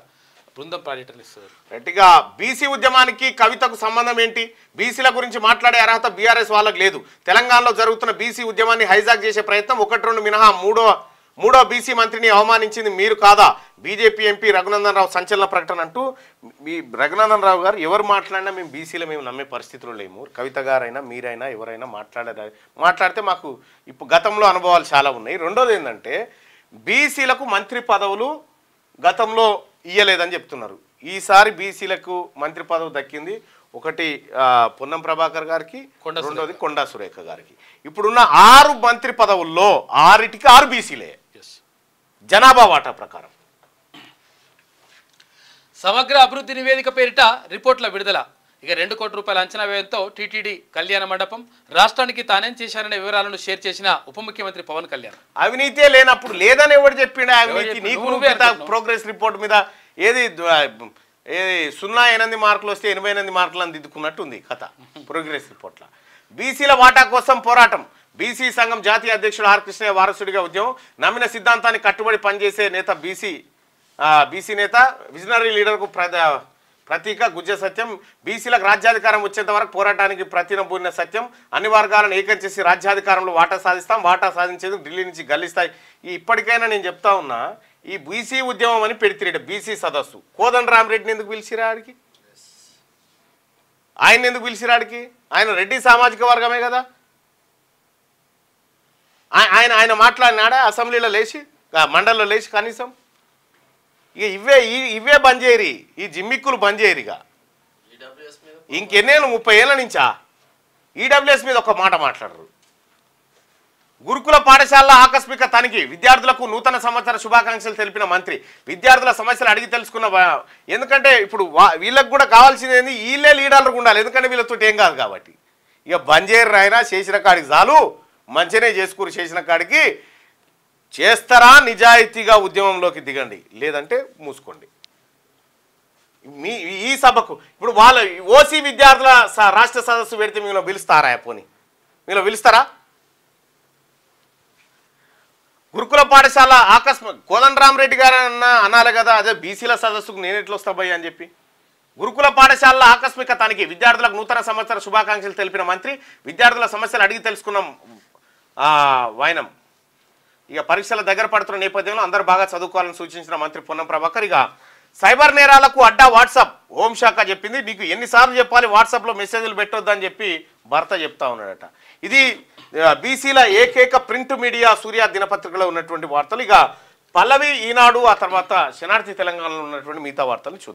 బృందం పర్యటనిస్తారు. గట్టిగా బీసీ ఉద్యమానికి కవితకు సంబంధం ఏంటి? బీసీల గురించి మాట్లాడే అర్హత బీఆర్ఎస్ వాళ్ళకి లేదు. తెలంగాణలో జరుగుతున్న బీసీ ఉద్యమాన్ని హైజాక్ చేసే ప్రయత్నం 1-2 మినహా మూడో బీసీ మంత్రిని అవమానించింది మీరు కాదా? బీజేపీ ఎంపీ రఘునందన్ రావు సంచలన ప్రకటన అంటూ. మీ రఘునందన్ రావు గారు ఎవరు మాట్లాడినా మేము బీసీలో మేము నమ్మే పరిస్థితుల్లో లేము. కవిత గారైనా మీరైనా ఎవరైనా మాట్లాడితే మాకు ఇప్పుడు గతంలో అనుభవాలు చాలా ఉన్నాయి. రెండోది ఏంటంటే బీసీలకు మంత్రి పదవులు గతంలో ఇయ్యలేదని చెప్తున్నారు. ఈసారి బీసీలకు మంత్రి పదవి దక్కింది. ఒకటి పొన్నం ప్రభాకర్ గారికి, రెండోది కొండా సురేఖ గారికి. ఇప్పుడున్న 6 మంత్రి పదవుల్లో 6టికి 6 బీసీలే జనాభా వాటా ప్రకారం. సమగ్ర అభివృద్ధి నివేదిక పేరిట రిపోర్ట్ల విడుదల. ఇక 2 కోట్ల రూపాయల అంచనా వ్యయంతో టీటీడీ కళ్యాణ మండపం, రాష్ట్రానికి తానేం చేశారనే వివరాలను షేర్ చేసిన ఉప ముఖ్యమంత్రి పవన్ కళ్యాణ్. అవినీతే లేనప్పుడు లేదని ఎవరు చెప్పిండే అవినీతి? నీకు ప్రోగ్రెస్ రిపోర్ట్ మీద ఏది 0-8 మార్కులు వస్తే 88 మార్కులను దిద్దుకున్నట్టుంది కథ ప్రోగ్రెస్ రిపోర్ట్ల. బీసీల వాటా కోసం పోరాటం. బీసీ సంఘం జాతీయ అధ్యక్షుడు ఆర్ కృష్ణయ్య వారసుడిగా ఉద్యమం. నమ్మిన సిద్ధాంతానికి కట్టుబడి పనిచేసే నేత బీసీ నేత, విజనరీ లీడర్కు ప్రతీక గుజ్జ సత్యం. బీసీలకు రాజ్యాధికారం వచ్చేంత వరకు పోరాటానికి ప్రతినబూరిన సత్యం. అన్ని వర్గాలను ఏకం చేసి రాజ్యాధికారంలో వాటా సాధిస్తాం, వాటా సాధించేందుకు ఢిల్లీ నుంచి గల్లిస్తాయి. ఇప్పటికైనా నేను చెప్తా ఉన్నా, ఈ బీసీ ఉద్యమం అని పెడితే బీసీ సదస్సు కోదండరామరెడ్డిని ఎందుకు పిలిచిరాడికి? ఆయన ఎందుకు పిలిచిరాడికి? ఆయన రెడ్డి సామాజిక వర్గమే కదా. ఆయన మాట్లాడినాడా అసెంబ్లీలో లేచి, మండలిలో లేచి కనీసం? ఇక ఇవే బంద్ చేయరి, ఈ జిమ్మిక్కులు బంద్ చేయరిగా. ఇంకెన్నేళ్ళు 30 ఏళ్ళ నుంచా ఈడబ్ల్యూఎస్ మీద ఒక మాట మాట్లాడరు. గురుకుల పాఠశాల ఆకస్మిక తనిఖీ, విద్యార్థులకు నూతన సంవత్సర శుభాకాంక్షలు తెలిపిన మంత్రి. విద్యార్థుల సమస్యలు అడిగి తెలుసుకున్న. ఎందుకంటే ఇప్పుడు వీళ్ళకి కూడా కావాల్సింది ఏంది, వీళ్ళే లీడర్లు ఉండాలి. ఎందుకంటే వీళ్ళతో ఏం కాదు కాబట్టి. ఇక బంద్ చేయరు. ఆయన చేసిన కాడికి చాలు, మంచిగానే చేసుకుని. చేసిన కాడికి చేస్తారా, నిజాయితీగా ఉద్యమంలోకి దిగండి, లేదంటే మూసుకోండి. ఈ సభకు ఇప్పుడు వాళ్ళ ఓసీ విద్యార్థుల రాష్ట్ర సదస్సు పెడితే మీలో పిలుస్తారా? పోనీ మీలో పిలుస్తారా? గురుకుల పాఠశాల కోదండరామరెడ్డి గారు అనాలి కదా, అదే బీసీల సదస్సుకు నేను ఎట్లా వస్తా భయ్య అని చెప్పి. గురుకుల పాఠశాల ఆకస్మిక తనిఖీ, విద్యార్థులకు నూతన సంవత్సర శుభాకాంక్షలు తెలిపిన మంత్రి. విద్యార్థుల సమస్యలు అడిగి తెలుసుకున్నాం వైనం. ఇక పరీక్షల దగ్గర పడుతున్న నేపథ్యంలో అందరూ బాగా చదువుకోవాలని సూచించిన మంత్రి పొన్నం ప్రభాకర్. ఇక సైబర్ నేరాలకు అడ్డా వాట్సాప్, హోంశాఖ చెప్పింది. నీకు ఎన్నిసార్లు చెప్పాలి వాట్సాప్లో మెసేజ్లు పెట్టొద్దని చెప్పి భర్త చెప్తా ఉన్నాడట. ఇది బీసీల ఏకైక ప్రింట్ మీడియా సూర్య దినపత్రికలో ఉన్నటువంటి వార్తలు. ఇక పల్లవి, ఈనాడు, ఆ తర్వాత శనార్థి తెలంగాణలో ఉన్నటువంటి మిగతా వార్తలు చూద్దాం.